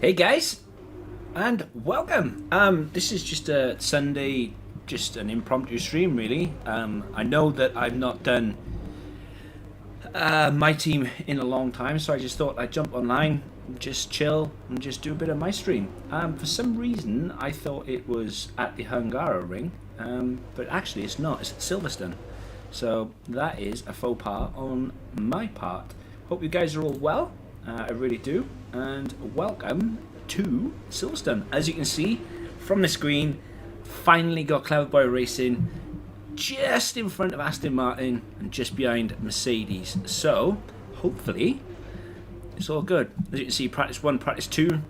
Hey guys, and welcome. This is just a Sunday, just an impromptu stream, really. I know that I've not done my team in a long time, so I just thought I'd jump online, just chill, and just do a bit of my stream. For some reason, I thought it was at the Hungary ring, but actually it's not. It's at Silverstone. So that is a faux pas on my part. Hope you guys are all well. I really do, and welcome to Silverstone. As you can see from the screen, finally got CleverBoy Racing just in front of Aston Martin and just behind Mercedes. So hopefully it's all good. As you can see, practice 1, practice 2,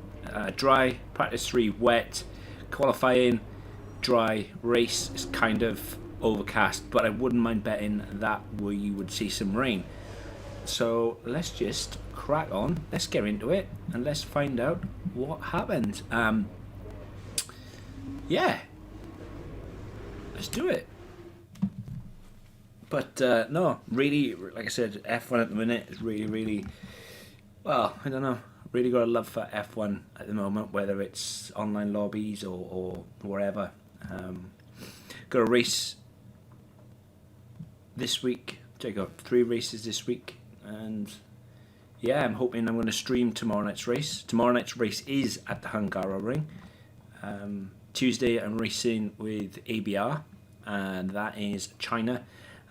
dry, practice 3, wet, qualifying, dry, race is kind of overcast, but I wouldn't mind betting that we would see some rain. So let's just crack on, let's get into it, and let's find out what happened. Yeah, let's do it. But no, really, like I said, F1 at the minute is really, well, I don't know, really got a love for F1 at the moment, whether it's online lobbies or wherever. Got a race this week. I got 3 races this week. And yeah, I'm hoping I'm going to stream tomorrow night's race. Tomorrow night's race is at the Hungary ring. Tuesday I'm racing with ABR, and that is China.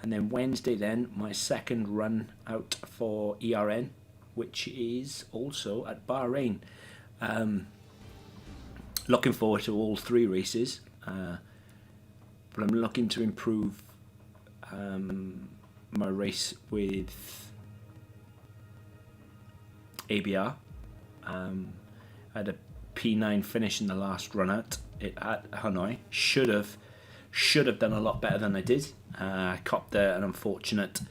And then Wednesday, then my second run out for ERN, which is also at Bahrain. Looking forward to all 3 races, but I'm looking to improve my race with ABR. I had a P9 finish in the last run out at Hanoi. Should have done a lot better than I did. I copped an unfortunate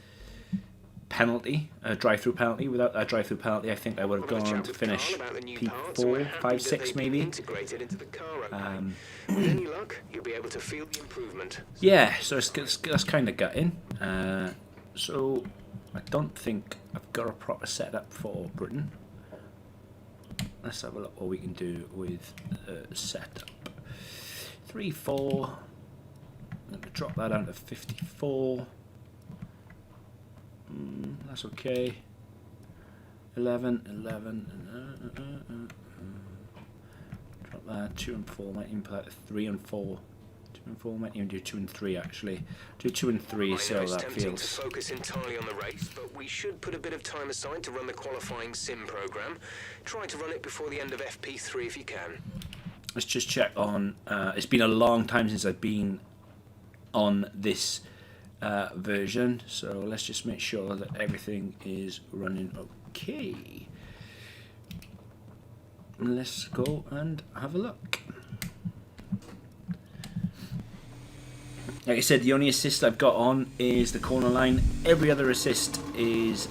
penalty, a drive-through penalty. Without that drive-through penalty, I think I would have gone to finish P4, 5, 6 maybe. Yeah, so that's kind of gutting. So I don't think I've got a proper setup for Britain. Let's have a look what we can do with setup. 3, 4. I'm going to drop that down to 54. That's okay. 11. Drop that. 2 and 4. Might even put that to 3 and 4. 2 and 4 might even do 2 and 3 actually. Do 2 and 3, so that feels. To focus entirely on the race, but we should put a bit of time aside to run the qualifying sim program. Try to run it before the end of FP3 if you can. Let's just check on. It's been a long time since I've been on this version, so let's just make sure that everything is running okay. Let's go and have a look. Like I said, the only assist I've got on is the corner line. Every other assist is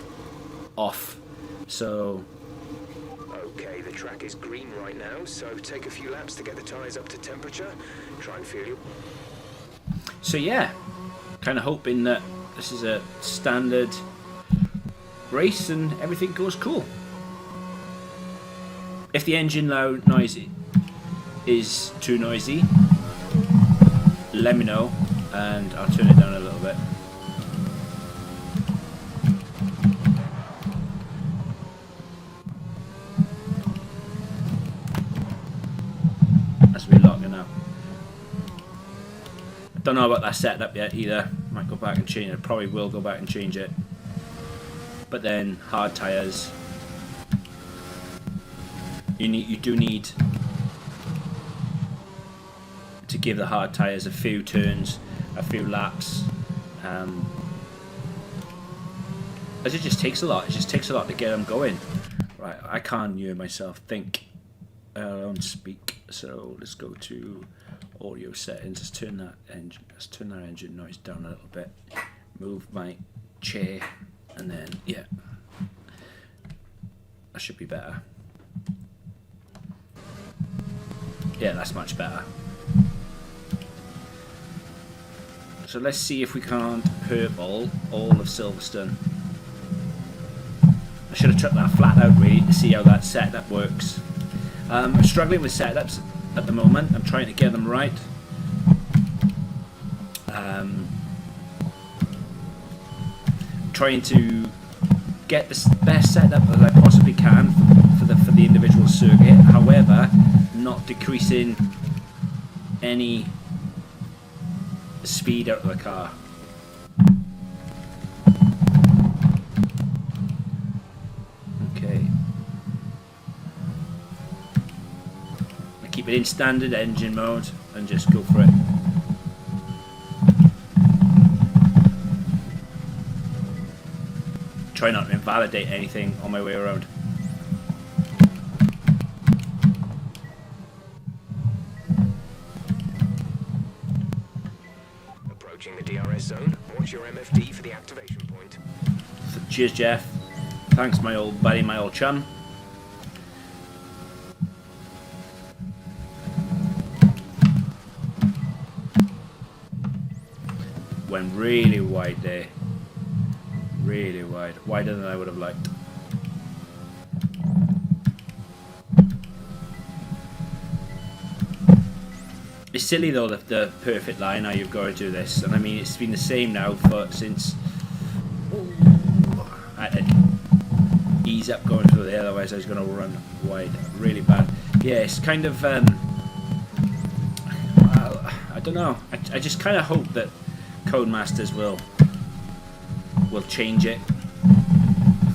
off. So okay, the track is green right now, so take a few laps to get the tyres up to temperature. Try and feel you. So yeah, kind of hoping that this is a standard race and everything goes cool. If the engine noise is too noisy, let me know and I'll turn it down a little bit. That's me locking up. Don't know about that setup yet either. Might go back and change it. Probably will go back and change it. But then hard tires. You do need to give the hard tires a few turns, a few laps. As it just takes a lot. It just takes a lot to get them going. Right, I can't hear myself think. I don't speak. So let's go to audio settings. Let's turn that engine noise down a little bit. Move my chair, and then yeah, that should be better. Yeah, that's much better. So let's see if we can't purple all of Silverstone. I should have took that flat out really to see how that setup works. I'm struggling with setups at the moment. I'm trying to get them right. Trying to get the best setup that I possibly can for the individual circuit. However, not decreasing any speed out of the car. Okay. I keep it in standard engine mode and just go for it. Try not to invalidate anything on my way around. Approaching the DRS zone. Watch your MFD for the activation point. Cheers, Jeff. Thanks, my old buddy, my old chum. Went really wide there. Really wide. Wider than I would have liked. It's silly though, the perfect line how you've got to do this. And I mean, it's been the same now since I had to ease up going through there, otherwise I was going to run wide really bad. Yeah, it's kind of I don't know. I just kind of hope that Codemasters will change it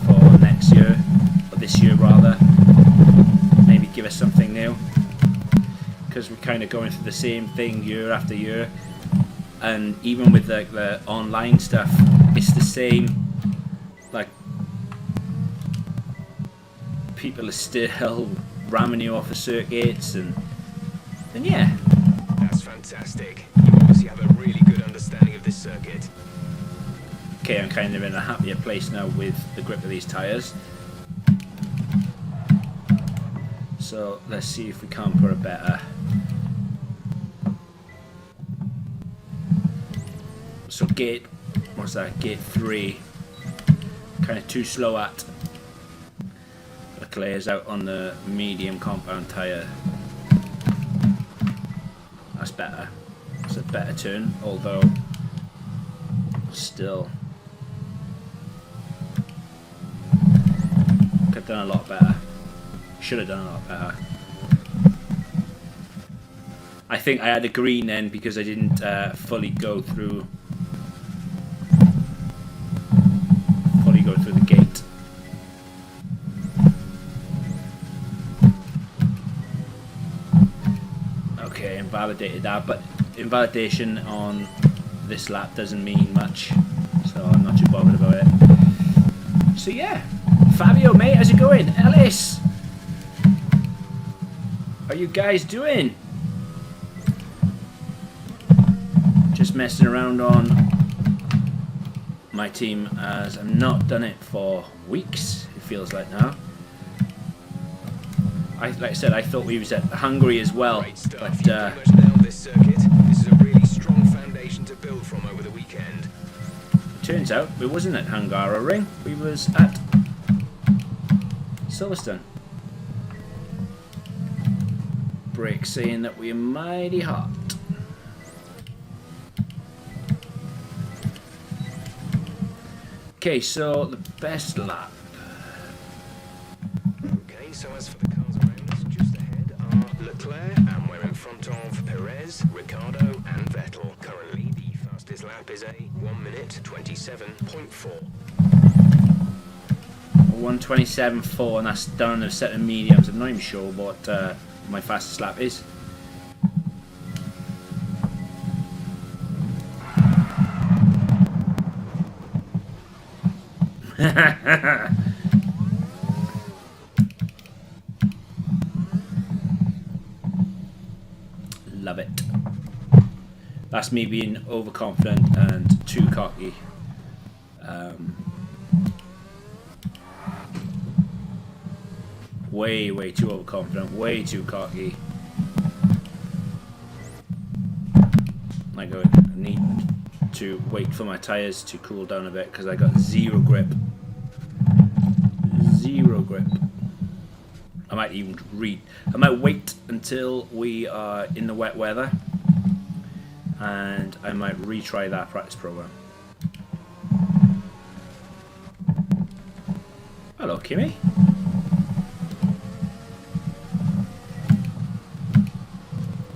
for next year, or this year rather. Maybe give us something new, because we're kind of going through the same thing year after year, and even with the online stuff, it's the same. Like, people are still ramming you off of circuits, and yeah. That's fantastic. You obviously have a really good understanding of this circuit. Okay, I'm kind of in a happier place now with the grip of these tyres. So let's see if we can't put it better. So gate, what's that? Gate 3. Kind of too slow at. Leclerc's out on the medium compound tyre. That's better. It's a better turn, although still. Could have done a lot better. Should have done a lot better. I think I had a green then because I didn't fully go through the gate. Okay, invalidated that, but invalidation on this lap doesn't mean much, so I'm not too bothered about it. So yeah, Fabio, mate, how's it going? Ellis, how you guys doing? Just messing around on my team, as I've not done it for weeks, it feels like now. Like I said, I thought we was at Hungary as well, but this circuit. This is a really strong foundation to build from over the weekend. Turns out we wasn't at Hungary, we was at Silverstone. Brake saying that we're mighty hot. Okay, so the best lap. Okay, so as for the cars around us, just ahead are Leclerc, and we're in front of Perez, Ricciardo and Vettel. Currently, the fastest lap is a 1 minute 27.4. 1:27.4, and that's done a set of mediums. I'm not even sure what my fastest lap is. Love it. That's me being overconfident and too cocky. Way too overconfident, way too cocky. I need to wait for my tyres to cool down a bit because I got zero grip. Zero grip. I might even I might wait until we are in the wet weather, and I might retry that practice program. Hello, Kimmy.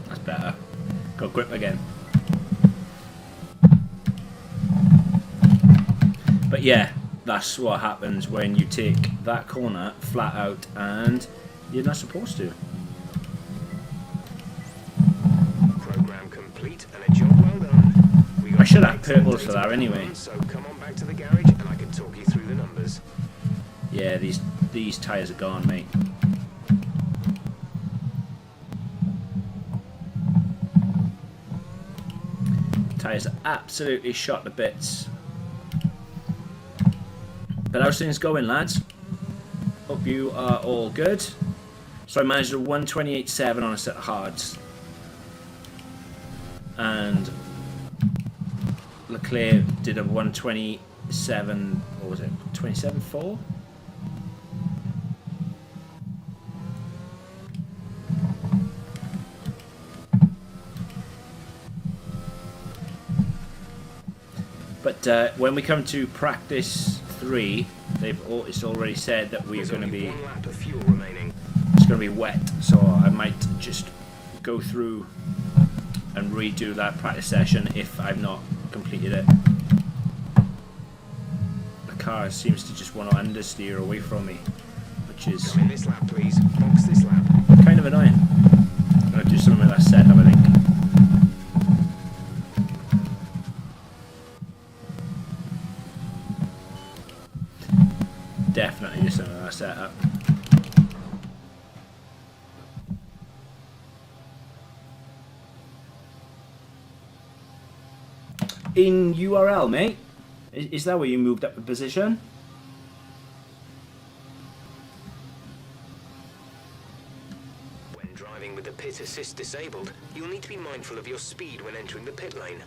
That's better. Got grip again. But yeah, that's what happens when you take that corner flat out and you're not supposed to. Program complete and a job well done. I should have purple for that anyway. So come on back to the garage and I can talk you through the numbers. Yeah, these tyres are gone, mate. Tyres are absolutely shot to bits. But how's things going, lads? Hope you are all good. So I managed a 128.7 on a set of hards. And Leclerc did a 127, what was it, 27.4? But when we come to practice 3, it's already said that we're going to be, one lap of fuel remaining. it's going to be wet, so I might just go through and redo that practice session if I've not completed it. The car seems to just want to understeer away from me, which is Come in this lap, please. Box this lap. kind of annoying. I'm going to do something with that setup, I think. Definitely do something with that setup. In URL, mate? Is that where you moved up the position? When driving with the pit assist disabled, you'll need to be mindful of your speed when entering the pit lane.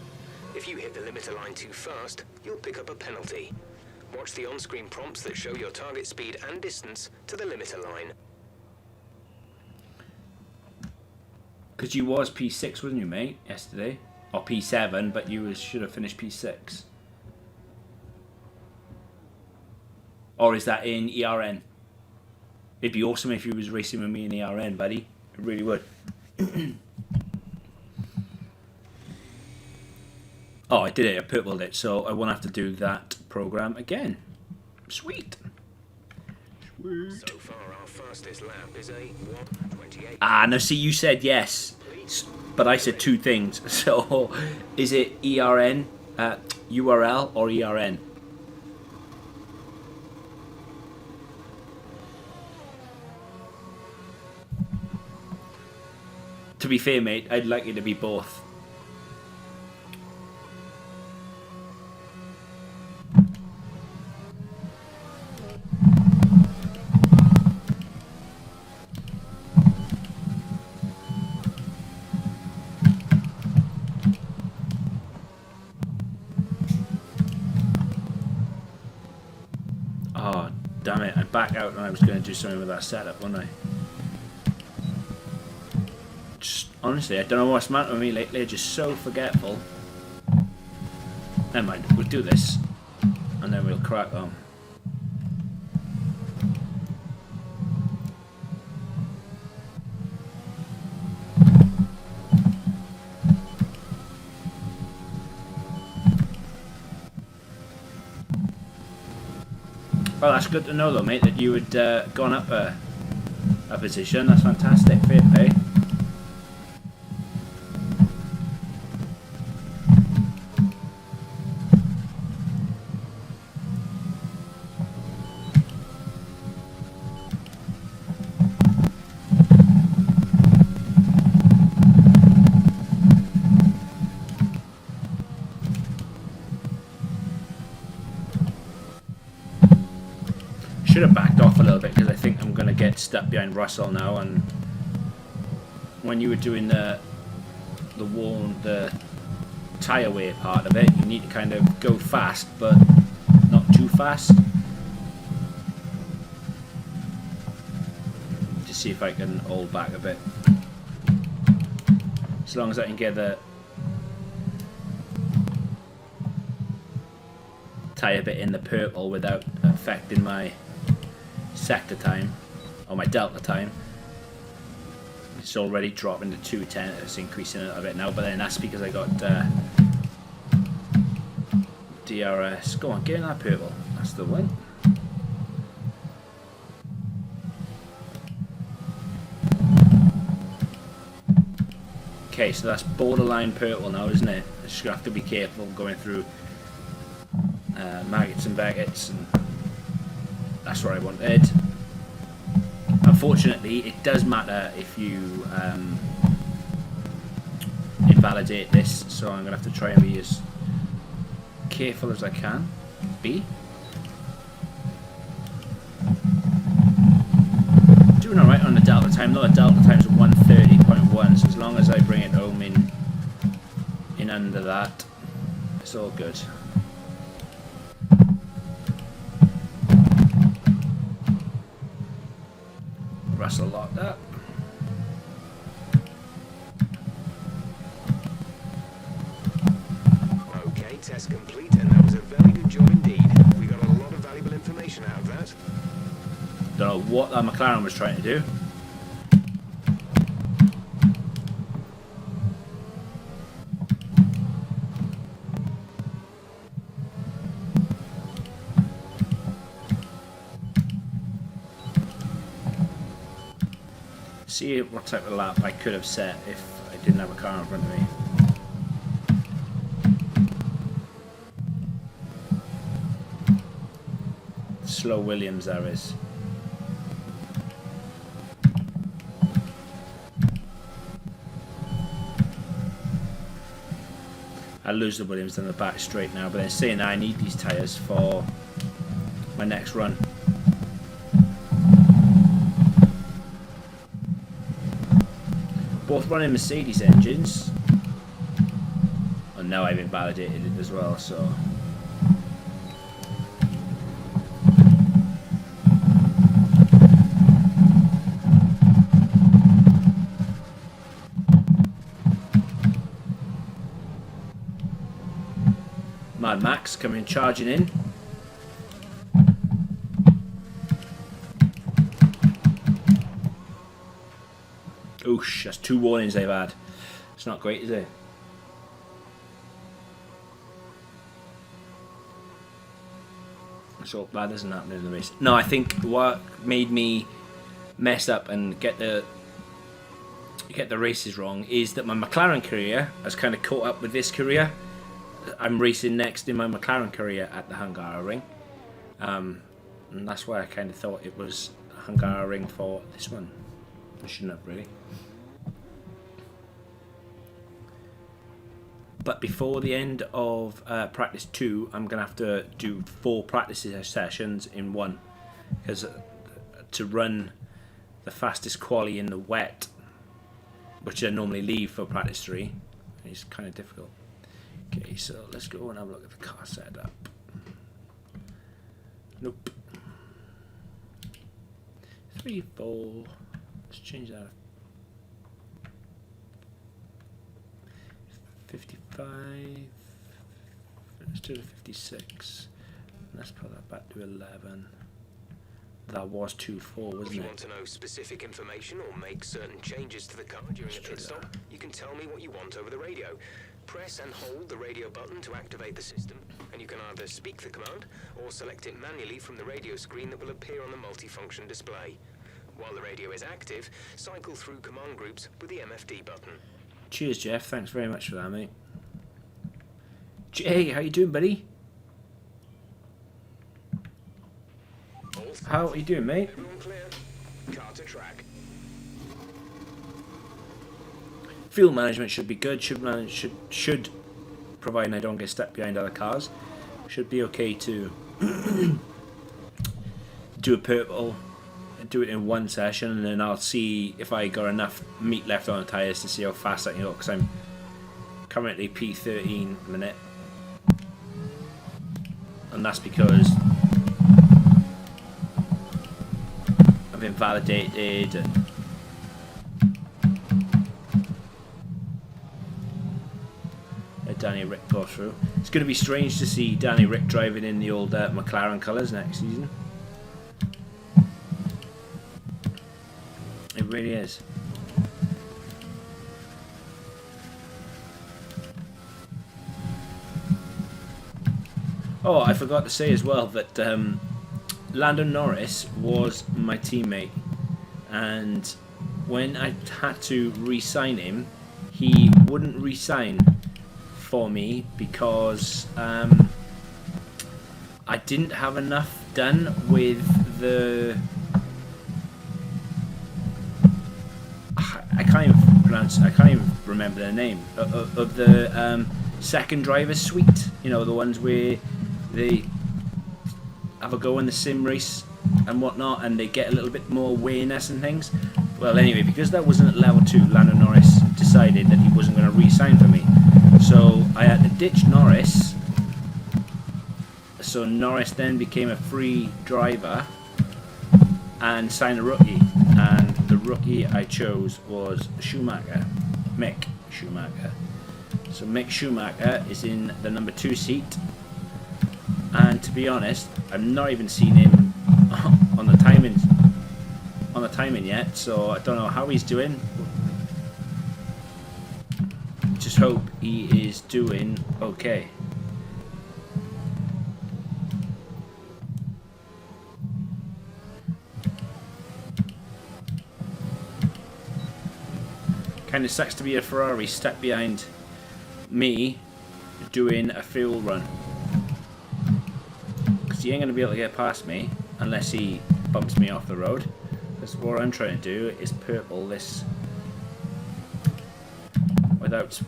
If you hit the limiter line too fast, you'll pick up a penalty. Watch the on-screen prompts that show your target speed and distance to the limiter line. Because you was P6, wasn't you, mate, yesterday? Or P7, but you should have finished P6. Or is that in ERN? It'd be awesome if you was racing with me in ERN, buddy. It really would. Oh, I did it. I purpled it, so I won't have to do that program again. Sweet. Sweet. So far, our fastest lap is a 1:28. Ah, now see, you said yes, but I said two things. So, is it ERN, URL, or ERN? To be fair, mate, I'd like it to be both. Oh, damn it, I backed out and I was going to do something with that setup, wasn't I? Just, honestly, I don't know what's the matter with me lately, I'm just so forgetful. Never mind, we'll do this, and then we'll crack on. Well, that's good to know though, mate, that you had gone up a position. That's fantastic. Fair play. Should have backed off a little bit because I think I'm going to get stuck behind Russell now. And when you were doing the tyre wear part of it, you need to kind of go fast, but not too fast. Just see if I can hold back a bit. As long as I can get the tyre bit in the purple without affecting my sector time or my delta time. It's already dropping to 210. It's increasing a little bit now, but then that's because I got DRS. Go on, get in that purple. That's the one. Okay, so that's borderline purple now, isn't it? I just have to be careful going through maggots and baggots, and that's what I wanted. Unfortunately, it does matter if you invalidate this, so I'm going to have to try and be as careful as I can be. Doing alright on the delta time, though. The delta time's 130.1, so as long as I bring it home in under that, it's all good. Russell locked up. Okay, test complete, and that was a very good job indeed. We got a lot of valuable information out of that. Don't know what that McLaren was trying to do. See what type of lap I could have set if I didn't have a car in front of me. Slow Williams there is. I lose the Williams down the back straight now, but then saying that I need these tyres for my next run. Both running Mercedes engines, and now I've invalidated it as well, so Mad Max coming charging in. Oosh, that's 2 warnings they've had. It's not great, is it? So bad doesn't happen in the race. No, I think what made me mess up and get the races wrong is that my McLaren career has kind of caught up with this career. I'm racing next in my McLaren career at the Hungary ring, and that's why I kind of thought it was Hungary ring for this one. I shouldn't have really. But before the end of practice 2, I'm going to have to do 4 practice sessions in one, because to run the fastest quali in the wet, which I normally leave for practice 3, is kind of difficult. Okay, so let's go and have a look at the car setup. Nope. 3, 4. Let's change that. 55. Let's do the 56. Let's put that back to 11. That was 2-4, wasn't it? If you want to know specific information or make certain changes to the car during a pit stop, you can tell me what you want over the radio. Press and hold the radio button to activate the system, and you can either speak the command or select it manually from the radio screen that will appear on the multifunction display. While the radio is active, cycle through command groups with the MFD button. Cheers, Jeff. Thanks very much for that, mate. Jay, how you doing, buddy? How are you doing, mate? Everyone clear. Car to track. Fuel management should be good. Should providing I don't get stuck behind other cars. Should be okay to do a purple, do it in one session, and then I'll see if I got enough meat left on the tyres to see how fast I can go, because I'm currently P13 a minute, and that's because I've invalidated Danny Rick go through. It's going to be strange to see Danny Rick driving in the old McLaren colours next season. It really is. Oh, I forgot to say as well that Lando Norris was my teammate, and when I had to re-sign him, he wouldn't re-sign for me because I didn't have enough done with the... I can't even remember their name of the second driver suite. You know, the ones where they have a go in the sim race and whatnot, and they get a little bit more awareness and things. Well, anyway, because that wasn't at level 2, Lando Norris decided that he wasn't going to re-sign for me. So I had to ditch Norris. So Norris then became a free driver and signed a rookie. And the rookie I chose was Schumacher, Mick Schumacher. So Mick Schumacher is in the number 2 seat. And to be honest, I've not even seen him on the timing yet, so I don't know how he's doing. Just hope he is doing okay. Kind of sucks to be a Ferrari stuck behind me doing a fuel run. He ain't going to be able to get past me unless he bumps me off the road. Because what I'm trying to do is purple this without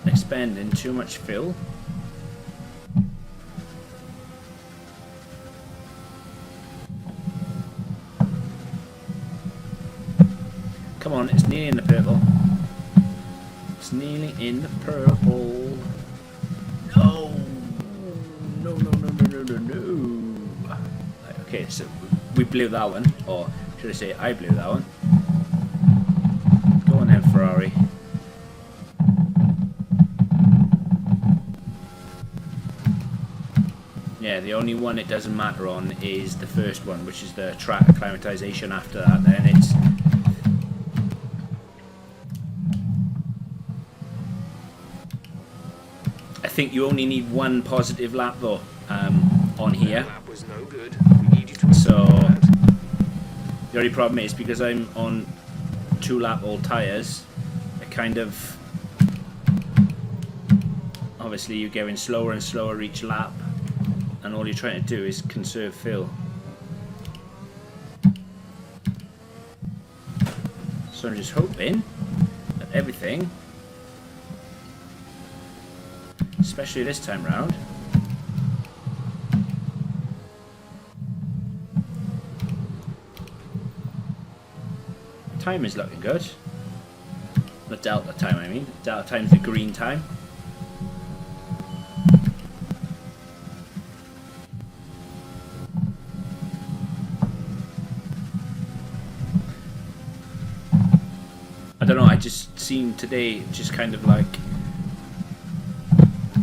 expending too much fuel. Come on, it's nearly in the purple. It's nearly in the purple. No! No, no, no, no, no, no, no. Okay, so we blew that one, or should I say I blew that one. Go on then, Ferrari. Yeah, the only one it doesn't matter on is the first one, which is the track acclimatization. After that, then it's... I think you only need one positive lap though on here. So the only problem is because I'm on 2 lap old tyres, it kind of... Obviously you're going slower and slower each lap, and all you're trying to do is conserve fuel. So I'm just hoping that everything, especially this time round, time is looking good. The delta time, I mean. Delta time's the green time. I don't know, I just seem today just kind of like,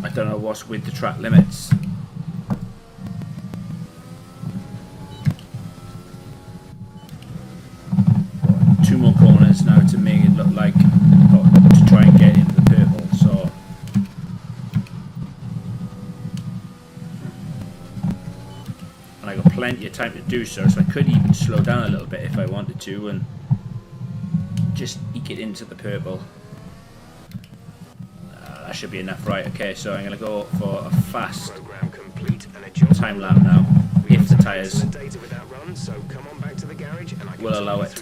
I don't know what's with the track limits. Two more corners now to make it look like, to try and get into the purple, so. And I got plenty of time to do so I could even slow down a little bit if I wanted to and just eke it into the purple. That should be enough, right? Okay, so I'm going to go for a fast time lap now, if the tyres will allow it.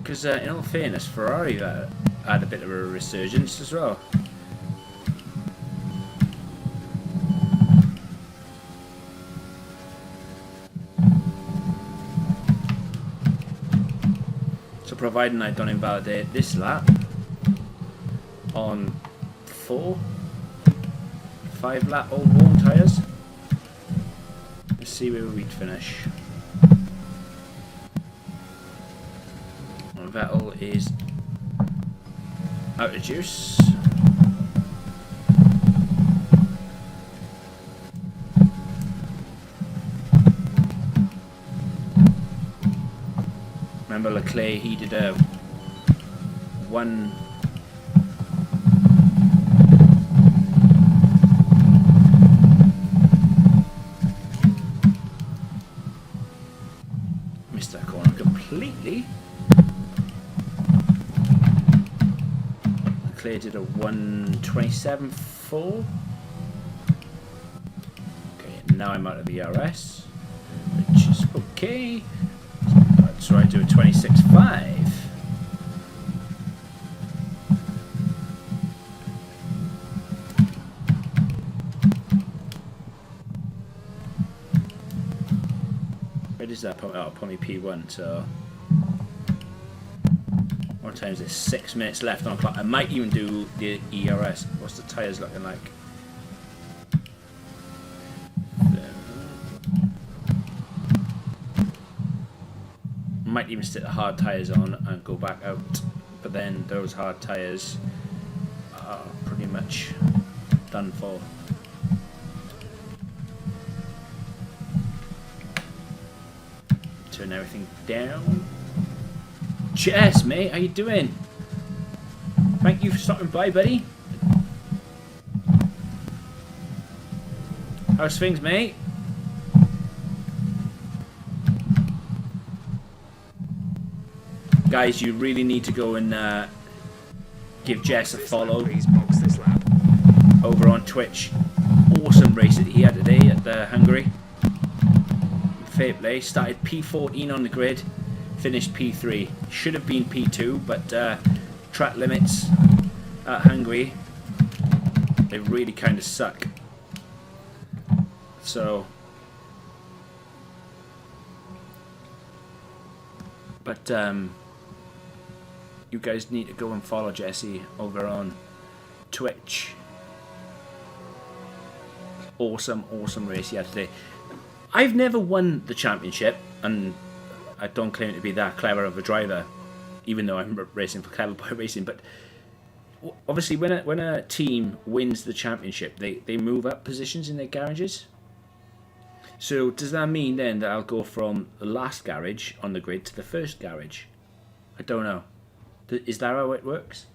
Because in all fairness, Ferrari had a bit of a resurgence as well. Providing I don't invalidate this lap on 5 lap old warm tyres. Let's see where we'd finish. Vettel is out of juice. Remember Leclerc, he did a one. Missed that corner completely. Leclerc did a 1:27.4. Okay, now I'm out of the ERS, which is okay. So I do a 26.5. Where does that put? Oh, put me P1. So what time is it? 6 minutes left on the clock. I might even do the ERS. What's the tyres looking like? Might even stick the hard tyres on and go back out, but then those hard tyres are pretty much done for. Turn everything down. Cheers, mate. How you doing? Thank you for stopping by, buddy. How's things, mate? Guys, you really need to go and give Jess a follow over on Twitch. Awesome race that he had today at Hungary. Fair play. Started P14 on the grid, finished P3. Should have been P2, but track limits at Hungary, they really kind of suck. So, but you guys need to go and follow Jesse over on Twitch. Awesome race he had today. I've never won the championship, and I don't claim to be that clever of a driver, even though I'm racing for CleverBoy Racing. But obviously, when a team wins the championship, they move up positions in their garages. So does that mean then that I'll go from the last garage on the grid to the first garage? I don't know. Is that how it works?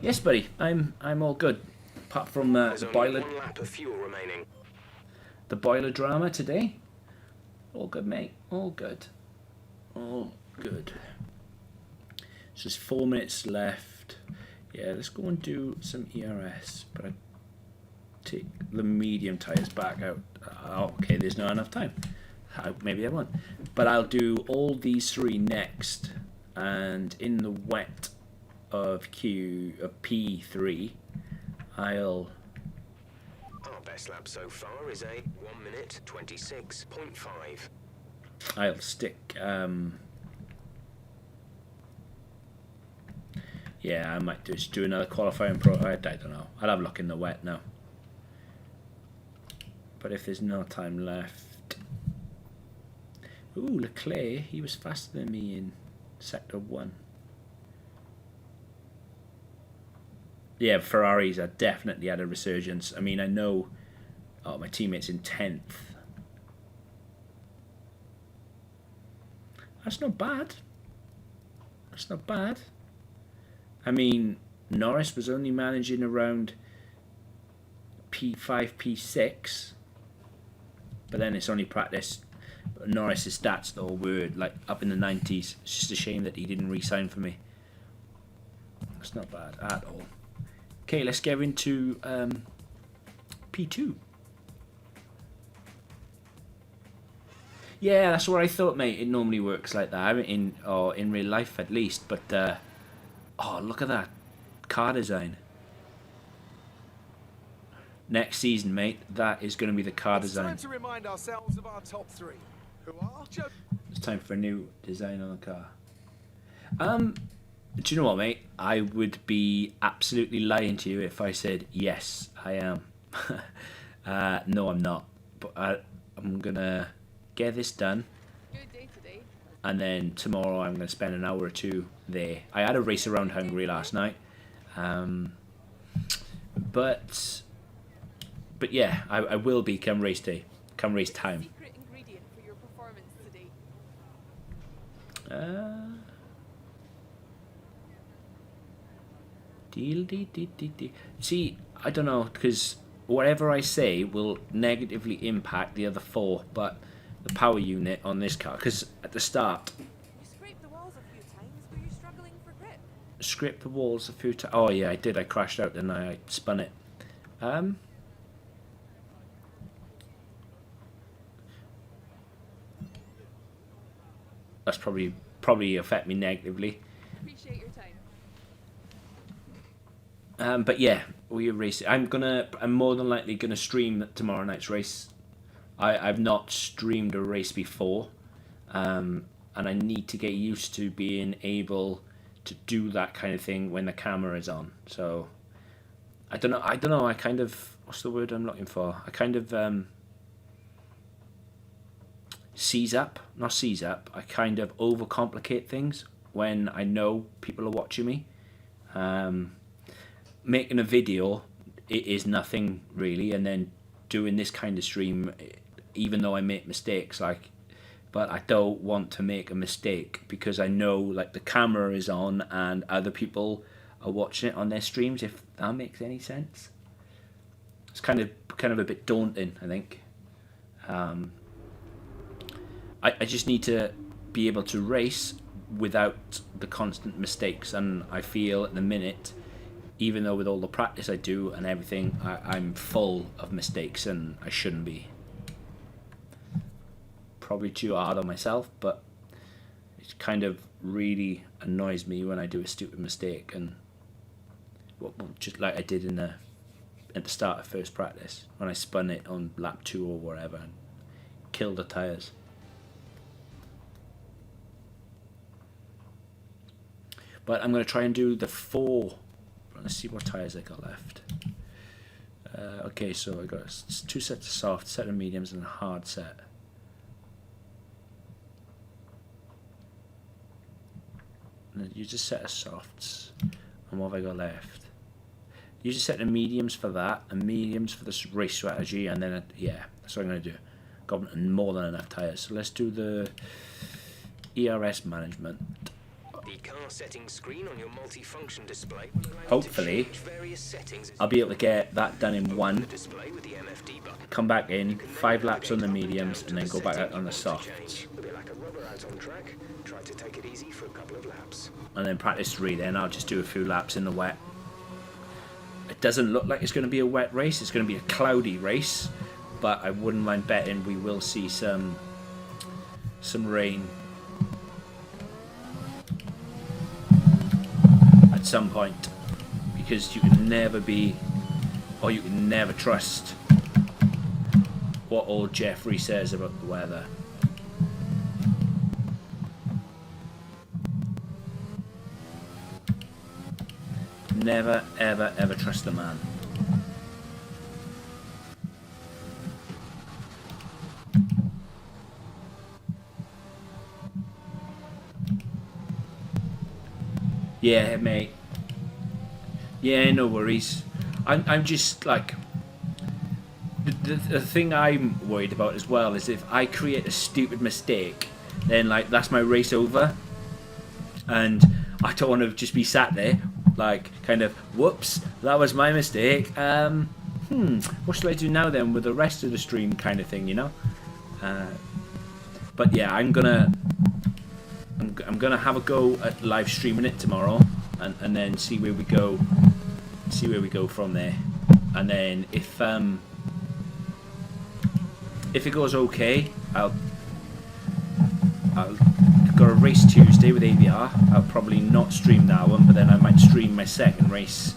Yes, buddy. I'm all good. Apart from the boiler. 1 lap of fuel remaining. The boiler drama today. All good, mate. All good. All good. So there's 4 minutes left. Yeah, let's go and do some ERS. But I take the medium tyres back out. Oh, okay, there's not enough time. Maybe I won't. But I'll do all these three next. And in the wet of P3, I'll... Our best lap so far is a 1 minute 26.5. I'll stick... yeah, I might just do another qualifying pro. I don't know. I'll have a look in the wet now. But if there's no time left... Ooh, Leclerc, he was faster than me in Sector 1. Yeah, Ferraris are definitely had a resurgence. I mean, I know my teammate's in 10th. That's not bad. That's not bad. I mean, Norris was only managing around P5, P6. But then it's only practice. Norris's stats though were like up in the 90s. It's just a shame that he didn't re-sign for me. That's not bad at all. Okay, let's get into P2. Yeah, that's what I thought, mate. It normally works like that in real life at least. But oh, look at that car design. Next season, mate, that is going to be the car design. It's time to remind ourselves of our top three. Who are? It's time for a new design on the car. Do you know what, mate? I would be absolutely lying to you if I said yes, I am. No, I'm not. But I'm gonna get this done. Good day today. and then tomorrow I'm going to spend an hour or two there. I had a race around Hungary last night, but yeah, I will be come race day, come race time. Secret ingredient for your performance today. See, I don't know, because whatever I say will negatively impact the other 4, but the power unit on this car, because at the start, You scraped the walls a few times. Were you struggling for grip? scraped the walls a few times. Oh yeah, I did. I crashed out and I spun it. That's probably affect me negatively. Appreciate your time. But yeah, we race. I'm more than likely gonna stream tomorrow night's race. I've not streamed a race before, and I need to get used to being able to do that kind of thing when the camera is on. So I don't know. I kind of, what's the word I'm looking for? I kind of not seize up. I kind of overcomplicate things when I know people are watching me. Making a video, it is nothing really, and then doing this kind of stream, even though I make mistakes, but I don't want to make a mistake because I know like the camera is on and other people are watching it on their streams, if that makes any sense. It's kind of a bit daunting, I think. I just need to be able to race without the constant mistakes, and I feel at the minute, even though with all the practice I do and everything, I'm full of mistakes and I shouldn't be. Probably too hard on myself, but it kind of really annoys me when I do a stupid mistake, and just like I did at the start of first practice when I spun it on lap 2 or whatever and killed the tyres. But I'm going to try and do the 4. Let's see what tyres I got left. Okay, so I got 2 sets of soft, set of mediums, and a hard set. And use a set of softs. And what have I got left? Use a set of mediums for that, and mediums for this race strategy, and then yeah, that's what I'm going to do. Got more than enough tyres. So let's do the ERS management. The car settings screen on your multifunction display will allow you to Hopefully, change various settings I'll be able to get that done in one. display with the MFD button. Come back in, 5 laps on the mediums, and then go back out on the softs. A bit like a rubber out on track. Try to take it easy for a couple of laps. And then practice 3, then I'll just do a few laps in the wet. It doesn't look like it's going to be a wet race, it's going to be a cloudy race, but I wouldn't mind betting we will see some rain at some point, because you can never be, or you can never trust what old Jeffrey says about the weather. Never, ever, ever trust the man. Yeah, mate. Yeah, no worries. I'm just like, the thing I'm worried about as well is if I create a stupid mistake, then like that's my race over, and I don't want to just be sat there like kind of, whoops, that was my mistake. What should I do now then with the rest of the stream kind of thing, you know? But yeah, I'm gonna have a go at live streaming it tomorrow, and then see where we go. See where we go from there, and then if it goes okay, I've got a race Tuesday with ABR. I'll probably not stream that one, but then I might stream my second race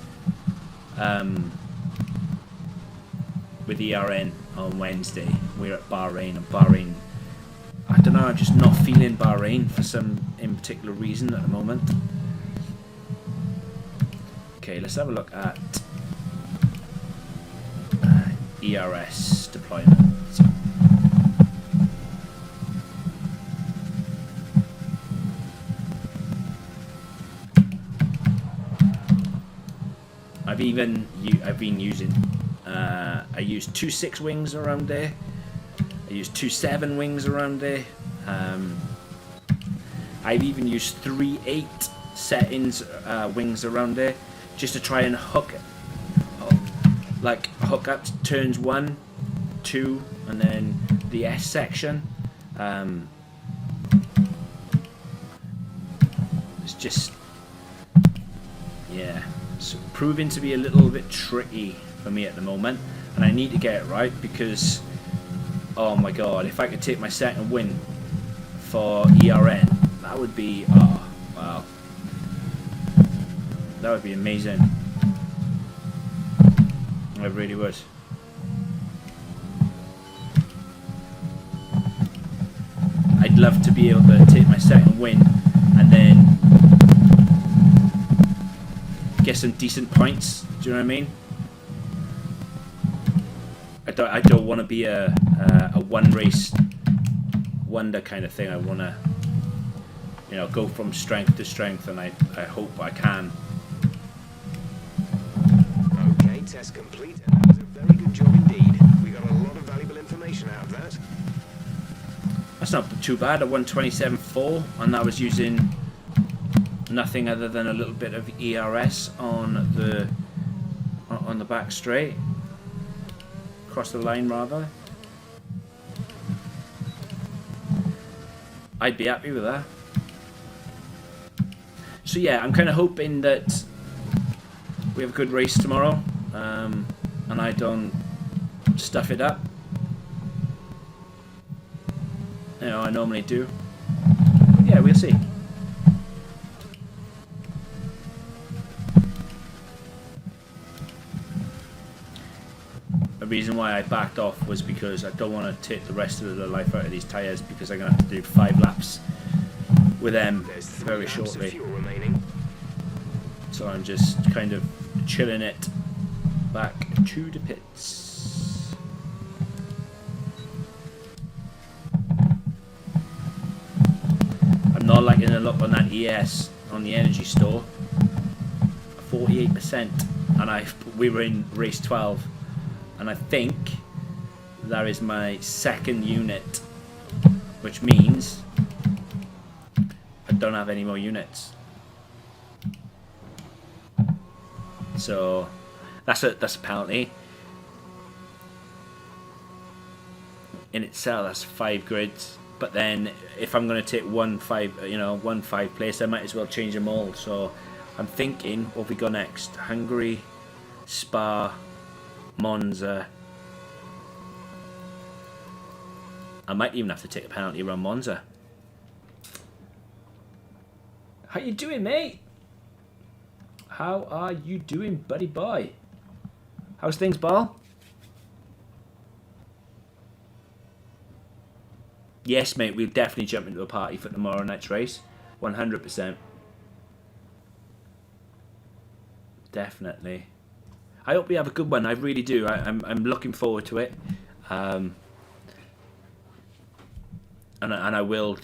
with ERN on Wednesday. We're at Bahrain, and Bahrain, I don't know, I'm just not feeling Bahrain for some in particular reason at the moment. Okay, let's have a look at ERS deployment. been using I used 2 6 wings around there. I used 2 7 wings around there. I've even used 3 8 settings wings around there just to try and hook up turns 1, 2, and then the S section. It's just, yeah, it's proving to be a little bit tricky for me at the moment, and I need to get it right because, oh my god, if I could take my second win for ERN, that would be, oh wow, that would be amazing. I really would. I'd love to be able to take my second win and then get some decent points. Do you know what I mean? I don't want to be a one race wonder kind of thing. I want to, you know, go from strength to strength, and I hope I can. Okay, test complete, and that was a very good job indeed. We got a lot of valuable information out of that. That's not too bad. I won 27.4, and that was using nothing other than a little bit of ERS on the back straight, across the line rather. I'd be happy with that. So yeah, I'm kind of hoping that we have a good race tomorrow, and I don't stuff it up. You know, I normally do. But yeah, we'll see. The reason why I backed off was because I don't want to take the rest of the life out of these tyres, because I'm going to have to do 5 laps with them very shortly. So I'm just kind of chilling it back to the pits. I'm not liking the look on that ES on the energy store. 48%, and we were in race 12, and I think that is my second unit, which means I don't have any more units. So that's a penalty in itself. That's 5 grids. But then if I'm going to take one 5 place, I might as well change them all. So I'm thinking, what have we got next? Hungary, Spa, Monza. I might even have to take a penalty around Monza. How you doing, mate? How are you doing, buddy boy? How's things, Ball? Yes, mate, we'll definitely jump into a party for tomorrow night's race. 100%. Definitely. I hope we have a good one. I really do. I'm looking forward to it. And I will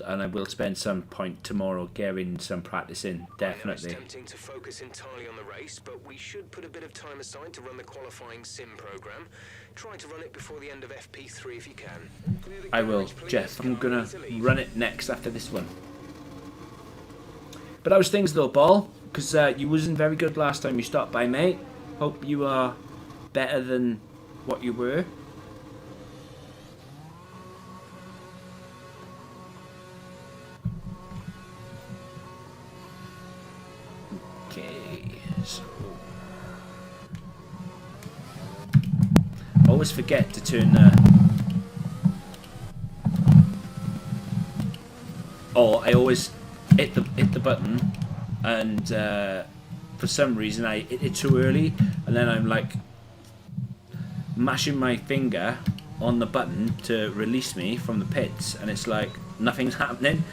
spend some point tomorrow getting some practice in, definitely. It's tempting to focus entirely on the race, but we should put a bit of time aside to run the qualifying sim program. Try to run it before the end of FP3 if you can. I will, Jeff. I'm gonna run it next after this one. But how's things though, Ball? Because you wasn't very good last time you stopped by, mate. Hope you are better than what you were. Always forget to turn I always hit the button, and for some reason I hit it too early, and then I'm like mashing my finger on the button to release me from the pits, and it's like nothing's happening.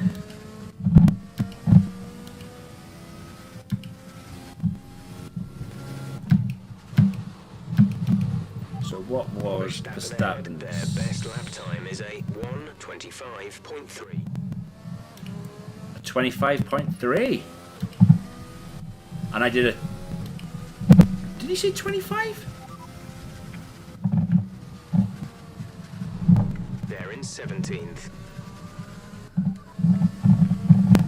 What was Verstappen? Their best lap time is a 1:25.3. 25.3. And I did Did he say 25? They're in 17th.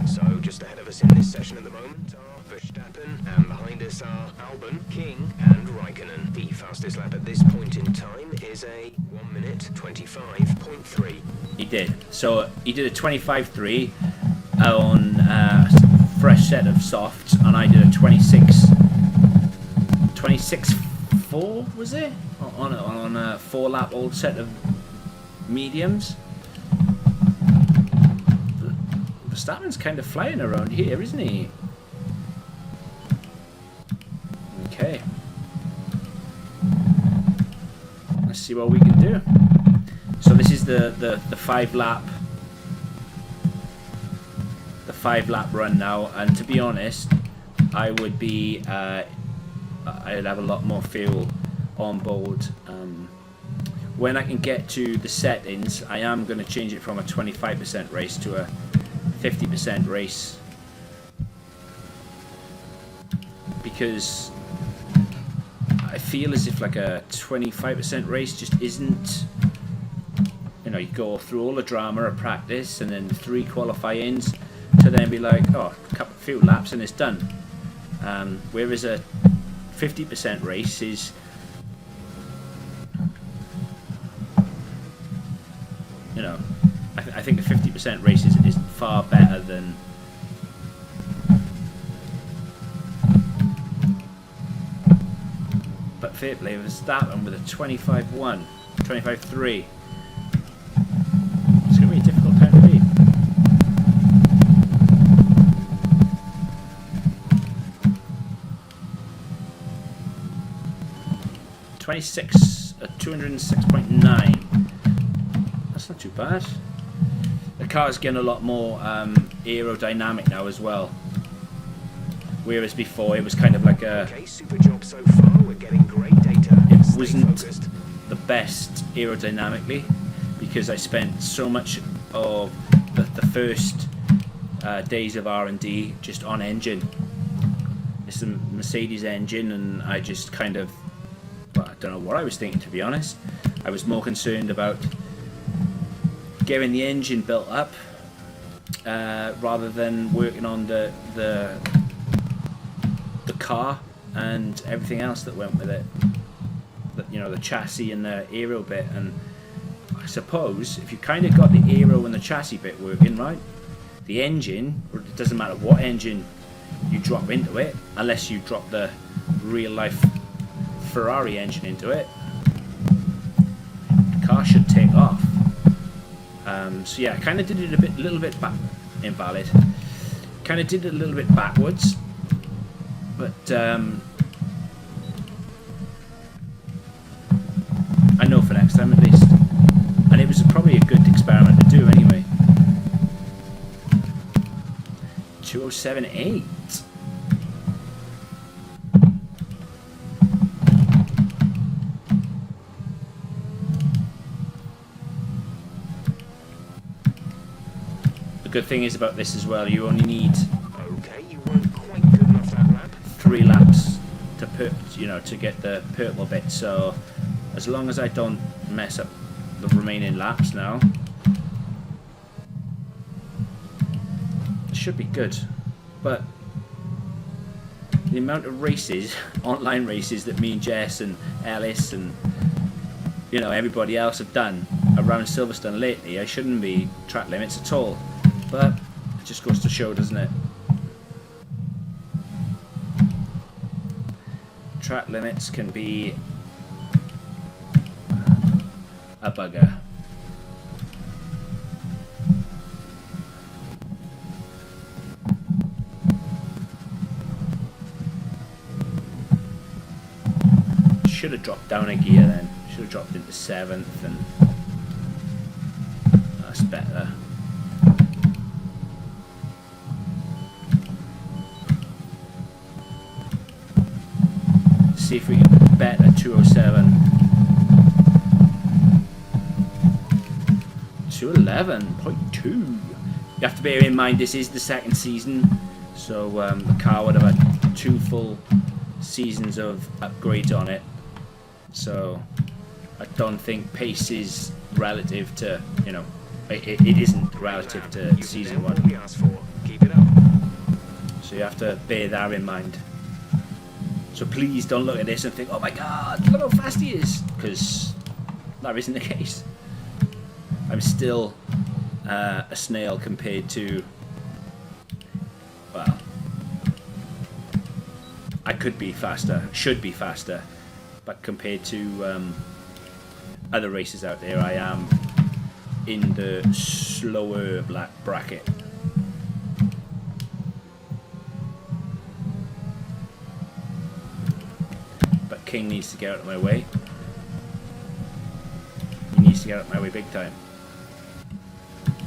So just ahead of us in this session at the moment are Verstappen, and behind us are Albon, King and Raikkonen. The fastest lap at this point in time is a 1 minute 25.3. He did. So he did a 25.3 on a fresh set of softs, and I did a 26.4 was it? On a 4-lap old set of mediums. Verstappen's kind of flying around here, isn't he? Okay. Let's see what we can do. So this is the 5-lap run now, and to be honest, I would be I'd have a lot more fuel on board. When I can get to the settings, I am going to change it from a 25% race to a 50% race, because I feel as if like a 25% race just isn't, you know, you go through all the drama of practice and then 3 qualify-ins to then be like, oh, a few laps and it's done. Whereas a 50% race is, you know, I think a 50% race is far better than but fair play with Verstappen with a 25.1, 25.3. It's going to be a difficult time to beat. At 206.9. That's not too bad. The car's getting a lot more aerodynamic now as well. Whereas before it was kind of like a... Okay, super job so far. We're getting great data. It Stay wasn't focused. the best aerodynamically, because I spent so much of the first days of R&D just on engine. It's a Mercedes engine, and I just kind of... Well, I don't know what I was thinking, to be honest. I was more concerned about getting the engine built up rather than working on the car and everything else that went with it. You know, the chassis and the aero bit. And I suppose if you kind of got the aero and the chassis bit working right, the engine, it doesn't matter what engine you drop into it, unless you drop the real life Ferrari engine into it, the car should take off. So yeah, I kind of did it a little bit back, invalid. Kind of did it a little bit backwards, but I know for next time at least. And it was probably a good experiment to do anyway. 207.8. The good thing is about this as well, you only need Okay, you weren't quite good enough that lap. 3 laps to to get the purple bit. So as long as I don't mess up the remaining laps now, it should be good. But the amount of races, online races, that me and Jess and Ellis and everybody else have done around Silverstone lately, I shouldn't be track limits at all. But it just goes to show, doesn't it? Track limits can be a bugger. Should have dropped down a gear then. Should have dropped into 7th, and that's better. See if we can bet a 207. 211.2. You have to bear in mind this is the second season, so the car would have had 2 full seasons of upgrades on it, so I don't think pace is relative to, you know, it isn't relative to season 1. We asked for. Keep it up. So you have to bear that in mind. So please don't look at this and think, oh my god, look how fast he is, because that isn't the case. I'm still a snail compared to, well, I could be faster, should be faster, but compared to other racers out there, I am in the slower black bracket. But King needs to get out of my way. He needs to get out of my way big time.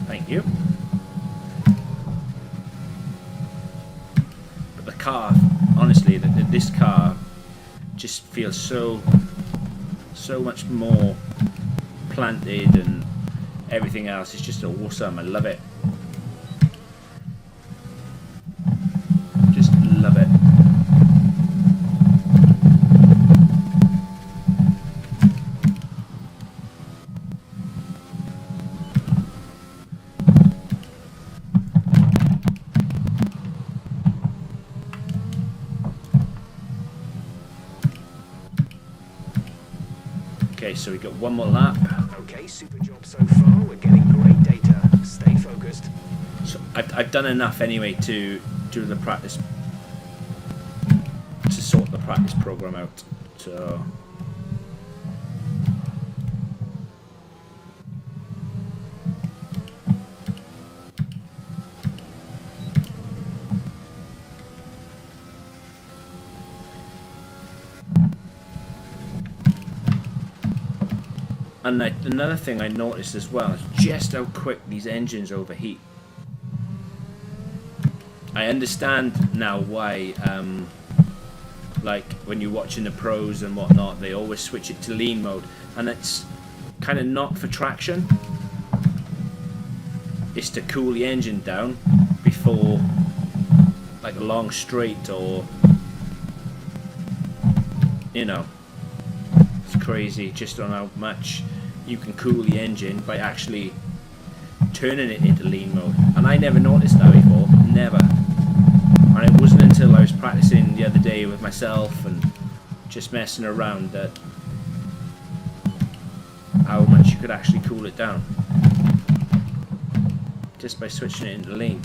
Thank you. But the car, honestly, this car just feels so much more planted, and everything else is just awesome. I love it. Just love it. Okay, so we got one more lap. Okay, super job so far. We're getting great data. Stay focused. So I've done enough anyway to do the practice, to sort the practice program out. So and another thing I noticed as well is just how quick these engines overheat. I understand now why, like when you're watching the pros and whatnot, they always switch it to lean mode, and it's kind of not for traction. It's to cool the engine down before, like a long straight, or, you know, it's crazy just on how much you can cool the engine by actually turning it into lean mode. And I never noticed that before, never. And it wasn't until I was practicing the other day with myself and just messing around that how much you could actually cool it down just by switching it into lean.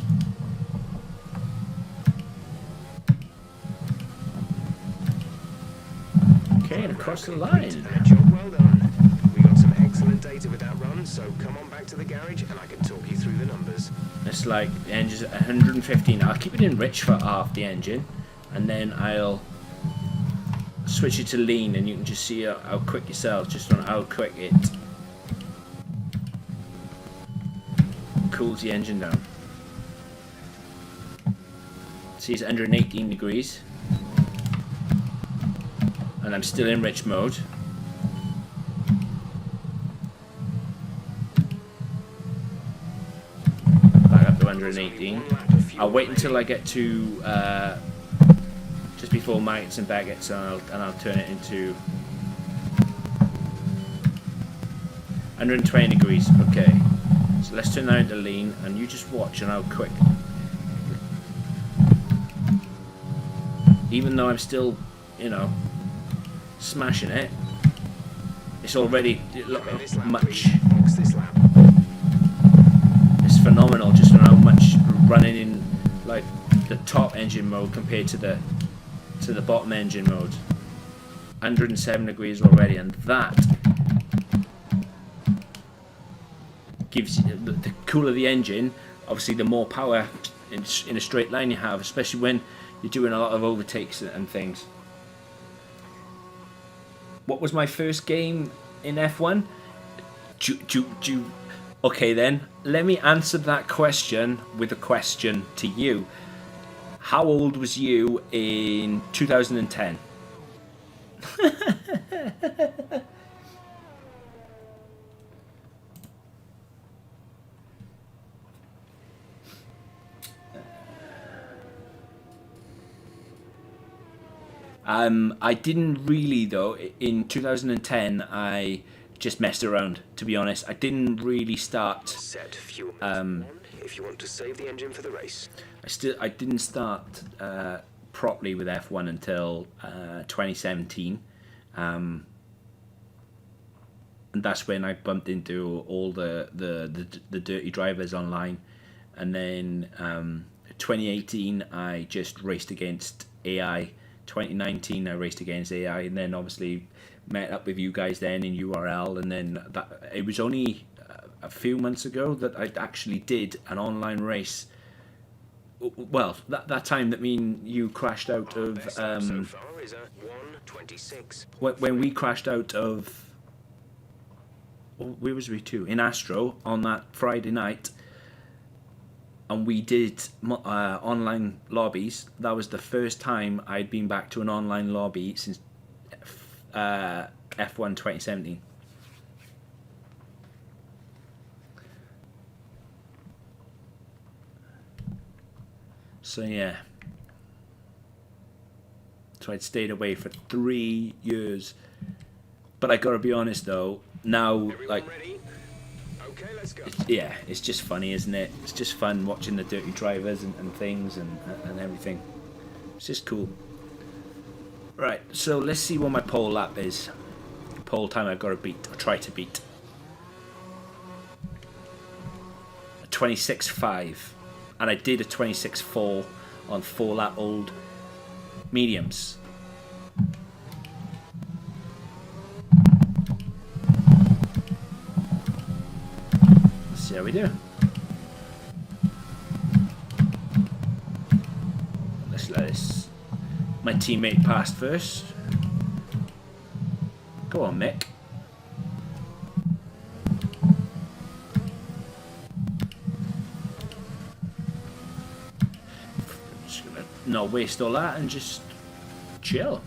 Okay, and across the line. Job well done. We got some excellent data with that run, so come on back to the garage and I can talk you through the numbers. It's like the engine's at 115. I'll keep it in rich for half the engine, and then I'll switch it to lean, and you can just see how quick yourself, just on how quick it cools the engine down. See, it's 118 degrees. And I'm still in rich mode. Back up to 118. I'll wait until I get to just before Maggots and Baggets, and I'll turn it into 120 degrees. Okay, so let's turn that into lean, and you just watch and how quick. Even though I'm still, you know, smashing it, it's already, look how much, it's phenomenal just on how much running in like the top engine mode compared to the bottom engine mode. 107 degrees already, and that gives you, the cooler the engine, obviously the more power in a straight line you have, especially when you're doing a lot of overtakes and things. What was my first game in F1? Okay then, let me answer that question with a question to you. How old was you in 2010? I didn't really though. In 2010, I just messed around. To be honest, I didn't really start. Set fuel meter 1 if you want to save the engine for the race. I didn't start properly with F1 until 2017, and that's when I bumped into all the dirty drivers online. And then 2018, I just raced against AI. 2019, I raced against AI, and then obviously met up with you guys then in URL. And then it was only a few months ago that I actually did an online race. Well, that time that me and you crashed out of So far is a 1:26. when we crashed out of, where was we to? In Astro on that Friday night, and we did online lobbies. That was the first time I'd been back to an online lobby since F1 2017. So yeah. So I'd stayed away for 3 years. But I gotta be honest though, now Everyone like ready? Okay, let's go. it's just funny, isn't it? It's just fun watching the dirty drivers and things and everything. It's just cool. Right, so let's see what my pole lap is. Pole time I've got to beat, or try to beat. 26.5. And I did a 26.4 on 4 lap old mediums. Let's see how we do. Let's let this. My teammate passed first. Go on, Mick. Just gonna not waste all that and just chill.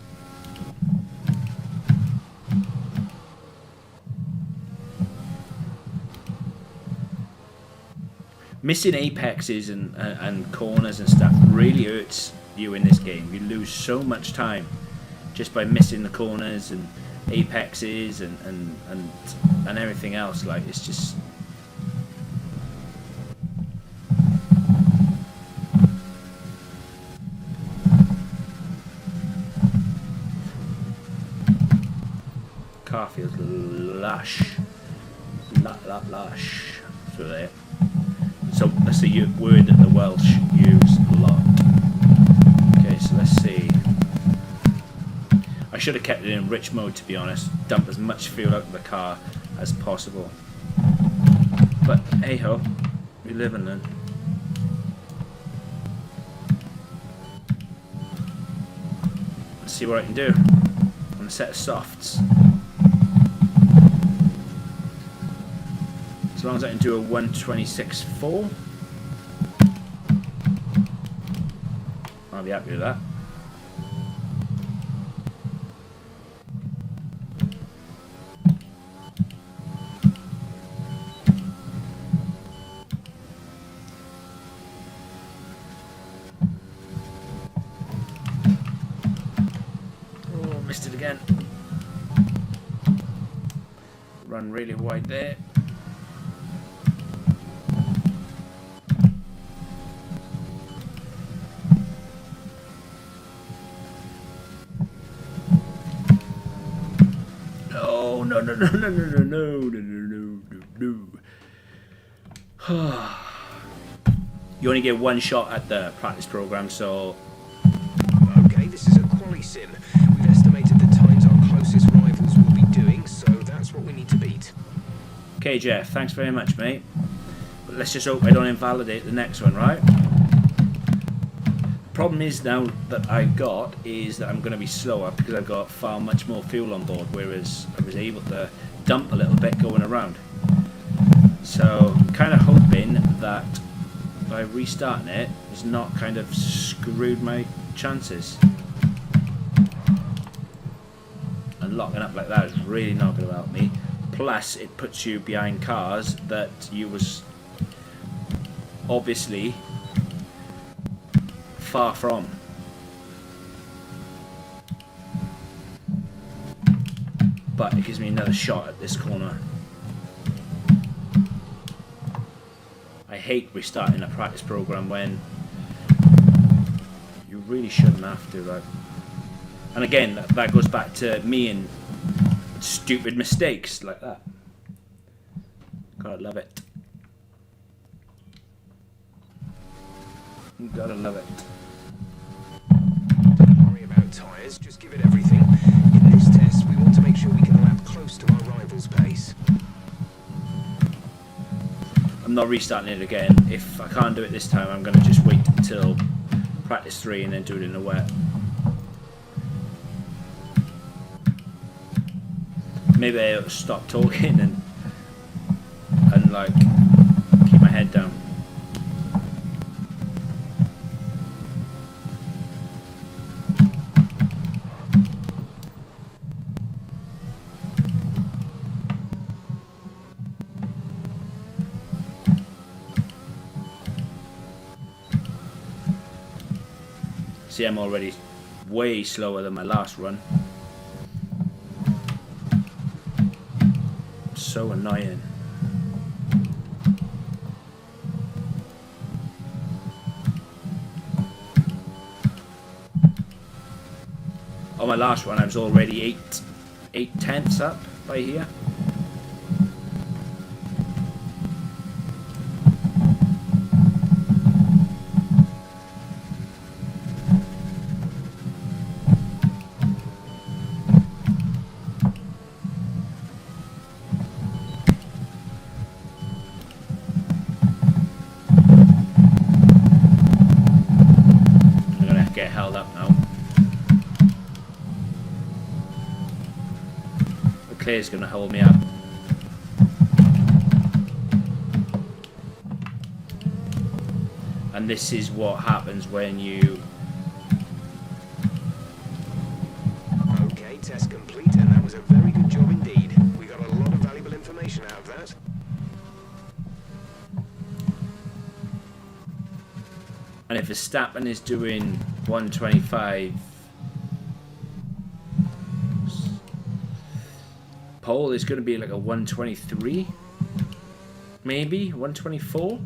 Missing apexes and corners and stuff really hurts you in this game. You lose so much time just by missing the corners and apexes and everything else. Like, it's just car feels lush. Lush. So there. So that's a word that the Welsh use a lot. Okay, so let's see. I should have kept it in rich mode, to be honest. Dump as much fuel out of the car as possible. But hey ho, we live and learn. Let's see what I can do on a set of softs. As long as I can do a 126.4, I'll be happy with that. Oh, missed it again. Run really wide there. No. You only get one shot at the practice program, so Okay, this is a quali sim. We've estimated the times our closest rivals will be doing, so that's what we need to beat. okay, Jeff, thanks very much, mate. But let's just hope I don't invalidate the next one, right? The problem is now that I've got is that I'm going to be slower because I've got far much more fuel on board, whereas I was able to dump a little bit going around. So kind of hoping that by restarting it, it's not kind of screwed my chances. And locking up like that is really not going to help me. Plus, it puts you behind cars that you was obviously far from. but it gives me another shot at this corner. I hate restarting a practice program when you really shouldn't have to, like. And again, that goes back to me and stupid mistakes like that. Gotta love it. You gotta love it. Don't worry about tyres, just give it everything. In this test, we want to make sure we can lap close to our rival's pace. I'm not restarting it again. If I can't do it this time, I'm gonna just wait until practice 3 and then do it in the wet. Maybe I'll stop talking and like keep my head down. See, I'm already way slower than my last run. So annoying. On my last one, I was already 8/10 up by here. Held up now. Leclerc's going to hold me up. And this is what happens when you... Okay, test complete, and that was a very good job indeed. We got a lot of valuable information out of that. And if Verstappen is doing 125, pole is going to be like a 123, maybe 124.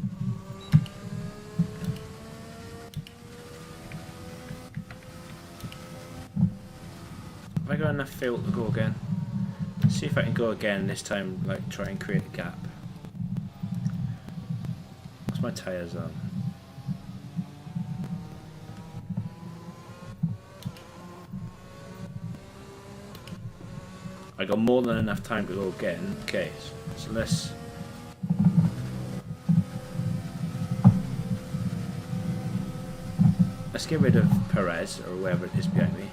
Have I got enough fuel to go again? Let's see if I can go again this time, like try and create a gap. What's my tyres on? I got more than enough time to go again. Okay, so let's get rid of Perez or whoever it is behind me.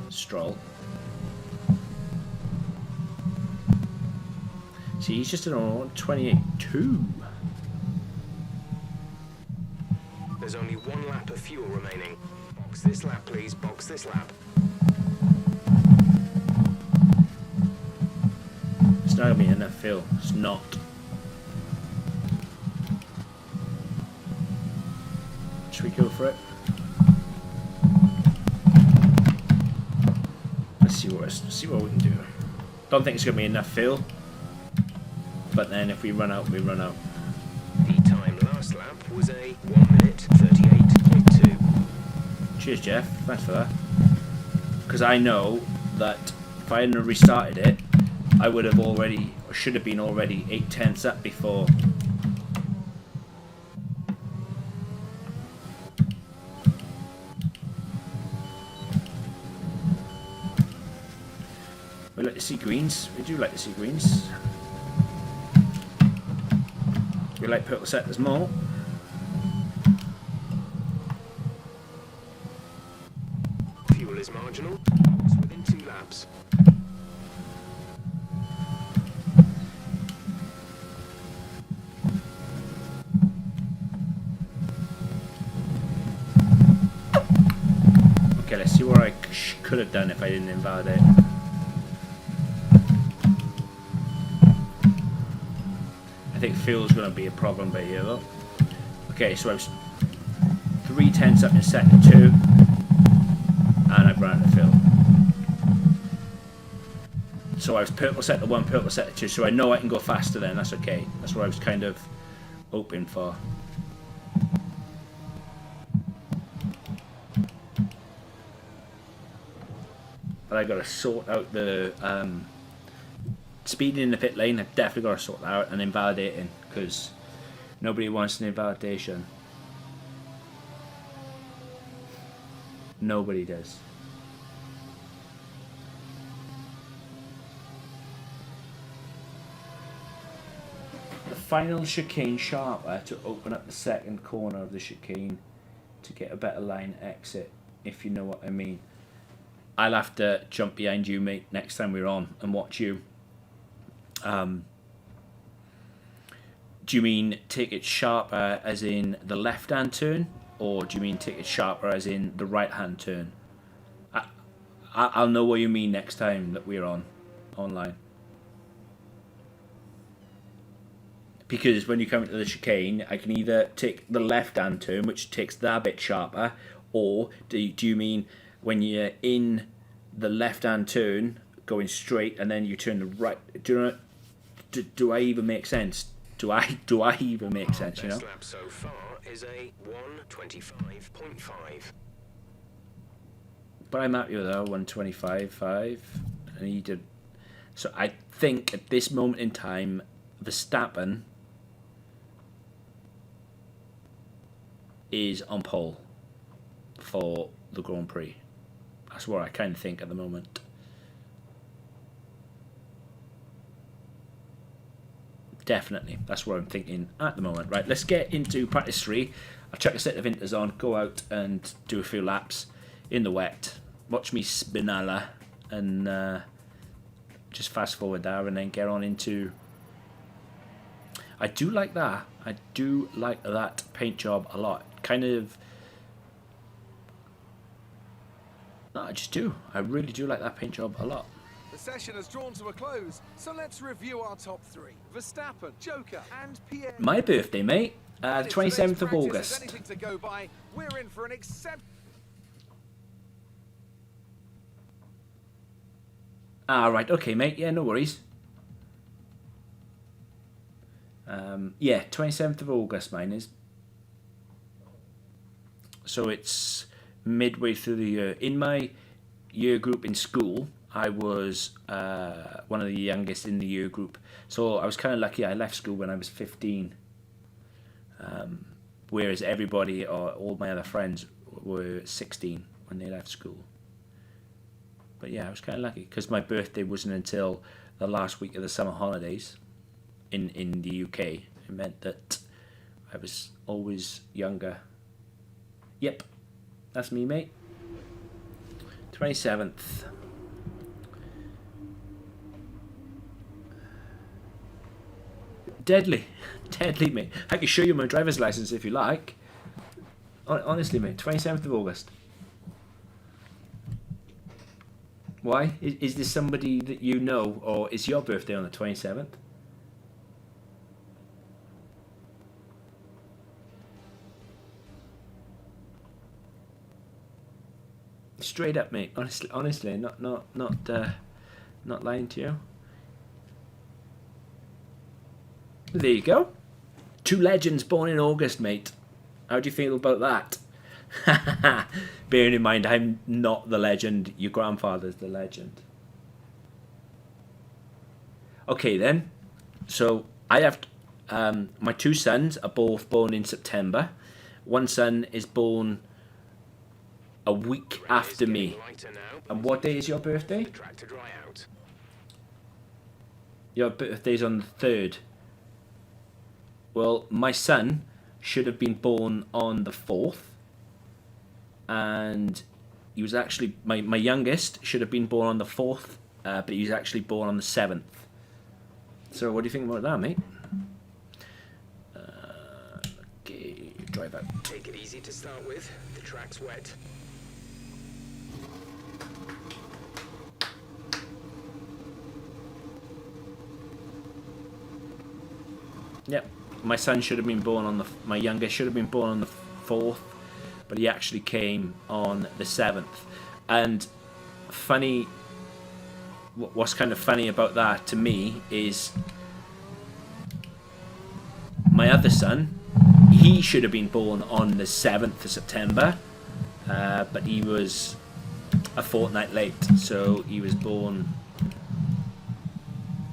Stroll. See, he's just on 28.2. There's only one lap of fuel remaining. Box this lap, please. Box this lap. It's not gonna be enough fuel. It's not. Should we go for it? Let's see what we can do. Don't think it's gonna be enough fuel, but then if we run out, we run out. The time last lap was a 1 minute 38.2. Cheers, Jeff. Thanks for that. Because I know that if I hadn't restarted it, I would have already, or should have been already 8/10 up before. We like to see greens. We do like to see greens. We like purple sectors more. Fuel is marginal. Box within 2 laps. Okay, let's see what I could have done if I didn't invalidate. I think fuel's going to be a problem by here though. Okay, so I was 3/10 up in sector 2, and I've run out of fuel. So I was purple sector 1, purple sector 2, so I know I can go faster then, that's okay. That's what I was kind of hoping for. But I got to sort out the speeding in the pit lane. I've definitely got to sort that out, and invalidating, because nobody wants an invalidation. Nobody does. The final chicane sharper to open up the second corner of the chicane to get a better line exit, if you know what I mean. I'll have to jump behind you, mate, next time we're on and watch you. Do you mean take it sharper as in the left-hand turn, or do you mean take it sharper as in the right-hand turn? I'll know what you mean next time that we're online. Because when you come into the chicane, I can either take the left-hand turn, which takes that bit sharper, or do you mean when you're in the left-hand turn, going straight, and then you turn the right? Do I even make sense? Do I even make sense? You know. Best lap so far is a 1:25.5. But I'm happy with that 1:25.5, and he did. So I think at this moment in time, Verstappen is on pole for the Grand Prix. That's what I kind of think at the moment. Definitely, that's what I'm thinking at the moment. Right, let's get into practice 3. I'll chuck a set of inters on, go out and do a few laps in the wet. Watch me spinala and just fast forward there and then get on into... I do like that. I do like that paint job a lot. Kind of... No, I just do. I really do like that paint job a lot. The session has drawn to a close, so let's review our top 3. Verstappen, Joker, and Pierre. My birthday, mate. 27th of August. Anything to go by, we're in for an Right, okay, mate. Yeah, no worries. Yeah, 27th of August, mine is. So it's midway through the year. In my year group in school, I was one of the youngest in the year group. So I was kind of lucky. I left school when I was 15. Whereas everybody, or all my other friends, were 16 when they left school. But yeah, I was kind of lucky because my birthday wasn't until the last week of the summer holidays in the UK. It meant that I was always younger. Yep, that's me, mate. 27th. Deadly, mate. I can show you my driver's license if you like. Honestly, mate, 27th of August. Why? Is this somebody that you know, or is your birthday on the 27th? Straight up, mate. Honestly, not lying to you. There you go. 2 legends born in August, mate. How do you feel about that? Bearing in mind, I'm not the legend. Your grandfather's the legend. Okay, then. So, I have... my 2 sons are both born in September. One son is born a week after me. And what day is your birthday? Your birthday's on the 3rd. Well, my son should have been born on the 4th. And he was actually... My youngest should have been born on the 4th. But he was actually born on the 7th. So what do you think about that, mate? Okay, drive out. Take it easy to start with. The track's wet. Yep. My son should have been born on the... My youngest should have been born on the 4th, but he actually came on the 7th. And funny what's kind of funny about that to me is my other son, he should have been born on the 7th of September, but he was a fortnight late, so he was born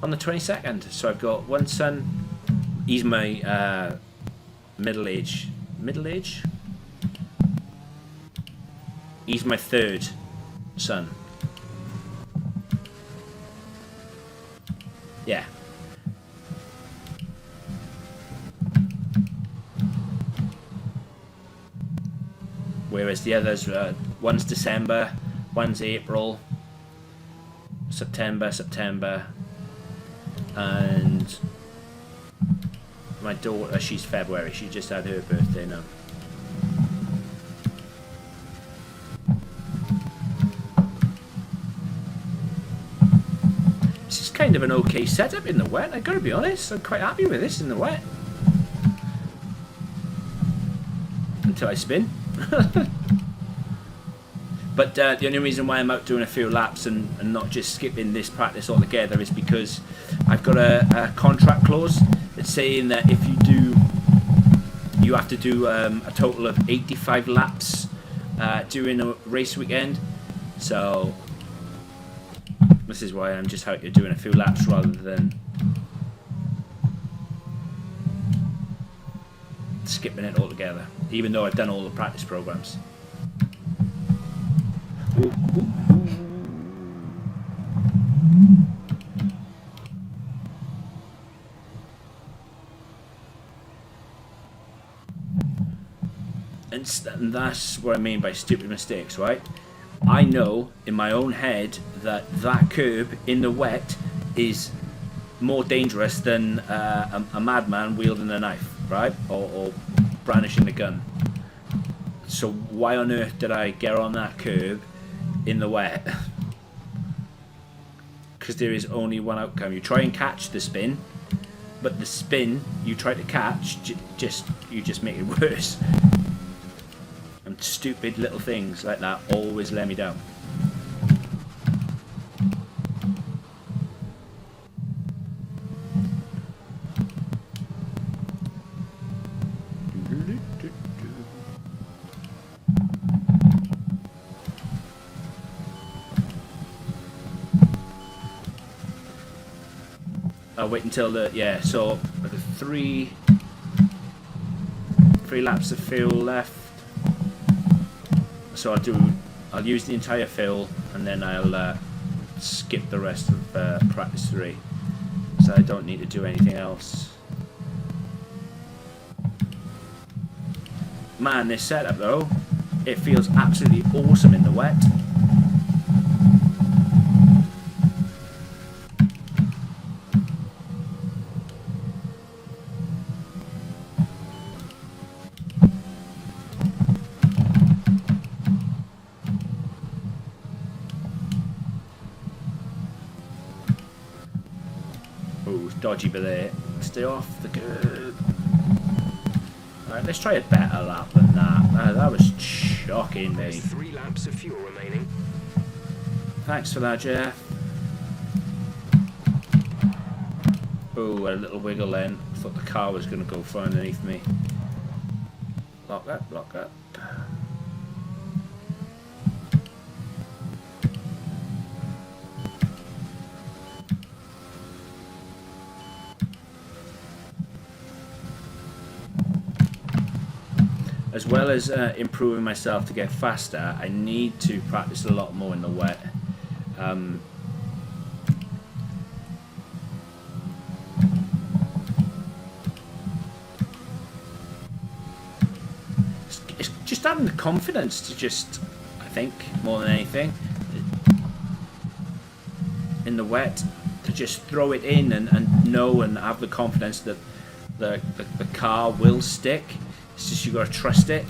on the 22nd. So I've got one son, he's my middle age? He's my third son. Yeah. Whereas the others, one's December, one's April, September, and my daughter, she's February. She just had her birthday now. This is kind of an okay setup in the wet, I've got to be honest. I'm quite happy with this in the wet. Until I spin. But the only reason why I'm out doing a few laps and not just skipping this practice altogether is because I've got a contract clause that's saying that if you do, you have to do a total of 85 laps during a race weekend. So this is why I'm just out here doing a few laps rather than skipping it altogether, even though I've done all the practice programs. And that's what I mean by stupid mistakes, right? I know in my own head that that curb in the wet is more dangerous than a madman wielding a knife, right? Or brandishing a gun. So why on earth did I get on that curb in the wet? Because there is only one outcome. You try and catch the spin, but the spin you try to catch, you just make it worse. And stupid little things like that always let me down. I'll wait until the so the three laps of fuel left. So I'll use the entire fill and then I'll skip the rest of practice 3. So I don't need to do anything else. Man, this setup though, it feels absolutely awesome in the wet. Dodgy but there. Stay off the curb. Alright, let's try a better lap than that. That was shocking, mate. 3 laps of fuel remaining. Thanks for that, Jeff. Oh, a little wiggle then. I thought the car was going to go far underneath me. Lock that, lock that. As well as improving myself to get faster, I need to practice a lot more in the wet. It's just having the confidence to just, I think, more than anything, in the wet, to just throw it in and know and have the confidence that the car will stick. It's just you got to trust it.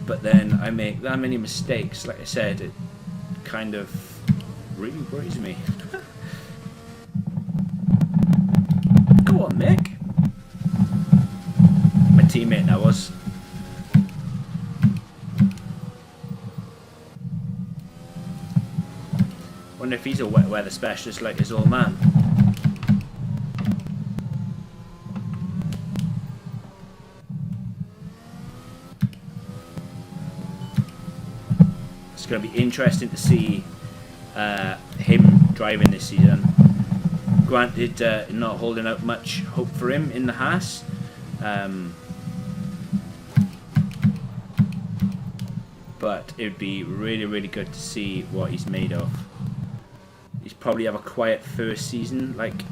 But then I make that many mistakes, like I said, it kind of really worries me. Go on, Mick. My teammate now was. Wonder if he's a wet weather specialist like his old man. It's going to be interesting to see him driving this season. Granted, not holding out much hope for him in the Haas. But it would be really, really good to see what he's made of. He's probably have a quiet first season, like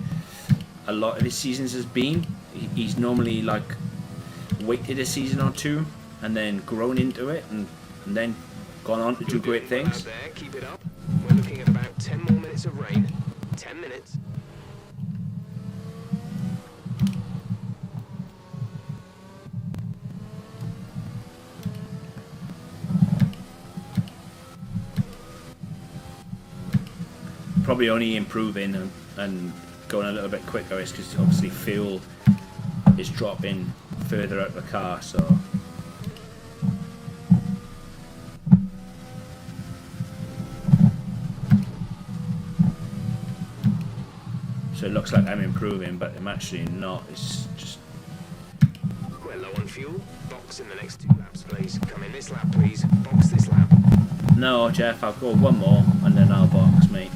a lot of his seasons has been. He's normally like waited a season or two and then grown into it and then gone on to do great things. There, keep it up. We're looking at about 10 more minutes of rain. 10 minutes. Probably only improving and going a little bit quicker is because obviously fuel is dropping further out of the car, so it looks like I'm improving, but I'm actually not. It's just We're low on fuel. Box in the next 2 laps, please. Come in this lap, please. Box this lap. no, Jeff. I'll go one more and then I'll box, mate.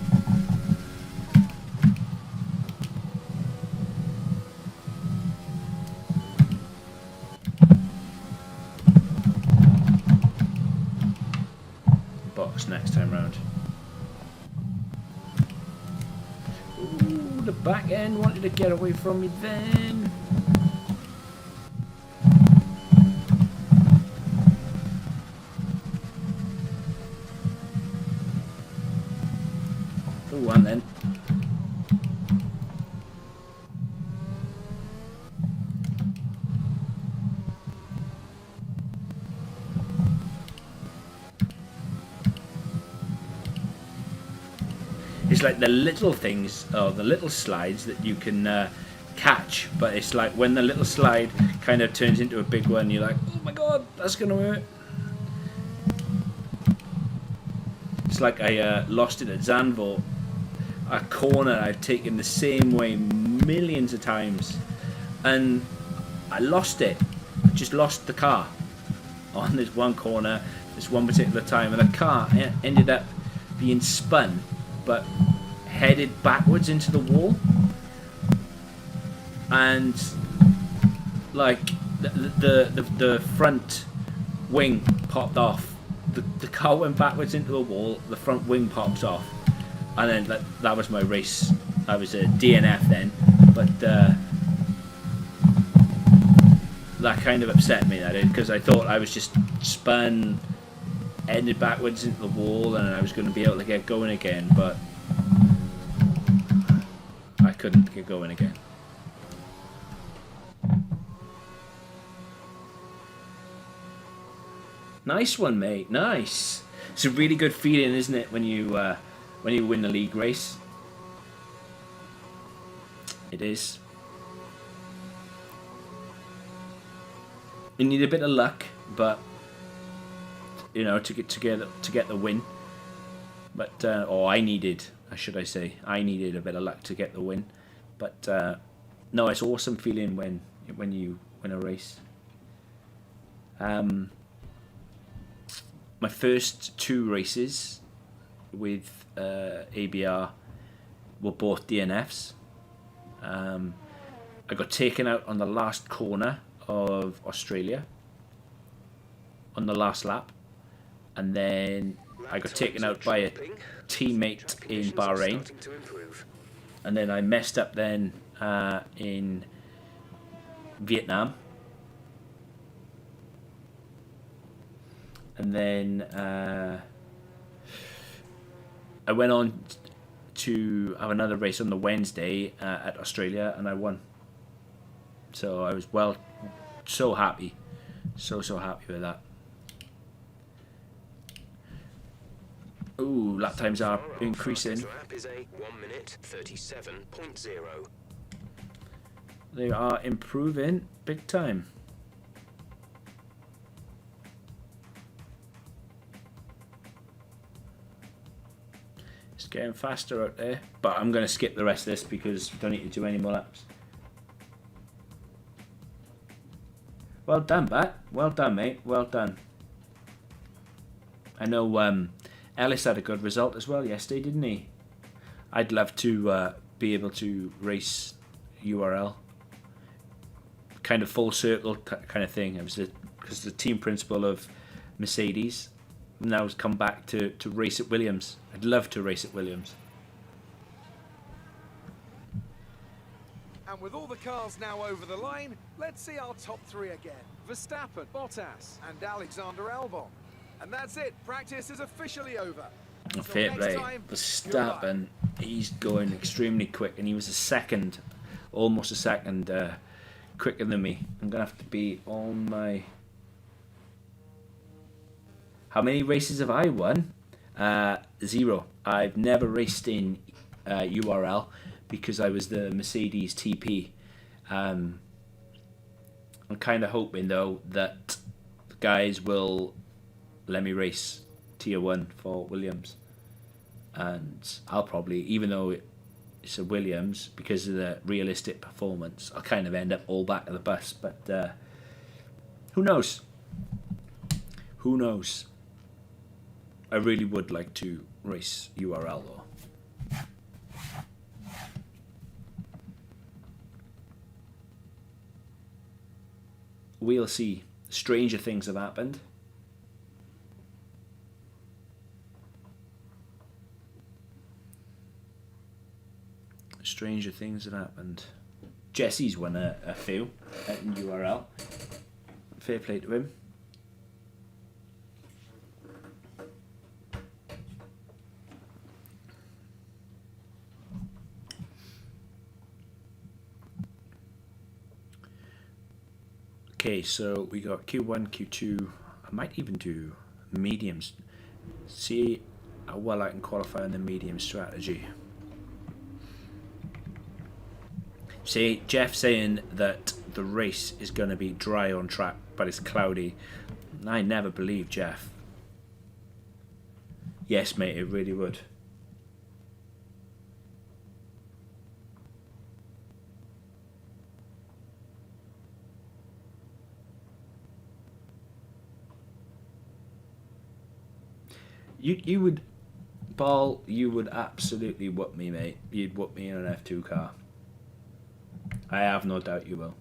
Next time round. Ooh, the back end wanted to get away from me then. Ooh, and then. It's like the little things, or the little slides that you can catch, but it's like when the little slide kind of turns into a big one, you're like, oh my god, that's gonna hurt. It's like I lost it at Zandvoort, a corner I've taken the same way millions of times, and I lost it. I just lost the car on this one corner, this one particular time, and the car ended up being spun but headed backwards into the wall, and like the front wing popped off. The car went backwards into the wall, the front wing pops off, and then that was my race. I was a DNF then, but that kind of upset me, that did, because I thought I was just spun, ended backwards into the wall, and I was going to be able to get going again, but I couldn't get going again. Nice one, mate. Nice. It's a really good feeling, isn't it, when you win the league race? It is. You need a bit of luck, but you know, to get the win. But I needed a bit of luck to get the win. But no, it's awesome feeling when you win a race. My first 2 races with ABR were both DNFs. I got taken out on the last corner of Australia on the last lap, and then I got taken out by a teammate in Bahrain, and then I messed up then in Vietnam, and then I went on to have another race on the Wednesday at Australia, and I won. So I was so happy, so happy with that. Ooh, lap times are increasing. Lap is a 1:37.0. They are improving big time. It's getting faster out there. But I'm going to skip the rest of this because I don't need to do any more laps. Well done, Bat. Well done, mate. Well done. I know Ellis had a good result as well yesterday, didn't he? I'd love to be able to race URL. Kind of full circle kind of thing. It was because the team principal of Mercedes now has come back to race at Williams. I'd love to race at Williams. And with all the cars now over the line, let's see our top 3 again. Verstappen, Bottas, and Alexander Albon. And that's it. Practice is officially over. Fair play. Verstappen, he's going extremely quick, and he was almost a second quicker than me. I'm going to have to be on my... How many races have I won? 0. I've never raced in URL because I was the Mercedes TP. I'm kind of hoping, though, that the guys will let me race Tier 1 for Williams. And I'll probably, even though it's a Williams, because of the realistic performance, I'll kind of end up all back of the bus. But who knows? Who knows? I really would like to race URL, though. We'll see. Stranger things have happened. Stranger things have happened. Jesse's won a few at URL. Fair play to him. Okay, so we got Q1, Q2. I might even do mediums. See how well I can qualify on the medium strategy. See, Jeff saying that the race is going to be dry on track, but it's cloudy. I never believe Jeff. Yes, mate, it really would. You would, Paul, you would absolutely whoop me, mate. You'd whoop me in an F2 car. I have no doubt you will.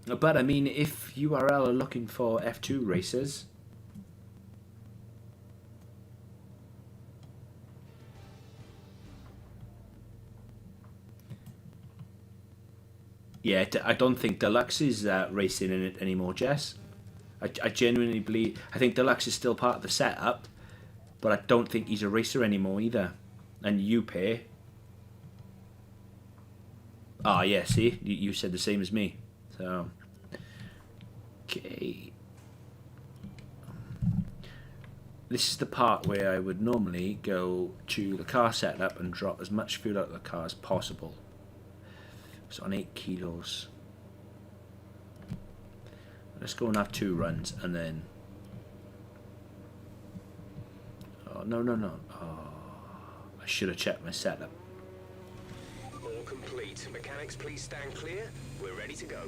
But I mean, if URL are looking for F2 racers, yeah, I don't think Deluxe is racing in it anymore, Jess. I genuinely believe... I think Deluxe is still part of the setup, but I don't think he's a racer anymore either. And you pay... Ah, yeah, see? You said the same as me. So... Okay. This is the part where I would normally go to the car setup and drop as much fuel out of the car as possible. So on 8 kilos. Let's go and have 2 runs and then... Oh, no. Oh, I should have checked my setup. All complete. Mechanics, please stand clear. We're ready to go.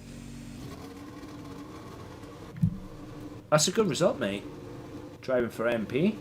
That's a good result, mate. Driving for MP.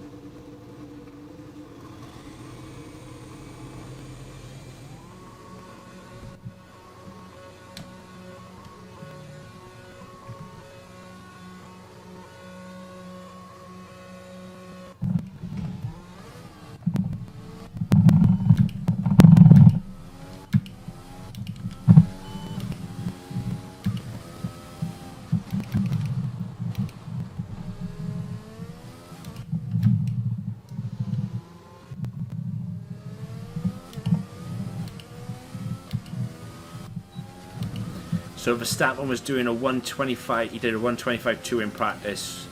So Verstappen was doing a 125, he did a 125.2 in practice,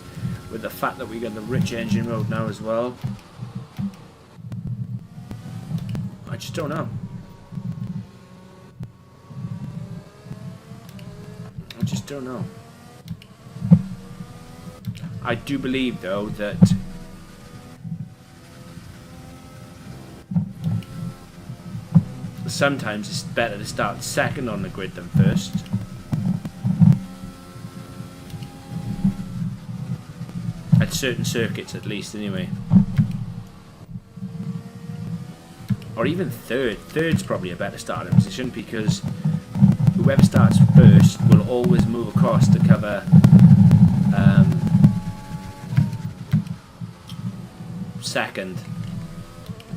with the fact that we got the rich engine mode now as well. I just don't know. I just don't know. I do believe though that sometimes it's better to start second on the grid than first. At certain circuits at least anyway. Or even third. Third's probably a better starting position because whoever starts first will always move across to cover second.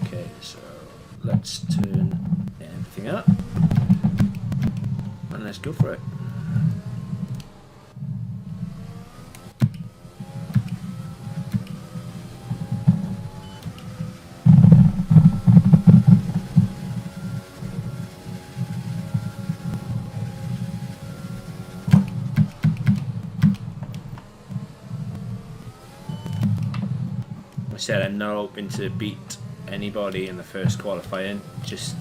Okay, so let's turn everything up and let's go for it. I said I'm not hoping to beat anybody in the first qualifying, just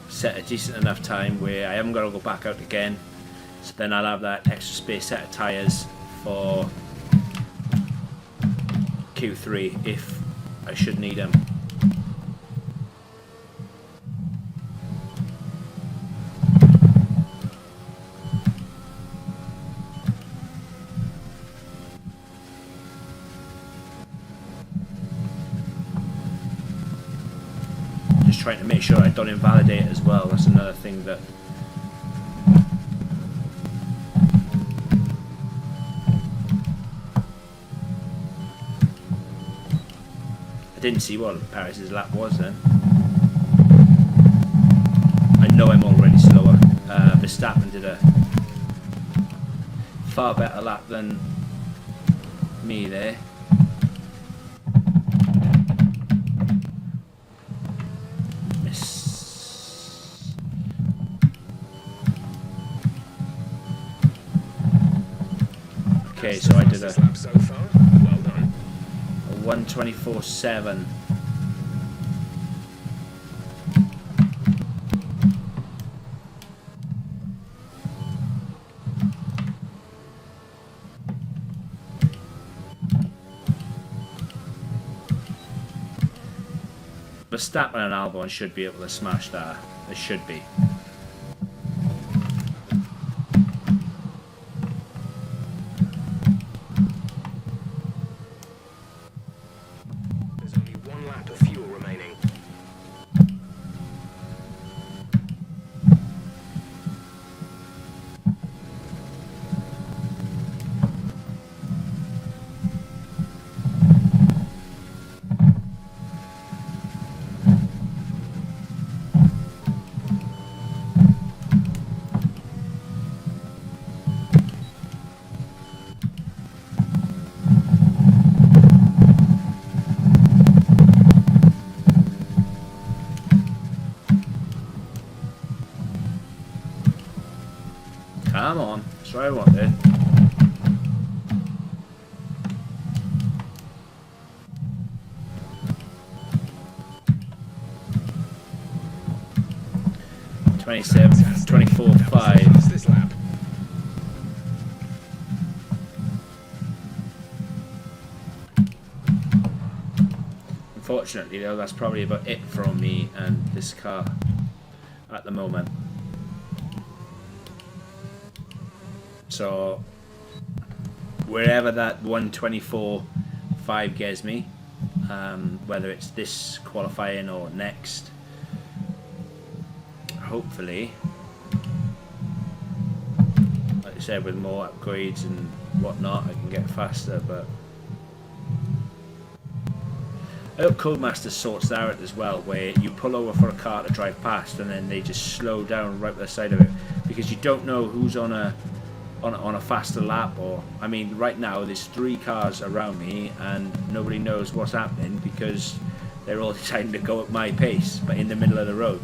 set a decent enough time where I haven't got to go back out again, so then I'll have that extra spare set of tyres for Q3 if I should need them. Trying to make sure I don't invalidate it as well. That's another thing that I didn't see what Paris's lap was then. I know I'm already slower. Verstappen did a far better lap than me there. Okay, so I did a 1:24.7. Verstappen and Albon should be able to smash that. They should be. Come on, that's what I wanted. .27, 24.5. This lap. Unfortunately though, that's probably about it from me and this car at the moment. So wherever that 1:24.5 gets me, whether it's this qualifying or next, hopefully, like I said, with more upgrades and whatnot, I can get faster. But I hope Codemasters sorts that out as well, where you pull over for a car to drive past and then they just slow down right by the side of it, because you don't know who's on a faster lap. Or I mean, right now there's 3 cars around me and nobody knows what's happening because they're all deciding to go at my pace, but in the middle of the road.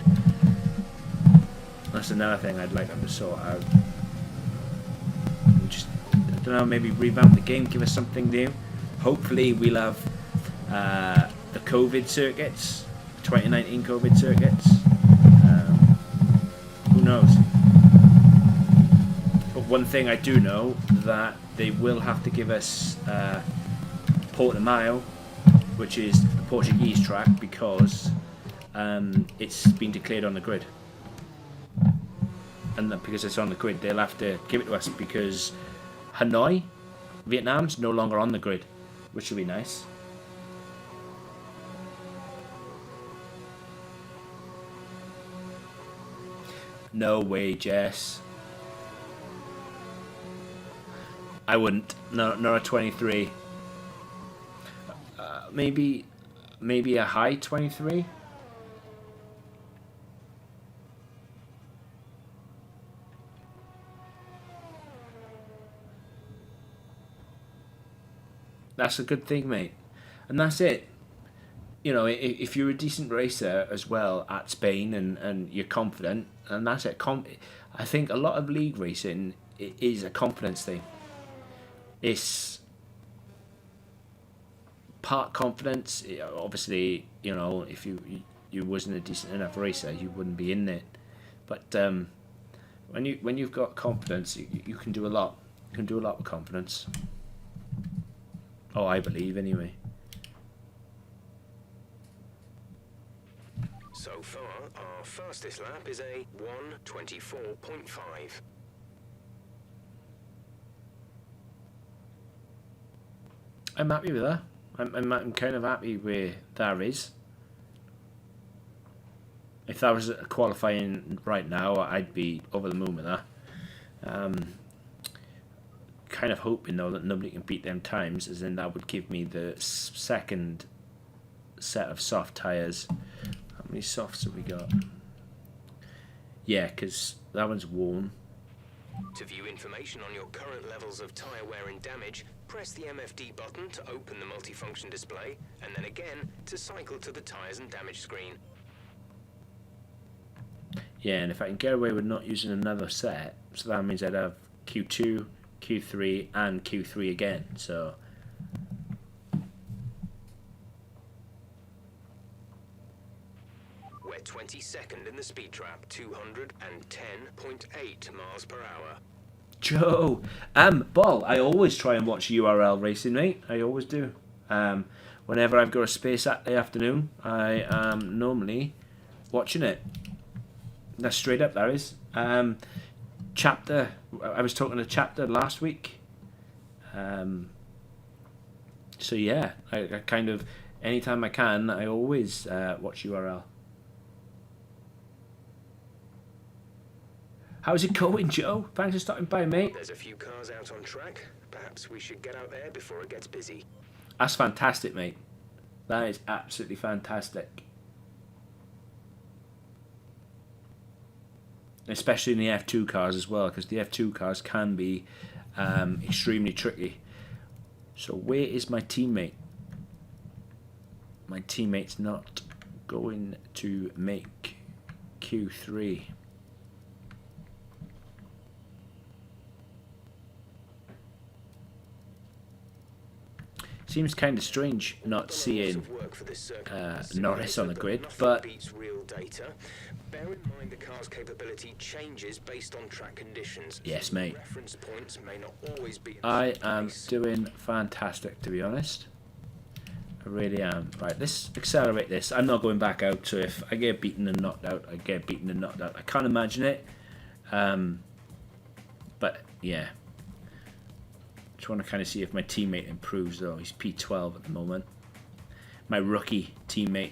That's another thing I'd like them to sort out. Just, I don't know, maybe revamp the game, give us something new. Hopefully we'll have the COVID circuits, 2019 COVID circuits. Who knows? But one thing I do know, that they will have to give us Portimao, which is the Portuguese track, because it's been declared on the grid. And because it's on the grid, they'll have to give it to us, because Hanoi, Vietnam's no longer on the grid, which will be nice. No way, Jess. I wouldn't. No, not a 23. Maybe a high 23. That's a good thing, mate. And that's it. You know, if you're a decent racer as well at Spain and you're confident, and that's it. I think a lot of league racing is a confidence thing. It's part confidence. Obviously, you know, if you wasn't a decent enough racer, you wouldn't be in it. But when you've got confidence, you can do a lot. You can do a lot with confidence. Oh, I believe anyway. So far, our fastest lap is a 1:24.5. I'm happy with that. I'm kind of happy where that is. If that was qualifying right now, I'd be over the moon with that. Kind of hoping though that nobody can beat them times, as in that would give me the second set of soft tyres. How many softs have we got? Yeah, because that one's worn. To view information on your current levels of tyre wear and damage, press the MFD button to open the multifunction display, and then again to cycle to the tyres and damage screen. Yeah, and if I can get away with not using another set, so that means I'd have Q2, Q3 and Q3 again, so We're 22nd in the speed trap, 210.8 miles per hour. Joe, Ball, I always try and watch URL racing, mate. I always do. Whenever I've got a space Saturday afternoon, I am normally watching it. That's straight up, that is. Chapter, I was talking to Chapter last week. So yeah, I kind of, anytime I can, I always watch URL. How's it going, Joe? Thanks for stopping by, mate. There's a few cars out on track. Perhaps we should get out there before it gets busy. That's fantastic, mate. That is absolutely fantastic. Especially in the F2 cars as well, because the F2 cars can be extremely tricky. So where is my teammate? My teammate's not going to make Q3. Seems kind of strange not seeing Norris on the grid, but bear in mind the car's capability changes based on track conditions. Yes, mate. Reference points may not always be. I am doing fantastic, to be honest. I really am. Right, let's accelerate this. I'm not going back out, so if I get beaten and knocked out, I get beaten and knocked out. I can't imagine it. But yeah. Just want to kind of see if my teammate improves though. He's P12 at the moment. My rookie teammate.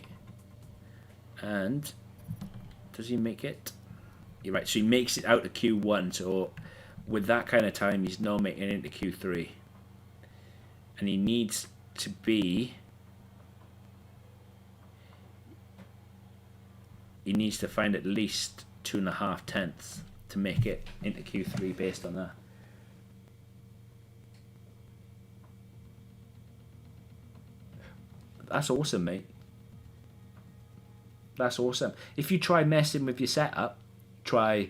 And does he make it? You're right, so he makes it out to Q1. So with that kind of time, he's now making it into Q3. And he needs to be... He needs to find at least 2.5 tenths to make it into Q3 based on that. That's awesome, mate. That's awesome. If you try messing with your setup, try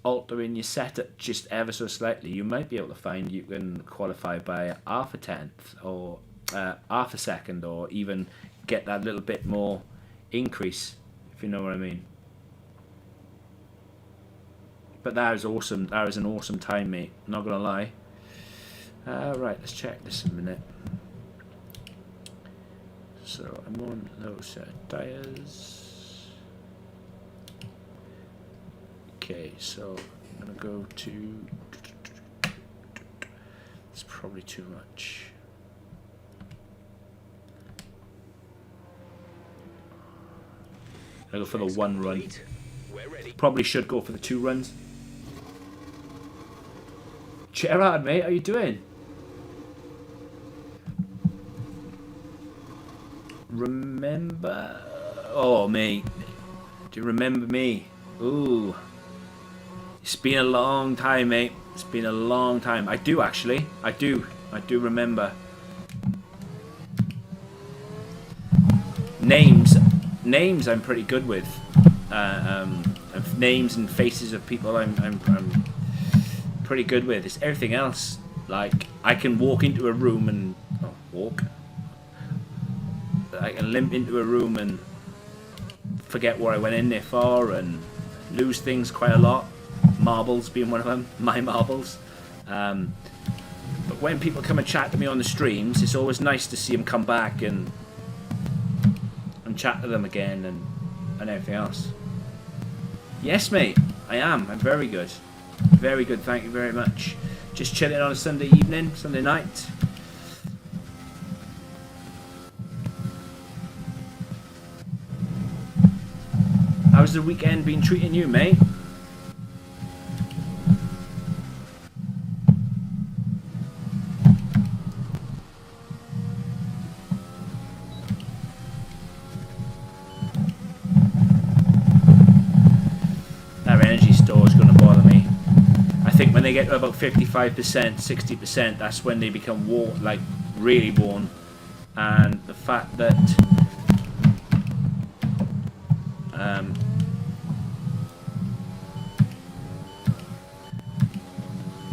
altering your setup just ever so slightly, you might be able to find you can qualify by half a tenth or half a second, or even get that little bit more increase, if you know what I mean. But that was awesome. That was an awesome time, mate. Not gonna lie. Right, let's check this in a minute. So I'm on low set of tires. Okay, so I'm gonna go to. It's probably too much. I'll go for the one run. Probably should go for the 2 runs. Gerard, mate, how you doing? Remember? Oh, mate. Do you remember me? Ooh. It's been a long time, mate. It's been a long time. I do, actually. I do remember. Names I'm pretty good with. Names and faces of people I'm pretty good with. It's everything else. Like, I can walk into a room and I can limp into a room and forget what I went in there for and lose things quite a lot. Marbles being one of them, my marbles. But when people come and chat to me on the streams, it's always nice to see them come back and chat to them again and everything else. Yes, mate, I am. I'm very good. Very good, thank you very much. Just chilling on a Sunday evening, Sunday night. How's the weekend been treating you, mate? That energy store is going to bother me. I think when they get to about 55%, 60%, that's when they become worn, like really worn. And the fact that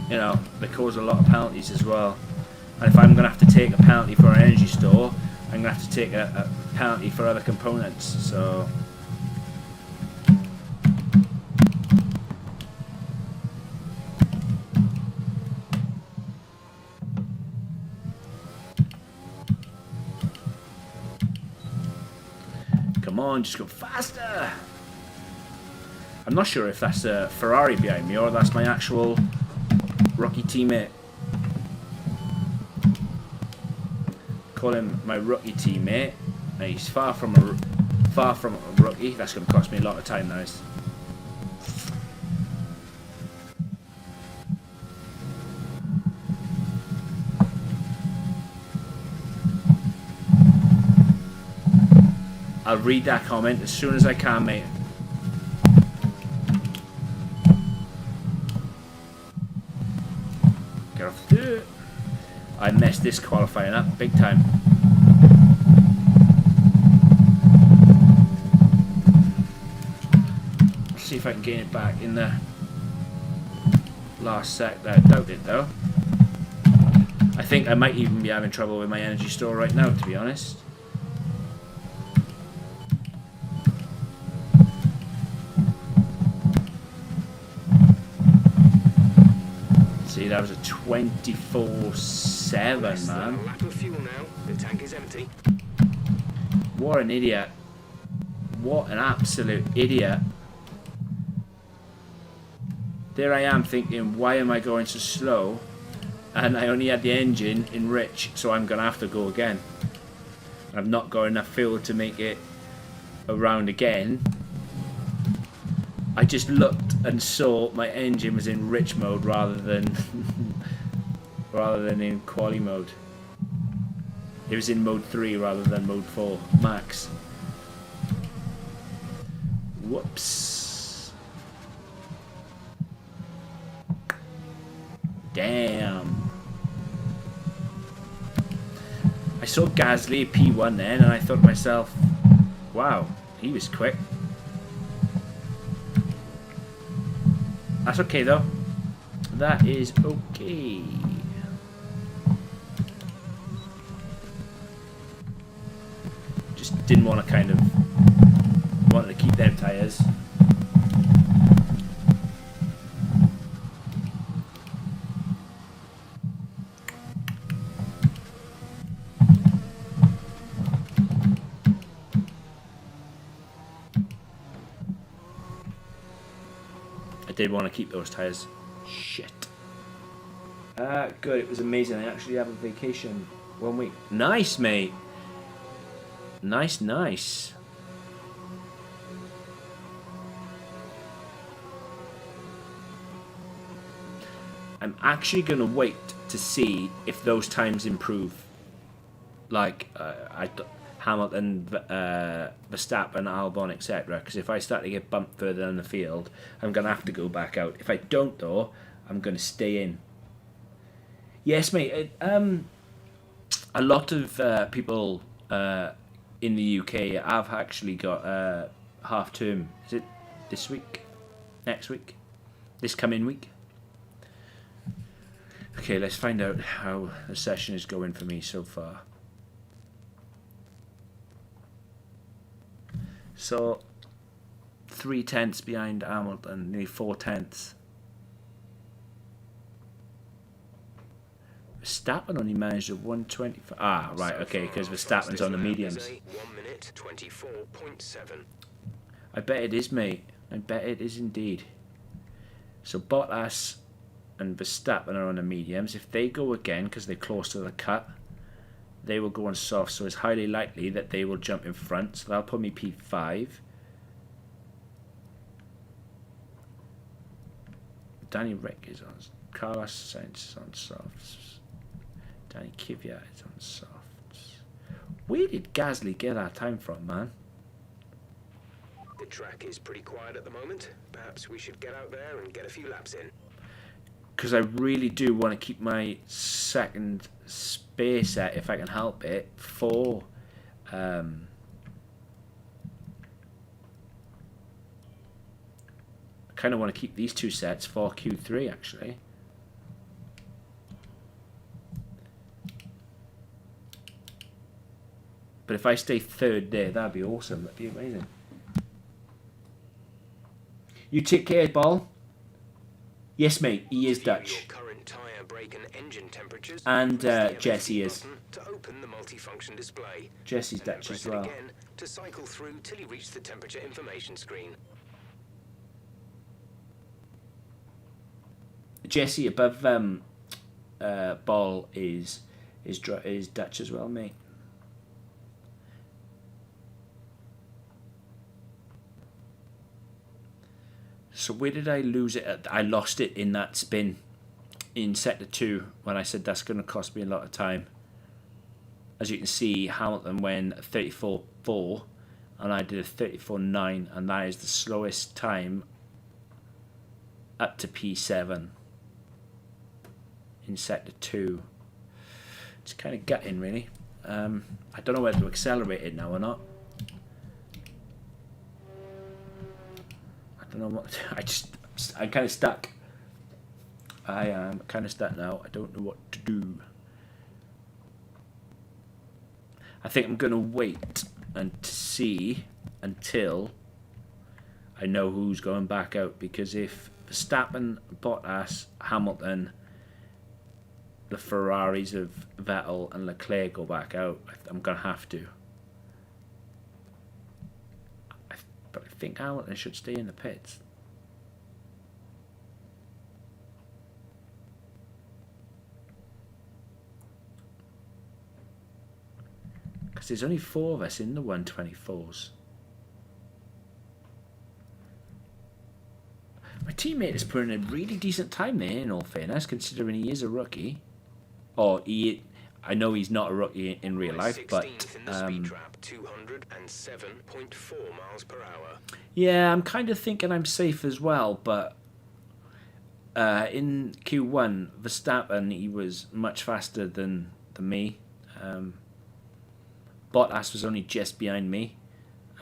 you know, they cause a lot of penalties as well. And if I'm going to have to take a penalty for an energy store, I'm going to have to take a penalty for other components. So come on, just go faster. I'm not sure if that's a Ferrari behind me or that's my actual rookie teammate. Call him my rookie teammate. Now he's far from a rookie. That's going to cost me a lot of time, that is. I'll read that comment as soon as I can, mate. Get off the dirt. I messed this qualifying up big time. Let's see if I can gain it back in the last sec there. I doubt it though. I think I might even be having trouble with my energy store right now, to be honest. See, that was a 24/7, man. A lap of fuel now. The tank is empty. What an idiot. What an absolute idiot. There I am thinking, why am I going so slow? And I only had the engine in rich, so I'm going to have to go again. I've not got enough fuel to make it around again. I just looked and saw my engine was in rich mode rather than in quali mode. It was in mode 3 rather than mode 4 max. Whoops. Damn. I saw Gasly P1 then and I thought to myself, wow, he was quick. That's okay though. That is okay. Just didn't want to wanted to keep them tyres. did want to keep those tyres. Shit. Good, it was amazing. I actually have a vacation 1 week. Nice, mate. Nice, nice. I'm actually going to wait to see if those times improve. Like, Hamilton, Verstappen, Albon, etc. Because if I start to get bumped further down the field, I'm going to have to go back out. If I don't, though, I'm going to stay in. Yes, mate. A lot of people in the UK have actually got half term. Is it this week? Next week? This coming week? Okay, let's find out how the session is going for me so far. So, 3/10 behind Hamilton, nearly 4/10. Verstappen only managed a 125. Ah, right, okay, because Verstappen's on the mediums. 1 minute 24.7. I bet it is, mate. I bet it is indeed. So Bottas and Verstappen are on the mediums. If they go again, because they're close to the cut, they will go on soft. So it's highly likely that they will jump in front. So that'll put me P5. Danny Rick is on. Carlos Sainz is on softs. Danny Kvyat is on softs. Where did Gasly get that time from, man? The track is pretty quiet at the moment. Perhaps we should get out there and get a few laps in. Because I really do want to keep my second spare set, if I can help it, for I kind of want to keep these two sets for Q3 actually. But if I stay third there, that'd be awesome. That'd be amazing. You take care, Ball. Yes, mate. He is Dutch. Current tire, brake and engine temperatures. And Jesse is. To open the multifunction display. Jesse's Dutch as well. Again to cycle through till you reach the temperature information screen. Jesse above Ball is Dutch as well, mate. So where did I lose it? I lost it in that spin in sector 2 when I said that's going to cost me a lot of time. As you can see, Hamilton went 34.4 and I did a 34.9, and that is the slowest time up to P7 in sector 2. It's kind of gutting, really. I don't know whether to accelerate it now or not. I don't know what. I'm kind of stuck. I am kind of stuck now. I don't know what to do. I think I'm going to wait and see until I know who's going back out, because if Verstappen, Bottas, Hamilton, the Ferraris of Vettel and Leclerc go back out, I'm going to have to. But I think Hamilton should stay in the pits. Because there's only 4 of us in the 124s. My teammate is putting in a really decent time there, in all fairness, considering he is a rookie. Or I know he's not a rookie in real life, but 207.4 miles per hour. Yeah, I'm kind of thinking I'm safe as well, but in Q1, Verstappen, he was much faster than me. Bottas was only just behind me,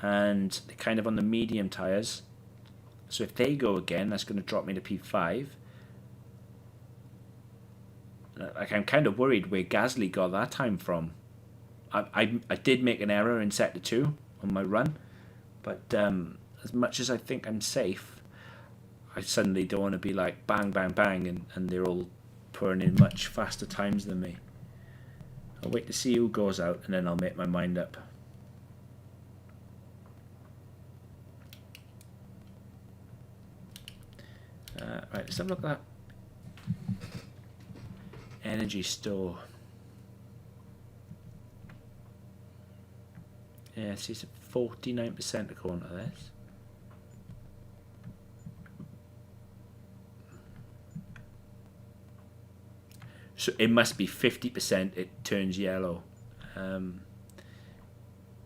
and they're kind of on the medium tyres. So if they go again, that's going to drop me to P5. Like, I'm kind of worried where Gasly got that time from. I did make an error in sector 2 on my run, but as much as I think I'm safe, I suddenly don't want to be like bang, bang, bang, and they're all pouring in much faster times than me. I'll wait to see who goes out, and then I'll make my mind up. Right, let's have a look at that. Energy store. Yeah, see, it's 49% according to this. So it must be 50%, it turns yellow. That's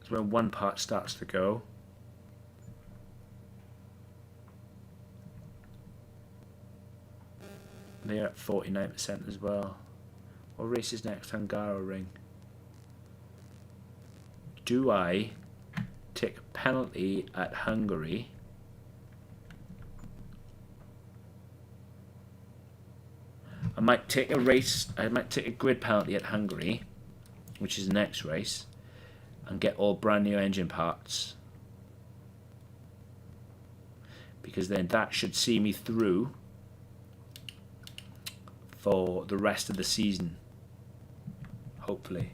when one part starts to go. They're at 49% as well. What race is next? Hungaroring. Do I take a penalty at Hungary? I might take a race. I might take a grid penalty at Hungary, which is the next race, and get all brand new engine parts. Because then that should see me through for the rest of the season, hopefully.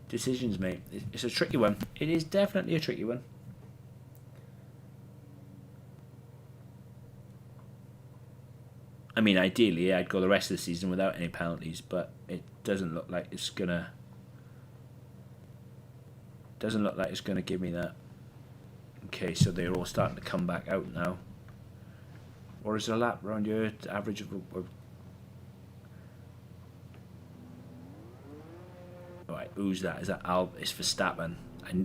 Decisions, mate. It's a tricky one. It is definitely a tricky one. I mean, ideally, I'd go the rest of the season without any penalties, but it doesn't look like it's gonna. Doesn't look like it's gonna give me that. Okay, so they're all starting to come back out now. Or is it a lap around your average of? Alright, who's that? Is that It's Verstappen.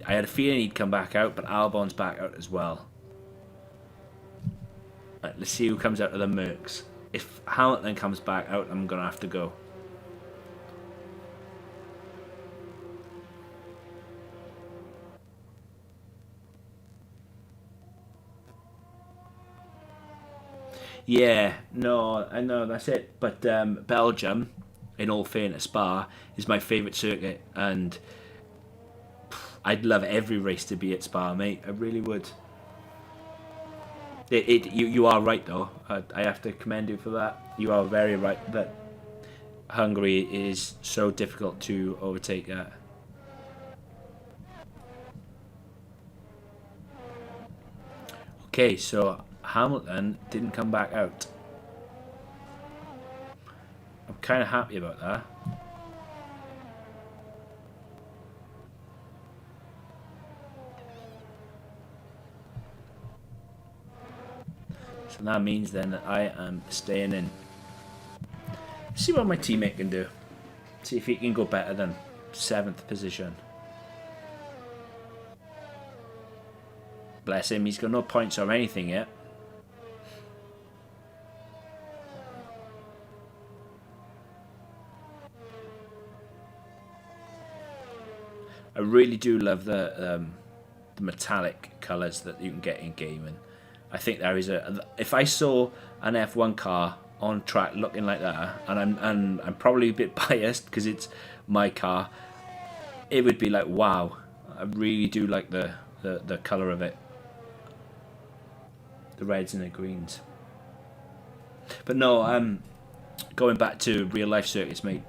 I had a feeling he'd come back out, but Albon's back out as well. Right, let's see who comes out of the Mercs. If Hamilton comes back out, I'm going to have to go. Yeah, no, I know, that's it. But Belgium, in all fairness, Spa, is my favourite circuit. And I'd love every race to be at Spa, mate. I really would. You are right though. I have to commend you for that. You are very right that Hungary is so difficult to overtake at. Okay, so Hamilton didn't come back out. I'm kind of happy about that. So that means then that I am staying in. See what my teammate can do. See if he can go better than 7th position. Bless him, he's got no points or anything yet. I really do love the metallic colours that you can get in gaming. I think there is if I saw an F1 car on track looking like that, and I'm probably a bit biased because it's my car, it would be like, wow. I really do like the colour of it, the reds and the greens. But no, going back to real life circuits, mate.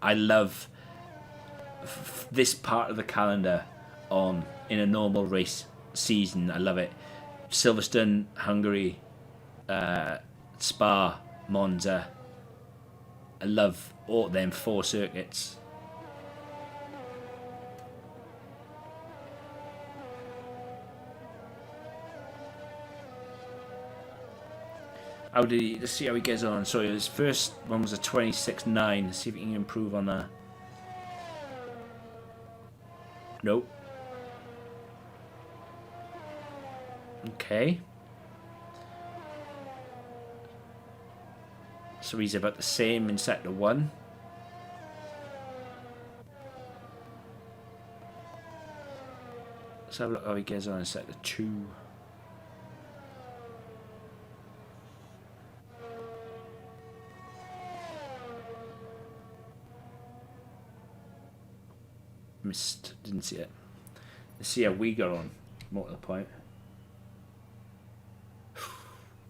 I love this part of the calendar in a normal race season. I love it. Silverstone, Hungary, Spa, Monza. I love all them 4 circuits. Let's see how he gets on. So his first one was a 26.9. Let's see if he can improve on that. Nope. Okay. So he's about the same in sector 1. Let's have a look how he gets on in sector 2. Missed, didn't see it. Let's see how we got on. More to the point.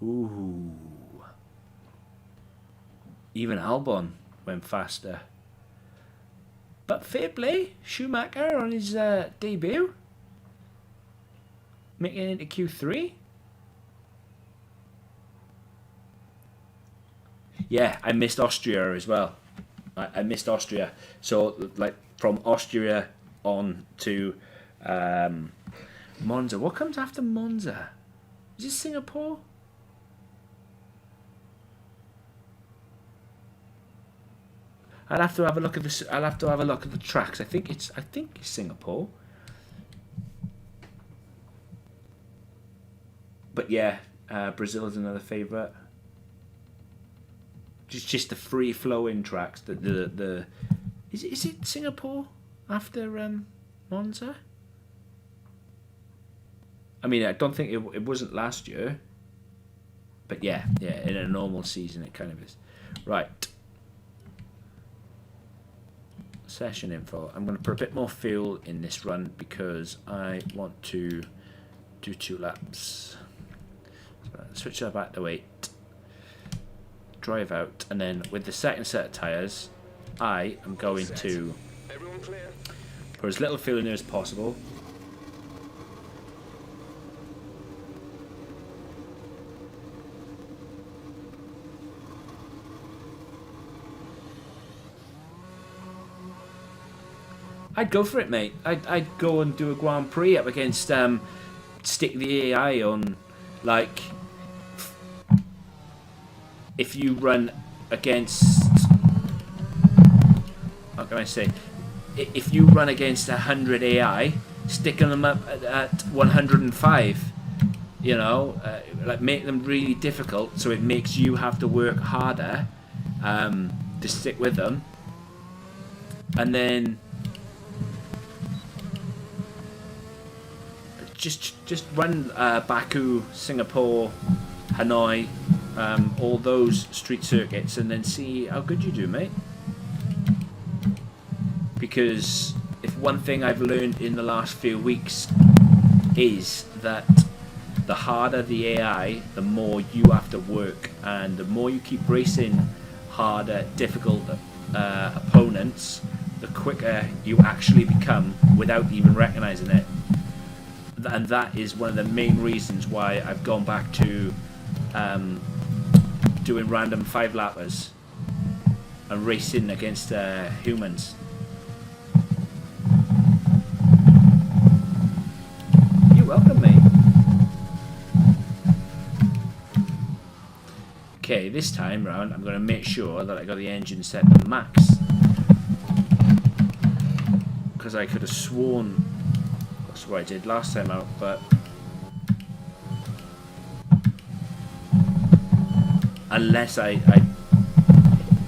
Ooh. Even Albon went faster. But fair play, Schumacher on his debut. Making it into Q3. yeah, I missed Austria as well. I missed Austria. So like from Austria on to Monza. What comes after Monza? Is it Singapore? I'll have to have a look at this. I'll have to have a look at the tracks. I think it's Singapore. But yeah, Brazil is another favourite. Just the free flowing tracks. The is it Singapore after Monza? I mean, I don't think it wasn't last year. But yeah, in a normal season it kind of is. Right. Session info. I'm going to put a bit more fuel in this run because I want to do 2 laps. So switch that back to weight. Drive out, and then with the second set of tyres, I am going to put as little fuel in there as possible. I'd go for it, mate. I'd go and do a Grand Prix up against stick the AI on, like, if you run against, what can I say? If you run against 100 AI, sticking them up at 105, you know, like make them really difficult, so it makes you have to work harder to stick with them, and then just run Baku, Singapore, Hanoi, all those street circuits, and then see how good you do, mate. Because if one thing I've learned in the last few weeks is that the harder the AI, the more you have to work, and the more you keep racing harder, difficult opponents, the quicker you actually become without even recognizing it. And that is one of the main reasons why I've gone back to doing random 5-lappers and racing against humans. You're welcome, mate. Okay, this time round I'm going to make sure that I got the engine set to max, because I could have sworn that's what I did last time out, but unless I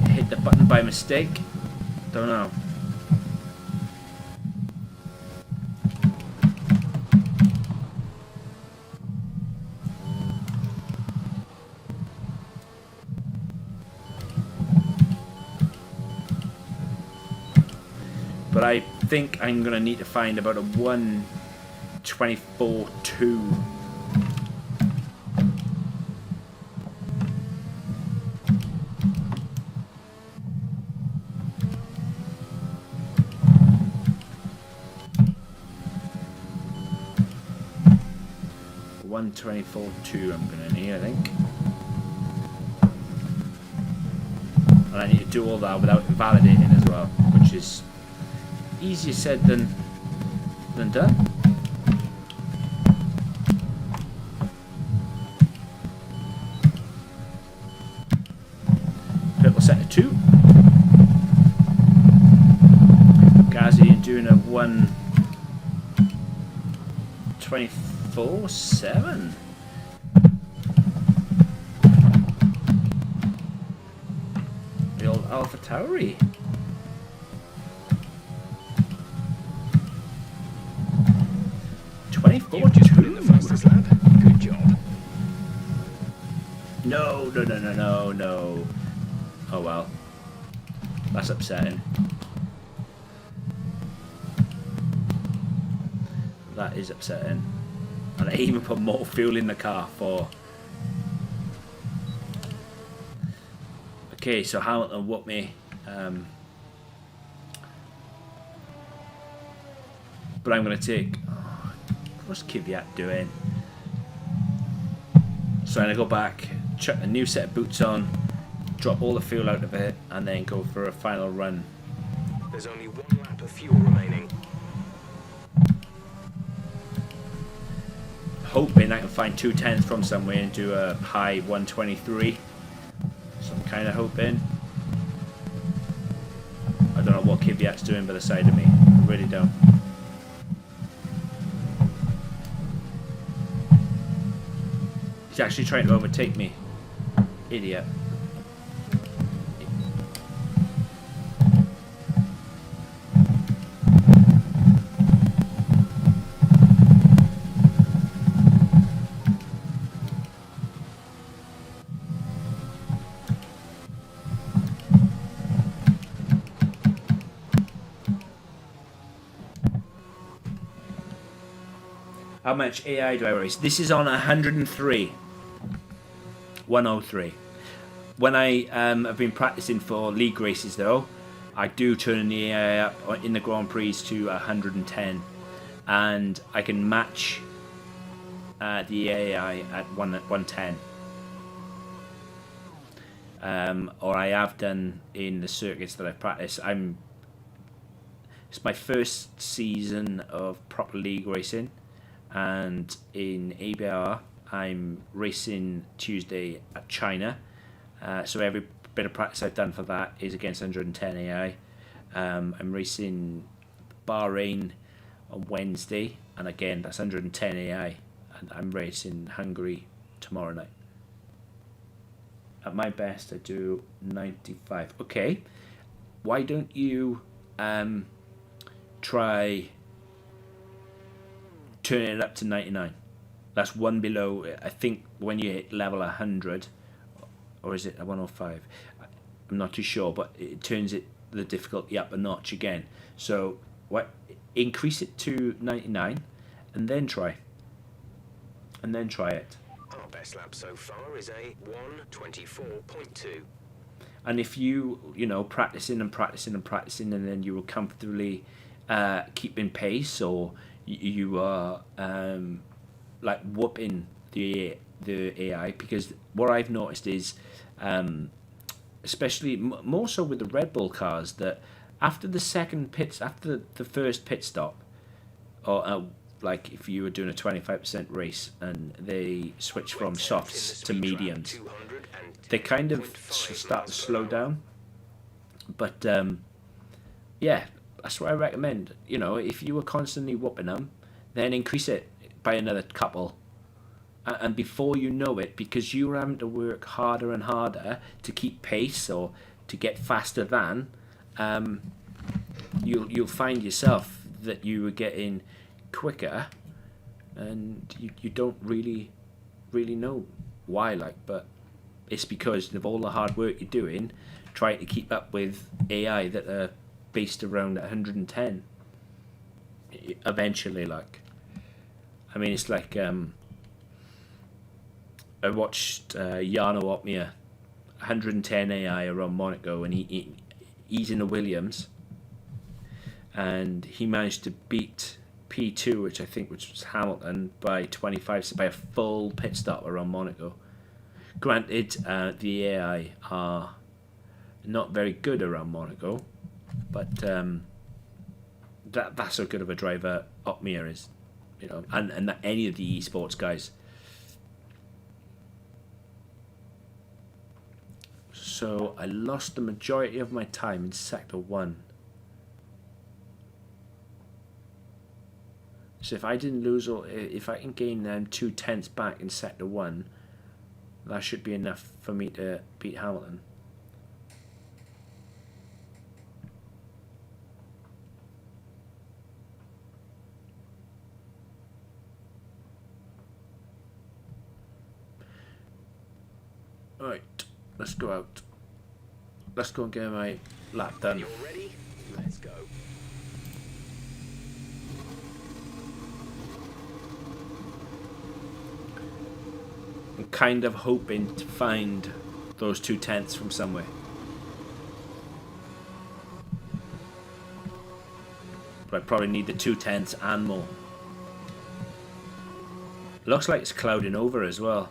hit the button by mistake, don't know. But I think I'm going to need to find about a 1:24.2. I'm going to need, I think. And I need to do all that without invalidating as well, which is easier said than done. Purple set of 2. Gazzy doing a 1:24.7. The old Alpha Tauri. You just put in the fastest lap. Good job. No. Oh well. That's upsetting. That is upsetting. And I even put more fuel in the car for... Okay, so Hamilton whooped me. But I'm going to take... What's Kvyat doing? So I'm going to go back, chuck a new set of boots on, drop all the fuel out of it, and then go for a final run. There's only 1 lap of fuel remaining. Hoping I can find 2/10 from somewhere and do a high 123. So I'm kind of hoping. I don't know what Kvyat's doing by the side of me. I really don't. He's actually trying to overtake me. Idiot. How much AI do I race? This is on 103. 103. When I have been practicing for league races though, I do turn the AI up in the Grand Prix to 110, and I can match the AI at 110. Or I have done in the circuits that I've practiced. It's my first season of proper league racing, and in ABR I'm racing Tuesday at China, so every bit of practice I've done for that is against 110 AI. I'm racing Bahrain on Wednesday, and again that's 110 AI, and I'm racing Hungary tomorrow night. At my best I do 95. Okay, why don't you try turning it up to 99? That's one below. I think when you hit level 100, or is it a 105? I'm not too sure, but it turns the difficulty up a notch again. So increase it to 99, and then try. it. Our best lap so far is a 1:24.2. And if you practicing, and then you will comfortably keeping pace, or you are like whooping the AI, because what I've noticed is, especially more so with the Red Bull cars, that after the first pit stop, or like if you were doing a 25% race and they switch from softs to mediums, they kind of start to slow down. But yeah, that's what I recommend. If you were constantly whooping them, then increase it by another couple, and before you know it, because you're having to work harder and harder to keep pace or to get faster than, you'll find yourself that you are getting quicker, and you don't really know why, but it's because of all the hard work you're doing trying to keep up with AI that are based around 110 eventually. It's like I watched Jarno Opmeer, 110 AI around Monaco, and he's in a Williams, and he managed to beat P2, which was Hamilton, by 25, by a full pit stop around Monaco. Granted, the AI are not very good around Monaco, but that's how good of a driver Opmeer is, and any of the esports guys. So I lost the majority of my time in Sector 1. So if I didn't lose, or if I can gain them 2/10 back in Sector 1, that should be enough for me to beat Hamilton. Right, let's go out. Let's go and get my lap done. You're ready? Let's go. I'm kind of hoping to find those 2/10 from somewhere. But I probably need the 2/10 and more. Looks like it's clouding over as well.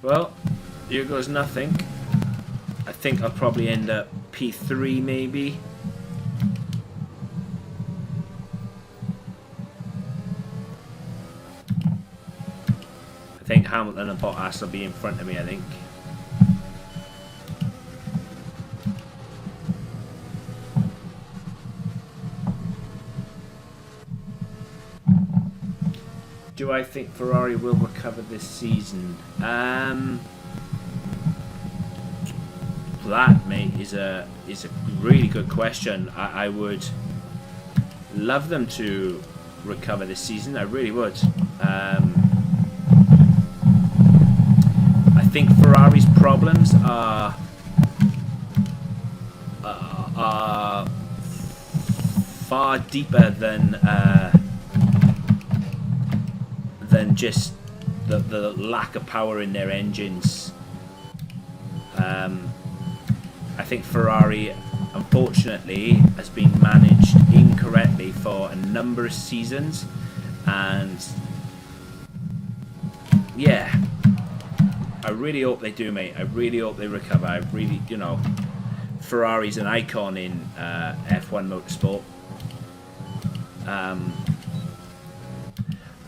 Well, here goes nothing. I think I'll probably end up P3 maybe. I think Hamilton and Bottas will be in front of me, I think. Do I think Ferrari will recover this season? That, mate, is a really good question. I would love them to recover this season. I really would. I think Ferrari's problems are far deeper than just the lack of power in their engines. I think Ferrari, unfortunately, has been managed incorrectly for a number of seasons, and yeah, I really hope they do, mate. I really hope they recover. I really, you know, Ferrari's an icon in F1 motorsport. I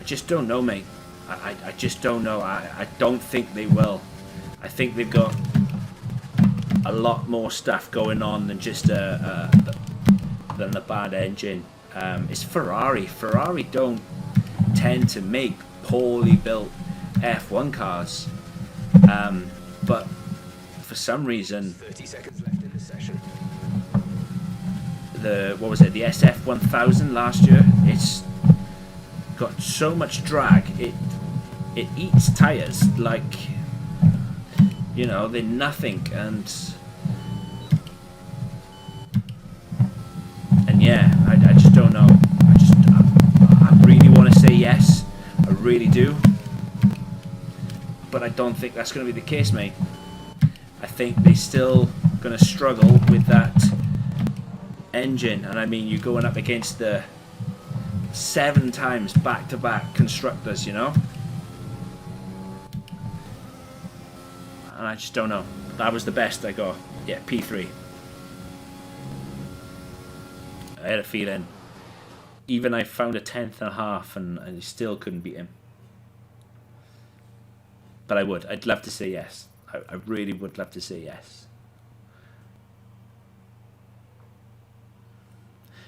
just don't know, mate. I just don't know. I don't think they will. I think they've got a lot more stuff going on than just than a bad engine. It's Ferrari. Ferrari don't tend to make poorly built F1 cars, but for some reason, 30 seconds left in the session. The SF 1000 last year, it's got so much drag. It eats tires like, you know, they're nothing, and yeah, I just don't know. I really want to say yes, I really do, but I don't think that's going to be the case, mate. I think they're still going to struggle with that engine, and I mean, you're going up against the 7 times back-to-back constructors, you know. And I just don't know. That was the best I got. Yeah, P3. I had a feeling. Even I found a 10th and a half, and I still couldn't beat him. But I would. I'd love to say yes. I really would love to say yes.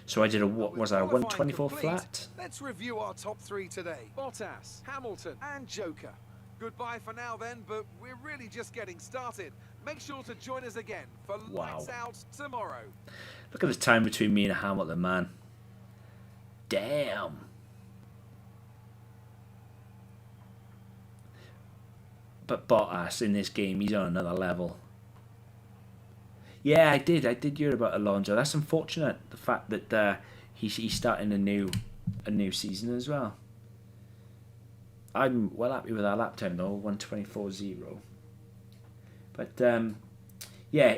So I did a, what was I, a 124 flat? Let's review our top 3 today. Bottas, Hamilton, and Joker. Goodbye for now then, but we're really just getting started. Make sure to join us again for Lights Out tomorrow. Look at the time between me and Hamilton, man. Damn. But Bottas in this game, he's on another level. Yeah, I did hear about Alonso. That's unfortunate. The fact that he's starting a new season as well. I'm well happy with our lap time though, 1:24.0. But yeah,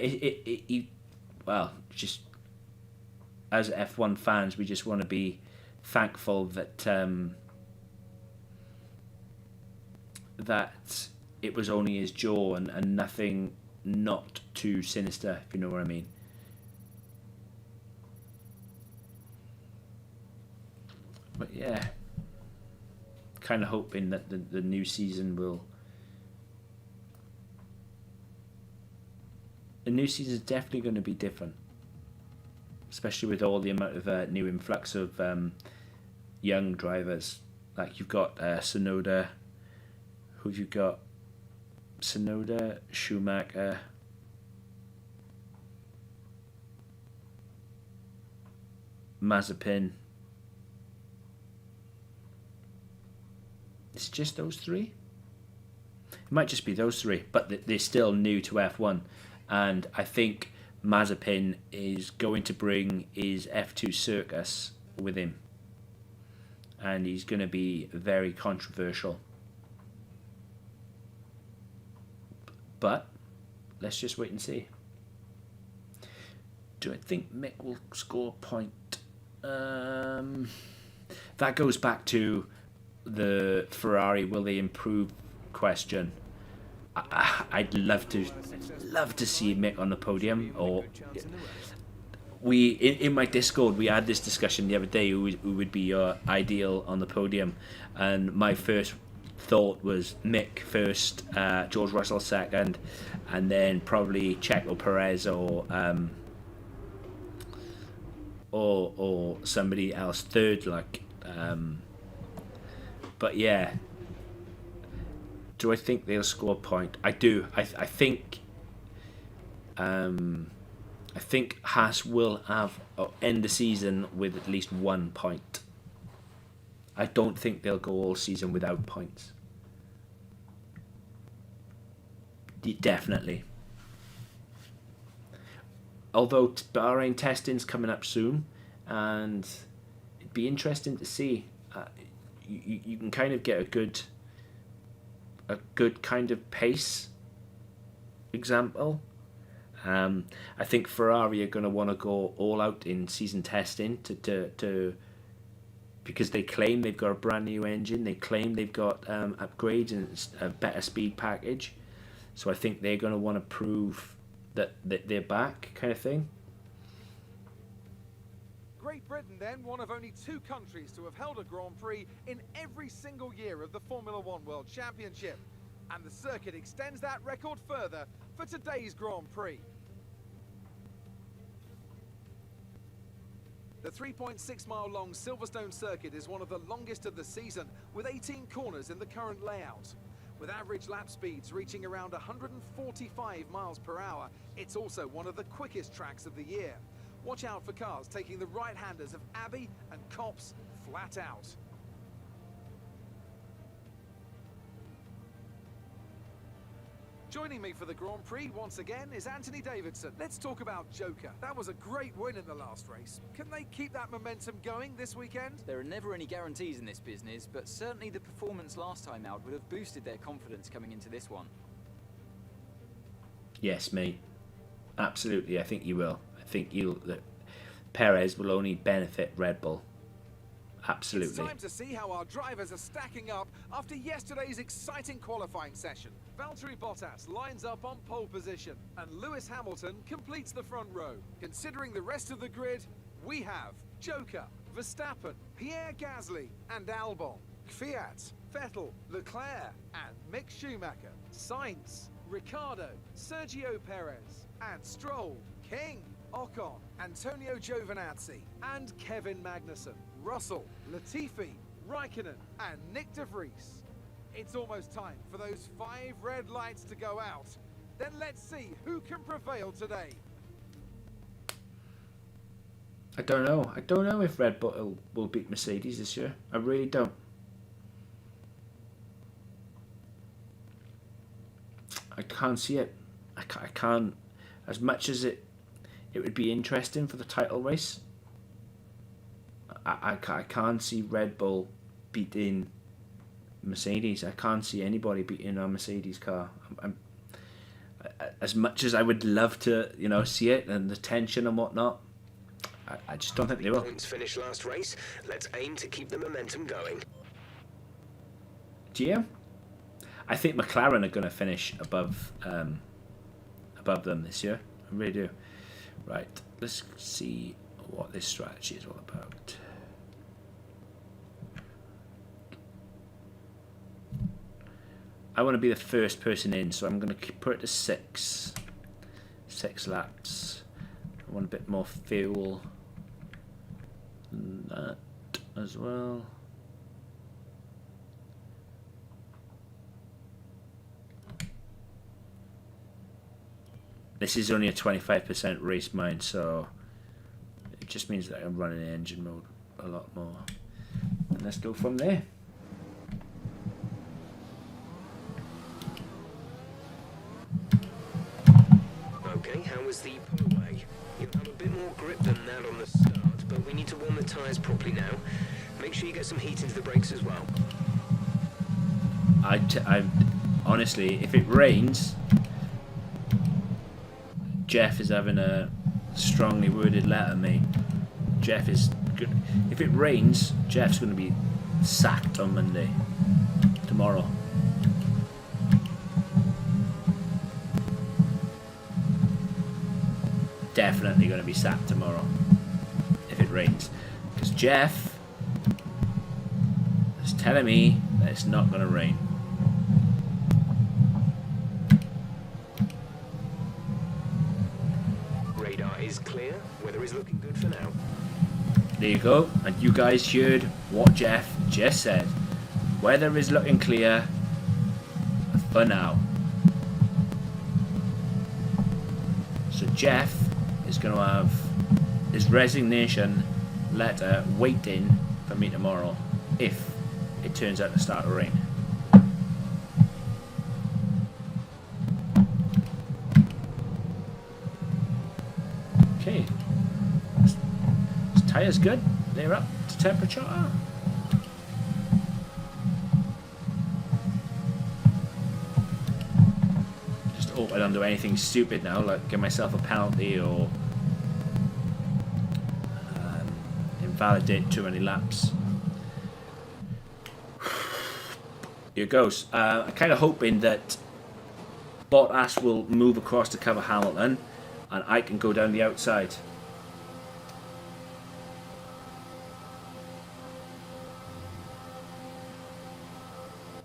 well, just as F1 fans, we just want to be thankful that that it was only his jaw and nothing not too sinister, if you know what I mean. But yeah, kind of hoping that the new season will. The new season is definitely going to be different, especially with all the amount of new influx of young drivers. Like you've got Tsunoda, who've you got? Tsunoda, Schumacher, Mazepin. It's just those 3? It might just be those 3, but they're still new to F1. And I think Mazepin is going to bring his F2 circus with him. And he's going to be very controversial. But let's just wait and see. Do I think Mick will score a point? That goes back to the Ferrari will they improve question. I'd love to see Mick on the podium. Or in my Discord we had this discussion the other day, who would be your ideal on the podium, and my first thought was Mick first, George Russell second, and then probably Checo Perez or somebody else third, like. But yeah, do I think they'll score a point? I do. I think Haas will end the season with at least 1 point. I don't think they'll go all season without points. Definitely. Although Bahrain testing's coming up soon, and it'd be interesting to see. You can kind of get a good kind of pace example. I think Ferrari are going to want to go all out in season testing to because they claim they've got a brand new engine. They claim they've got upgrades and a better speed package. So I think they're going to want to prove that they're back, kind of thing. Great Britain then, one of only 2 countries to have held a Grand Prix in every single year of the Formula One World Championship. And the circuit extends that record further for today's Grand Prix. The 3.6-mile-long Silverstone circuit is one of the longest of the season, with 18 corners in the current layout. With average lap speeds reaching around 145 miles per hour, it's also one of the quickest tracks of the year. Watch out for cars taking the right-handers of Abbey and Copse flat out. Joining me for the Grand Prix once again is Anthony Davidson. Let's talk about Joker. That was a great win in the last race. Can they keep that momentum going this weekend? There are never any guarantees in this business, but certainly the performance last time out would have boosted their confidence coming into this one. Yes, mate. Absolutely, I think you will. I think that Perez will only benefit Red Bull. Absolutely. It's time to see how our drivers are stacking up after yesterday's exciting qualifying session. Valtteri Bottas lines up on pole position, and Lewis Hamilton completes the front row. Considering the rest of the grid, we have Joker, Verstappen, Pierre Gasly, and Albon, Kvyat, Vettel, Leclerc, and Mick Schumacher, Sainz, Ricciardo, Sergio Perez, and Stroll, King, Ocon, Antonio Giovinazzi, and Kevin Magnussen, Russell, Latifi, Raikkonen, and Nick de Vries. It's almost time for those 5 red lights to go out. Then let's see who can prevail today. I don't know. I don't know if Red Bull will beat Mercedes this year. I really don't. I can't see it. I can't. As much as it would be interesting for the title race, I can't see Red Bull beating Mercedes. I can't see anybody beating a Mercedes car. As much as I would love to, see it and the tension and whatnot, I just don't think they will. Points finished last race. Let's aim to keep the momentum going. GM? I think McLaren are going to finish above them this year. I really do. Right, let's see what this strategy is all about. I want to be the first person in, so I'm going to put it to 6 laps. I want a bit more fuel than that as well. This is only a 25% race mine, so it just means that I'm running engine mode a lot more. And let's go from there. Okay, how was the pull away? You have a bit more grip than that on the start, but we need to warm the tyres properly now. Make sure you get some heat into the brakes as well. I honestly, if it rains, Jeff is having a strongly worded letter, mate. Jeff is good. If it rains, Jeff's going to be sacked on Monday. Tomorrow. definitely going to be sacked tomorrow if it rains. Because Jeff is telling me that it's not going to rain. Radar is clear. Weather is looking good for now. There you go. And you guys heard what Jeff just said. Weather is looking clear for now. So Jeff is going to have his resignation letter waiting for me tomorrow if it turns out to start to rain. Okay. This tire's good. They're up to temperature. Just hope I don't do anything stupid now, like give myself a penalty or invalidate too many laps. Here goes. I'm kind of hoping that Bottas will move across to cover Hamilton and I can go down the outside.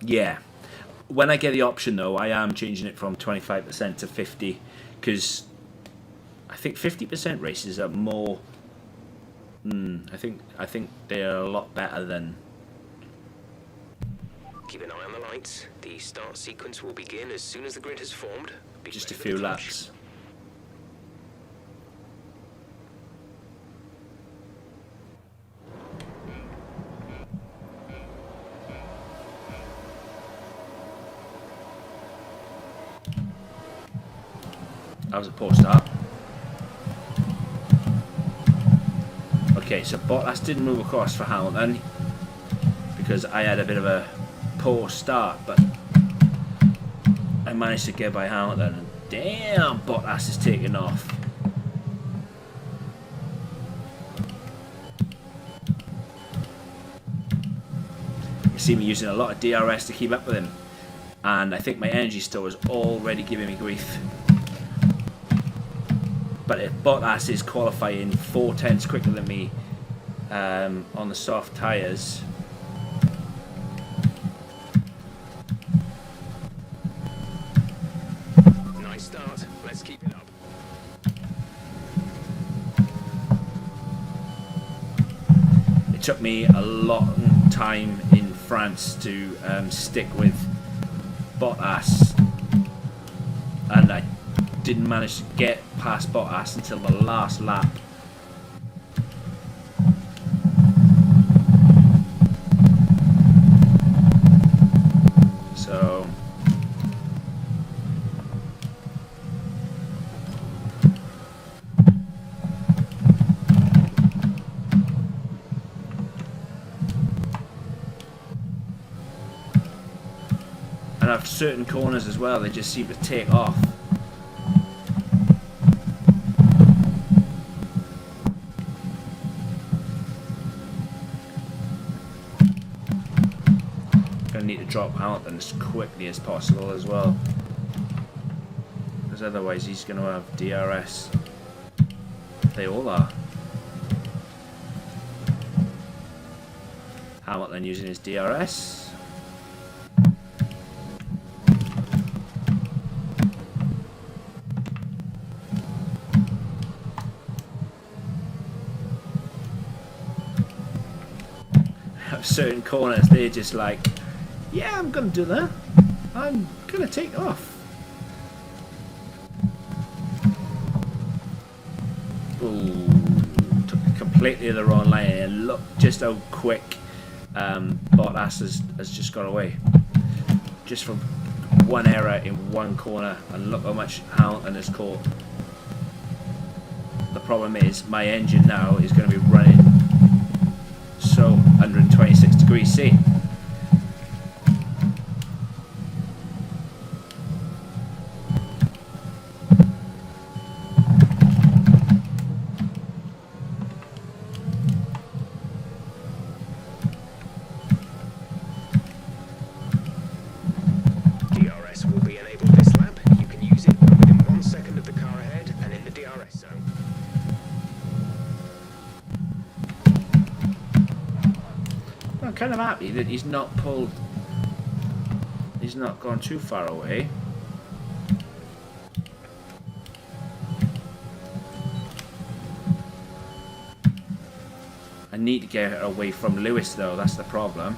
Yeah. When I get the option though, I am changing it from 25% to 50% because I think 50% races are more. I think they're a lot better than. Keep an eye on the lights. The start sequence will begin as soon as the grid has formed. Be Just a ready few for the touch. laps. That was a poor start. Okay, so Bottas didn't move across for Hamilton because I had a bit of a poor start, but I managed to get by Hamilton. And damn, Bottas is taking off. You see me using a lot of DRS to keep up with him, and I think my energy store is already giving me grief. But if Bottas is qualifying 4/10 quicker than me on the soft tyres, Nice start. Let's keep it up. it took me a long time in France to stick with Bottas, and I didn't manage to get past Bottas until the last lap. So and after certain corners as well, they just seem to take off. Need to drop Hamilton as quickly as possible as well, because otherwise he's going to have DRS. They all are. Hamilton using his DRS. Certain corners, they're just like, yeah, I'm gonna do that. I'm gonna take off. Ooh, took it completely the wrong line. And look just how quick Bottas has just got away. Just from one error in one corner, and look how much Hamilton has caught. The problem is my engine now is going to be running so 126 degrees C. DRS will be enabled this lap. You can use it within 1 second of the car ahead and in the DRS zone. kind of happy that he's not pulled. He's not gone too far away. I need to get away from Lewis though, that's the problem.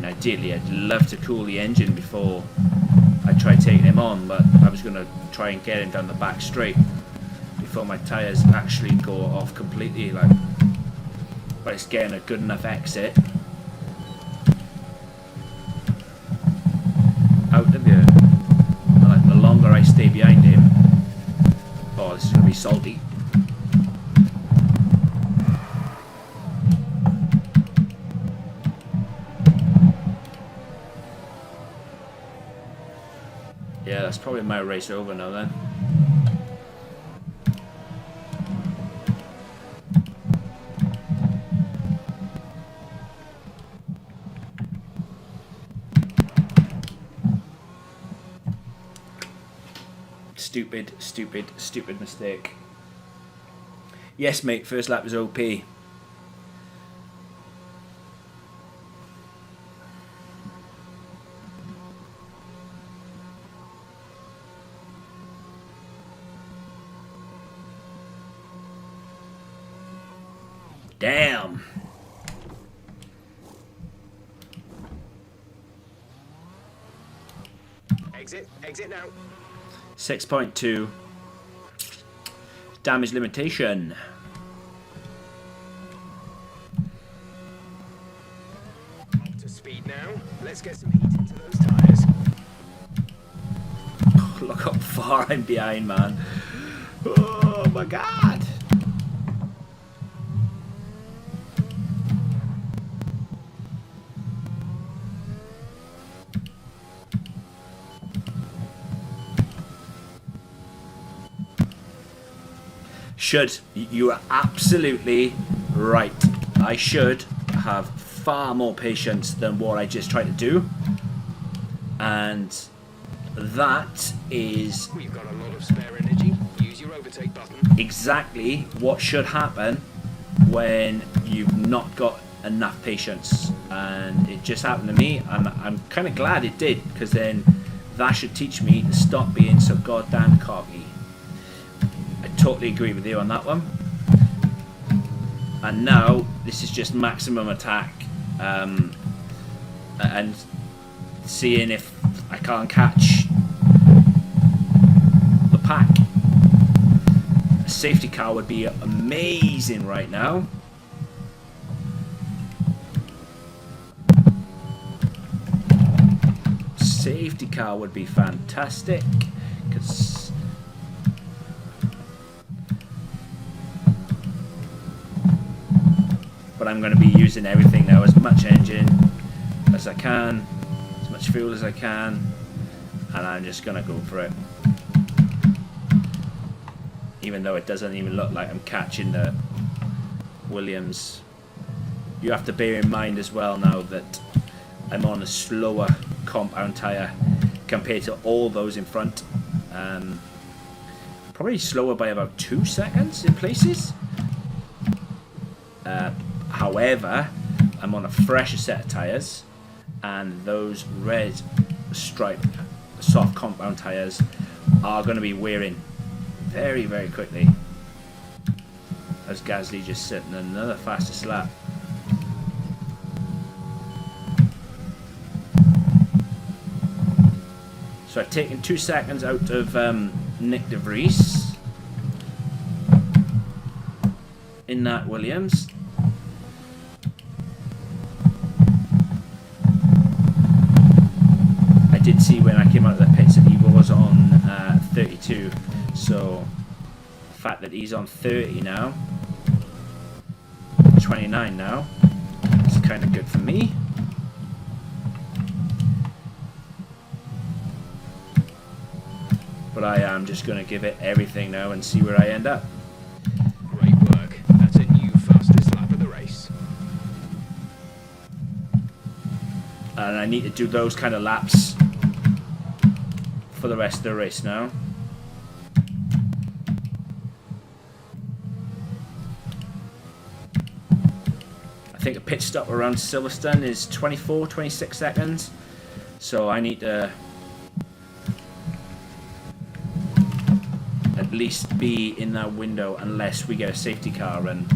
Ideally, I'd love to cool the engine before I try taking him on, but I was going to try and get him down the back straight before my tyres actually go off completely. Like, but it's getting a good enough exit out of here. Like, the longer I stay behind him, oh, this is going to be salty. Yeah, that's probably my race over now then. Stupid mistake. Yes, mate, first lap was OP. Damn. Exit now. 6.2. Damage limitation. Up to speed now. Let's get some heat into those tires. Look how far I'm behind, man. Oh my god. You are absolutely right. I should have far more patience than what I just tried to do, and that is We've got a lot of spare energy. Use your overtake button. exactly what should happen when you've not got enough patience, and it just happened to me, and I'm kind of glad it did, because then that should teach me to stop being so goddamn cocky. Totally agree with you on that one. And now this is just maximum attack, and seeing if I can't catch the pack. A safety car would be amazing right now. Safety car would be fantastic, because but I'm going to be using everything now, as much engine as I can, as much fuel as I can, and I'm just going to go for it. Even though it doesn't even look like I'm catching the Williams. You have to bear in mind as well now that I'm on a slower compound tyre compared to all those in front. Probably slower by about 2 seconds in places. However, I'm on a fresher set of tyres, and those red stripe soft compound tyres are going to be wearing very, very quickly. As Gasly just sitting another fastest lap. So I've taken 2 seconds out of Nick de Vries in that Williams. I did see when I came out of the pits that he was on 32, so the fact that he's on 30 now, 29 now, is kind of good for me. But I am just going to give it everything now and see where I end up. Great work. And I need to do those kind of laps for the rest of the race now. I think a pit stop around Silverstone is 24, 26 seconds. So I need to at least be in that window unless we get a safety car run.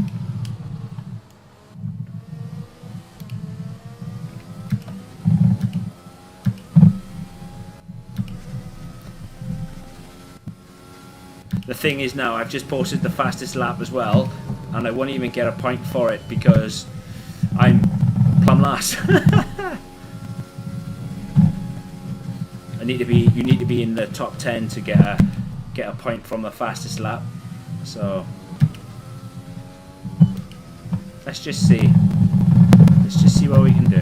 The thing is now, I've just posted the fastest lap as well, and I won't even get a point for it because I'm plumb last. You need to be in the top 10 to get a point from the fastest lap. So let's just see what we can do.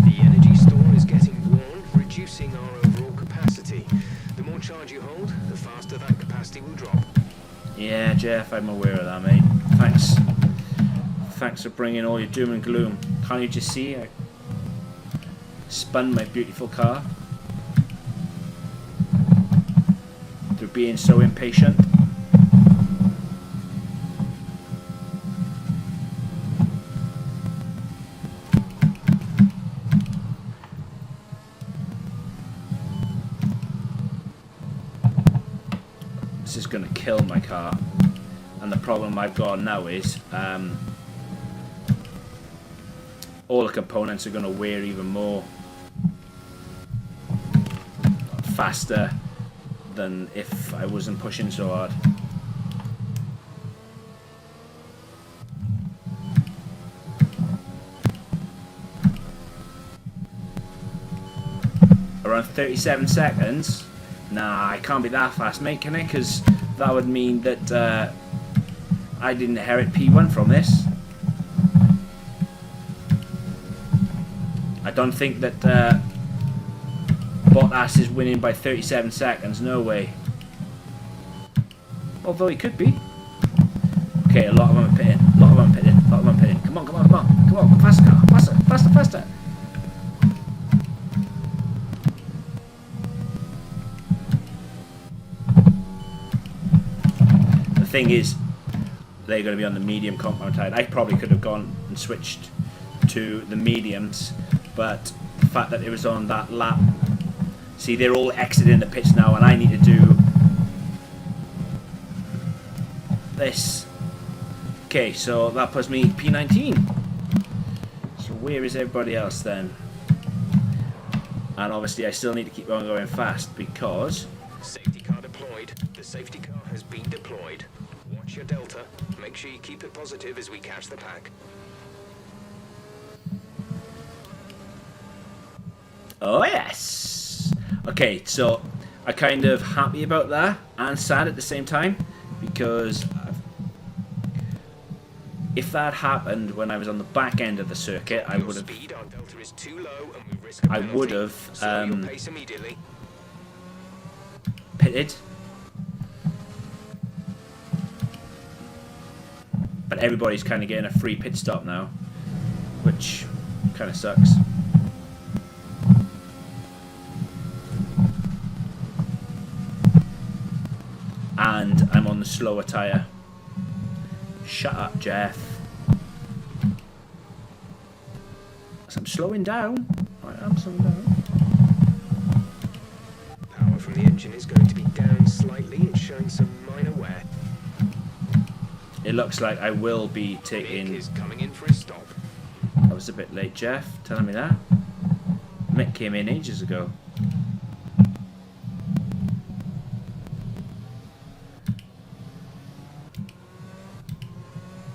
The energy store is getting worn, reducing our overall capacity. The more charge you hold, the faster that capacity will drop. Yeah, Jeff, I'm aware of that, mate. Thanks for bringing all your doom and gloom. Can't you just see I spun my beautiful car through being so impatient? This is going to kill my car, and the problem I've got now is all the components are going to wear even more faster than if I wasn't pushing so hard. Around 37 seconds. Nah, I can't be that fast, mate, can I? Because that would mean that I didn't inherit P1 from this. I don't think that Bottas is winning by 37 seconds. No way. Although he could be. Okay, a lot of them are pitting. A lot of them are pitting. A lot of them are pitting. Come on, come on, come on. Come on, faster car. Faster, faster, faster. The thing is, they're going to be on the medium compound tire. I probably could have gone and switched to the mediums, but the fact that it was on that lap. See, they're all exiting the pits now, and I need to do this. Okay, so that puts me P19. So where is everybody else then? And obviously I still need to keep on going fast because... Safety car deployed. The safety car has been deployed. Watch your delta. Make sure you keep it positive as we catch the pack. Oh yes! Okay, so I'm kind of happy about that and sad at the same time because if that happened when I was on the back end of the circuit, I would have. Our delta is too low and we risk a penalty. I would have Slow your pace immediately. pitted, but everybody's kind of getting a free pit stop now, which kind of sucks. And I'm on the slower tyre. Shut up, Jeff. So I'm slowing down. I'm slowing down. Power from the engine is going to be down slightly. It's showing some minor wear. It looks like I will be taking... Mick is coming in for a stop. I was a bit late, Jeff, telling me that. Mick came in ages ago.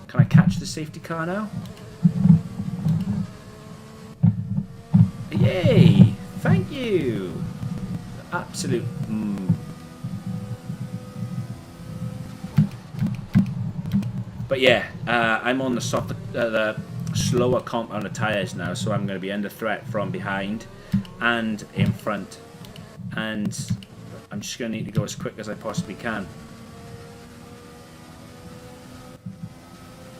Can I catch the safety car now? Yay! Thank you! Absolute... But yeah, I'm on the slower compound tyres now, so I'm going to be under threat from behind and in front. And I'm just going to need to go as quick as I possibly can.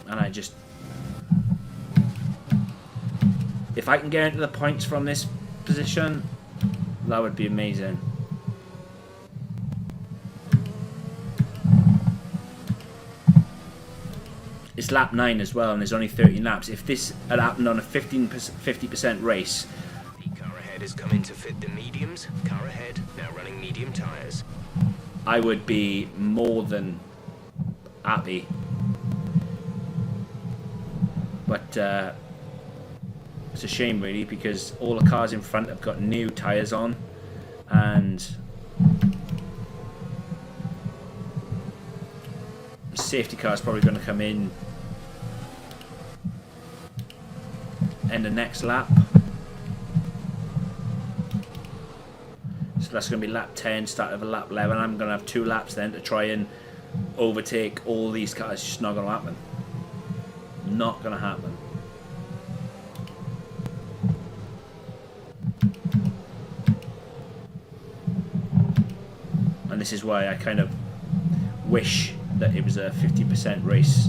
And I just... If I can get into the points from this position, that would be amazing. It's lap 9 as well, and there's only 13 laps. If this had happened on a 50% race, The car ahead has come in to fit the mediums. Car ahead now running medium tyres. I would be more than happy. But it's a shame really, because all the cars in front have got new tyres on, and the safety car is probably going to come in end of next lap. So that's going to be lap 10, start of a lap 11. I'm going to have 2 laps then to try and overtake all these cars. It's just not going to happen. Not going to happen. And this is why I kind of wish that it was a 50% race.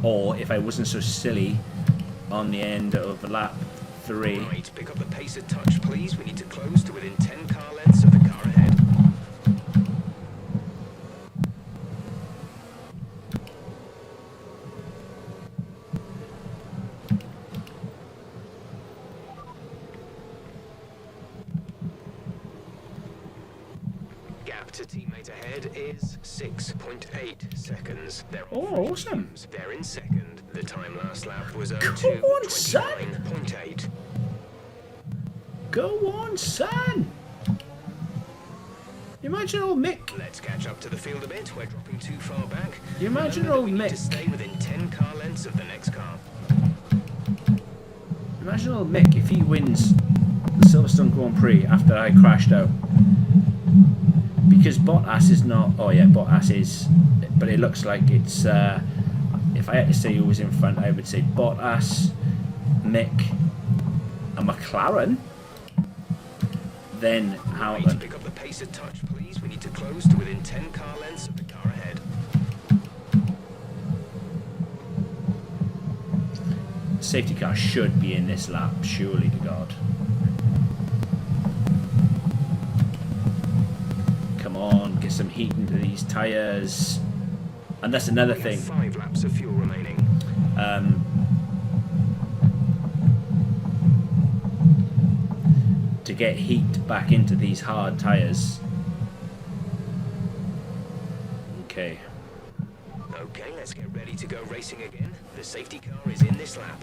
Or if I wasn't so silly on the end of lap 3. Right, pick up the pace a touch, please. We need to close to within 10 car lengths of the car ahead. Gap to teammate ahead is 6.8 seconds. They're Oh, awesome. They're in second. The time last lap was Come on, son. 2:29.8. Go on, son! You imagine old Mick. Let's catch up to the field a bit. We're dropping too far back. You imagine Remember that old we need to Mick. stay within 10 car lengths of the next car. Imagine old Mick if he wins the Silverstone Grand Prix after I crashed out. Because Bottas is not. Oh yeah, Bottas is. But it looks like it's. If I had to say who was in front, I would say Bottas, Mick, and McLaren. Then Right, Hamilton. pick up the pace a touch, please. We need to close to within 10 car lengths of the car ahead. Safety car should be in this lap, surely to God. Come on, get some heat into these tyres. And that's another We have thing. 5 laps of fuel remaining. To get heat back into these hard tyres. Okay. Okay, let's get ready to go racing again. The safety car is in this lap.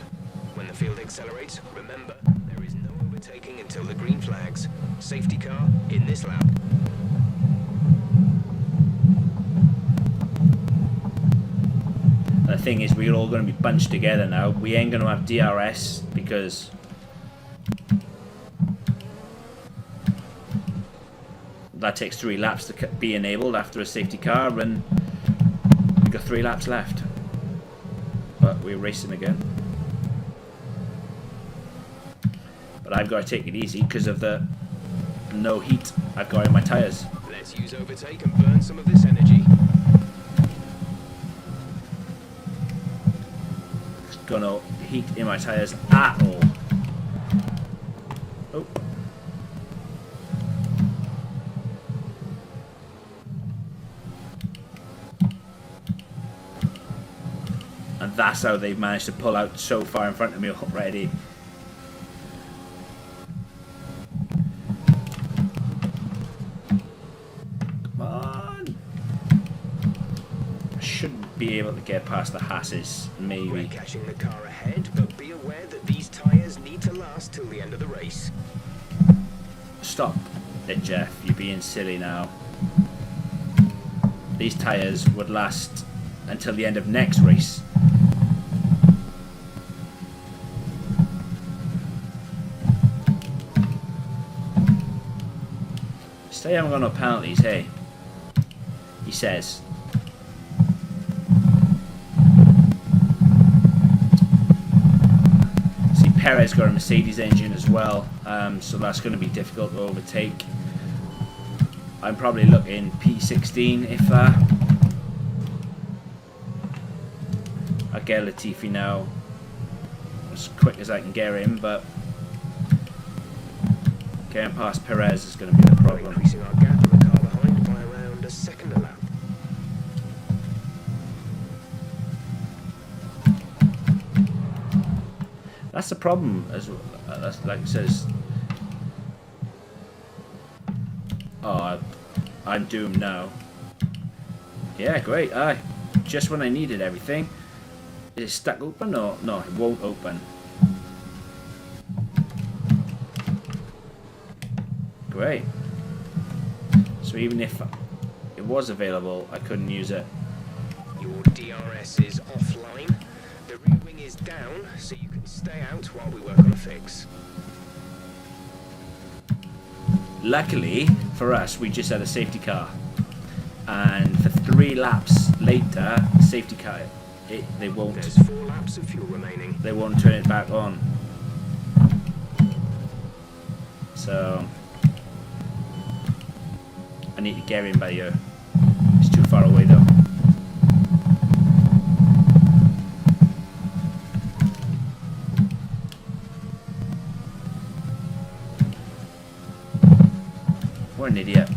When the field accelerates, remember, there is no overtaking until the green flags. Safety car in this lap. The thing is, we're all going to be bunched together now. We ain't going to have DRS because that takes 3 laps to be enabled after a safety car, and we've got 3 laps left. But we're racing again. But I've got to take it easy because of the no heat I've got in my tyres. Let's use overtake and burn some of this energy. Got no heat in my tyres at all. Oh. And that's how they've managed to pull out so far in front of me already. Come on! I shouldn't be able to get past the Hasses, We're maybe. catching the car ahead, but be aware that these tyres need to last till the end of the race. Stop it, Jeff. You're being silly now. These tyres would last until the end of next race. Say I haven't got no penalties, hey? He says. See, Perez got a Mercedes engine as well, so that's going to be difficult to overtake. I'm probably looking P16 if I'll get Latifi now as quick as I can get him, but getting past Perez is going to be the We're problem. increasing our gap on the car behind by around a second a lap. That's the problem, as like it says. Oh, I'm doomed now. Yeah, great. Aye, just when I needed everything. Is it stuck open or no? It won't open. Great. So even if it was available, I couldn't use it. Your DRS is offline. The rear wing is down, so you can stay out while we work on a fix. Luckily for us, we just had a safety car, and for 3 laps later, the safety car, they won't. There's 4 laps of fuel remaining. They won't turn it back on. So I need to get in by here. It's too far away though. What an idiot.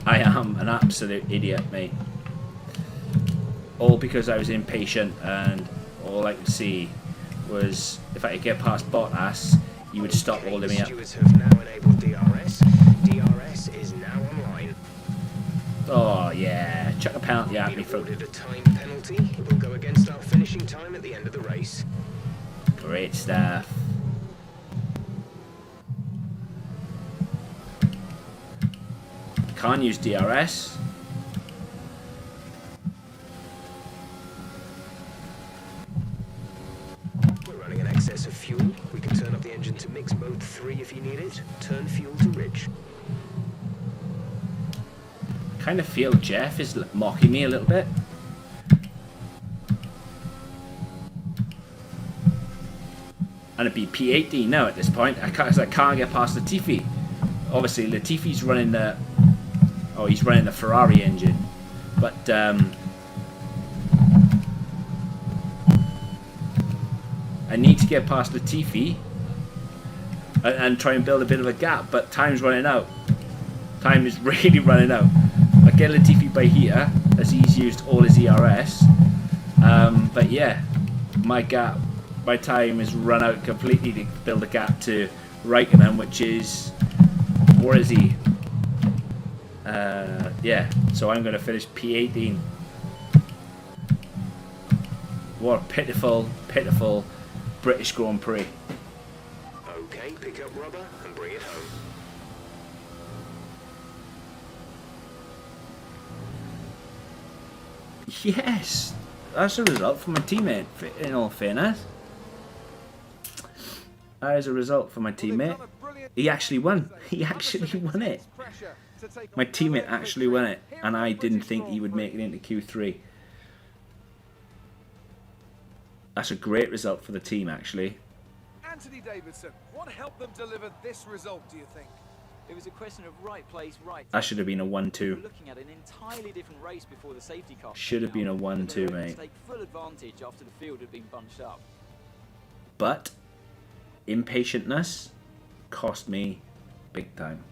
I am an absolute idiot, mate. All because I was impatient and all I could see was if I could get past Bottas, he would stop holding me up. Stewards have now enabled DRS. DRS is now online. Oh yeah, chuck a penalty at me We've for awarded a time penalty. It will go against our finishing time at the end of the race. great stuff. Can't use DRS. We're running in excess of fuel. We can turn up the engine to mix mode 3 if you need it. Turn fuel to rich. Kind of feel Jeff is mocking me a little bit. And it'd be P18 now at this point. I can't get past Latifi. Obviously, Latifi's running the. Oh, he's running the Ferrari engine, but I need to get past Latifi and try and build a bit of a gap. But time's running out. Time is really running out. I get Latifi by here as he's used all his ERS. But yeah, my time is run out completely to build a gap to Raikkonen, which is, where is he? Yeah, so I'm going to finish P18. What a pitiful, pitiful British Grand Prix. Okay, pick up rubber and bring it home. Yes, that's a result for my teammate, in all fairness. That is a result for my teammate. He actually won. He actually won it. My teammate actually won it, and I didn't think he would make it into Q3. That's a great result for the team, actually. Anthony Davidson, what helped them deliver this result, do you think? It was a question of right place, right. That should have been a 1-2. We were looking at an entirely different race before the safety car. Should have been a 1-2, They were able mate. to take full advantage after the field had been bunched up. But impatientness cost me big time.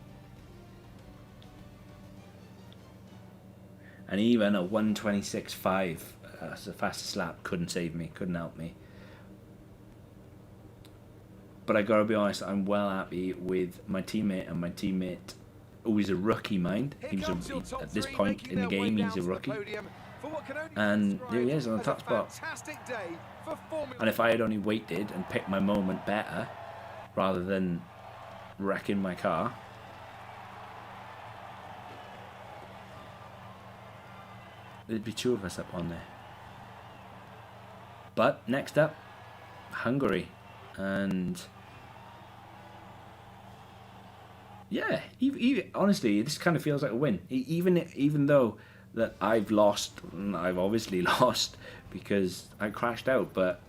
And even a 1:26.5 as the fastest lap couldn't save me, couldn't help me. But I gotta be honest, I'm well happy with my teammate, and my teammate, who is a rookie, mind. At this point in the game, he's a rookie. And there he is on the top spot. And if I had only waited and picked my moment better, rather than wrecking my car, there'd be 2 of us up on there. But next up, Hungary. And yeah, honestly, this kind of feels like a win. Even though that I've lost, I've obviously lost because I crashed out. But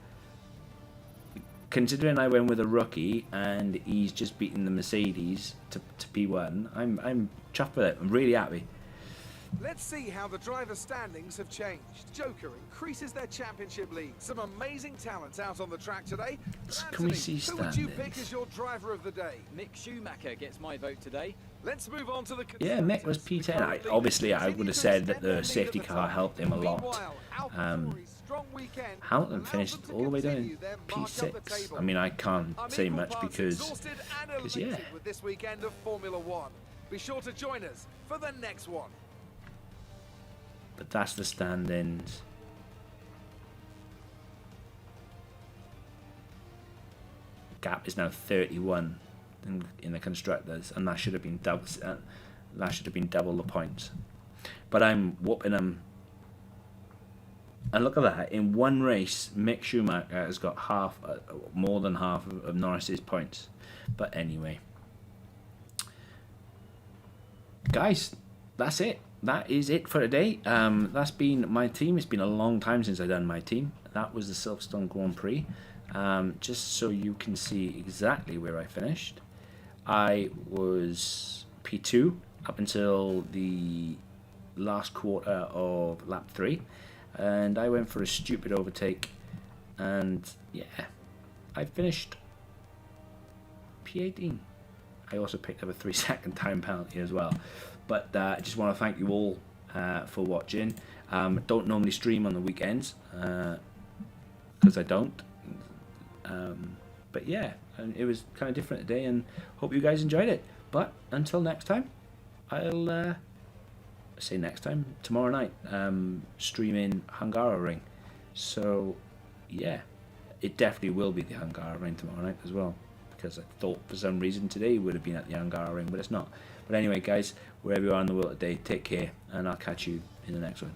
considering I went with a rookie and he's just beaten the Mercedes to P1, I'm chuffed with it. I'm really happy. Let's see how the driver standings have changed. Joker increases their championship lead. Some amazing talents out on the track today. But Can we Anthony, see who would you pick standings? as your driver of the day? Mick Schumacher gets my vote today. Let's move on to the Yeah, Mick was P10. Obviously, I would have said that the safety car helped him a lot. Hamilton finished all the way down in P6. I mean, I can't say much because yeah. With this weekend of Formula One. Be sure to join us for the next one. But that's the standings. Gap is now 31 in the constructors, and that should have been double. That should have been double the points. But I'm whooping them. And look at that! In one race, Mick Schumacher has got more than half of Norris's points. But anyway, guys, that's it. That is it for today. That's been my team. It's been a long time since I've done my team. That was the Silverstone Grand Prix. Just so you can see exactly where I finished. I was P2 up until the last quarter of lap 3. And I went for a stupid overtake. And yeah, I finished P18. I also picked up a 3-second time penalty as well. But I just want to thank you all for watching. Don't normally stream on the weekends because I don't. But yeah, and it was kind of different today, and hope you guys enjoyed it. But until next time, I'll say next time, tomorrow night, streaming Hungary. So yeah, it definitely will be the Hungary tomorrow night as well, because I thought for some reason today would have been at the Hungary, but it's not. But anyway, guys, wherever you are in the world today, take care, and I'll catch you in the next one.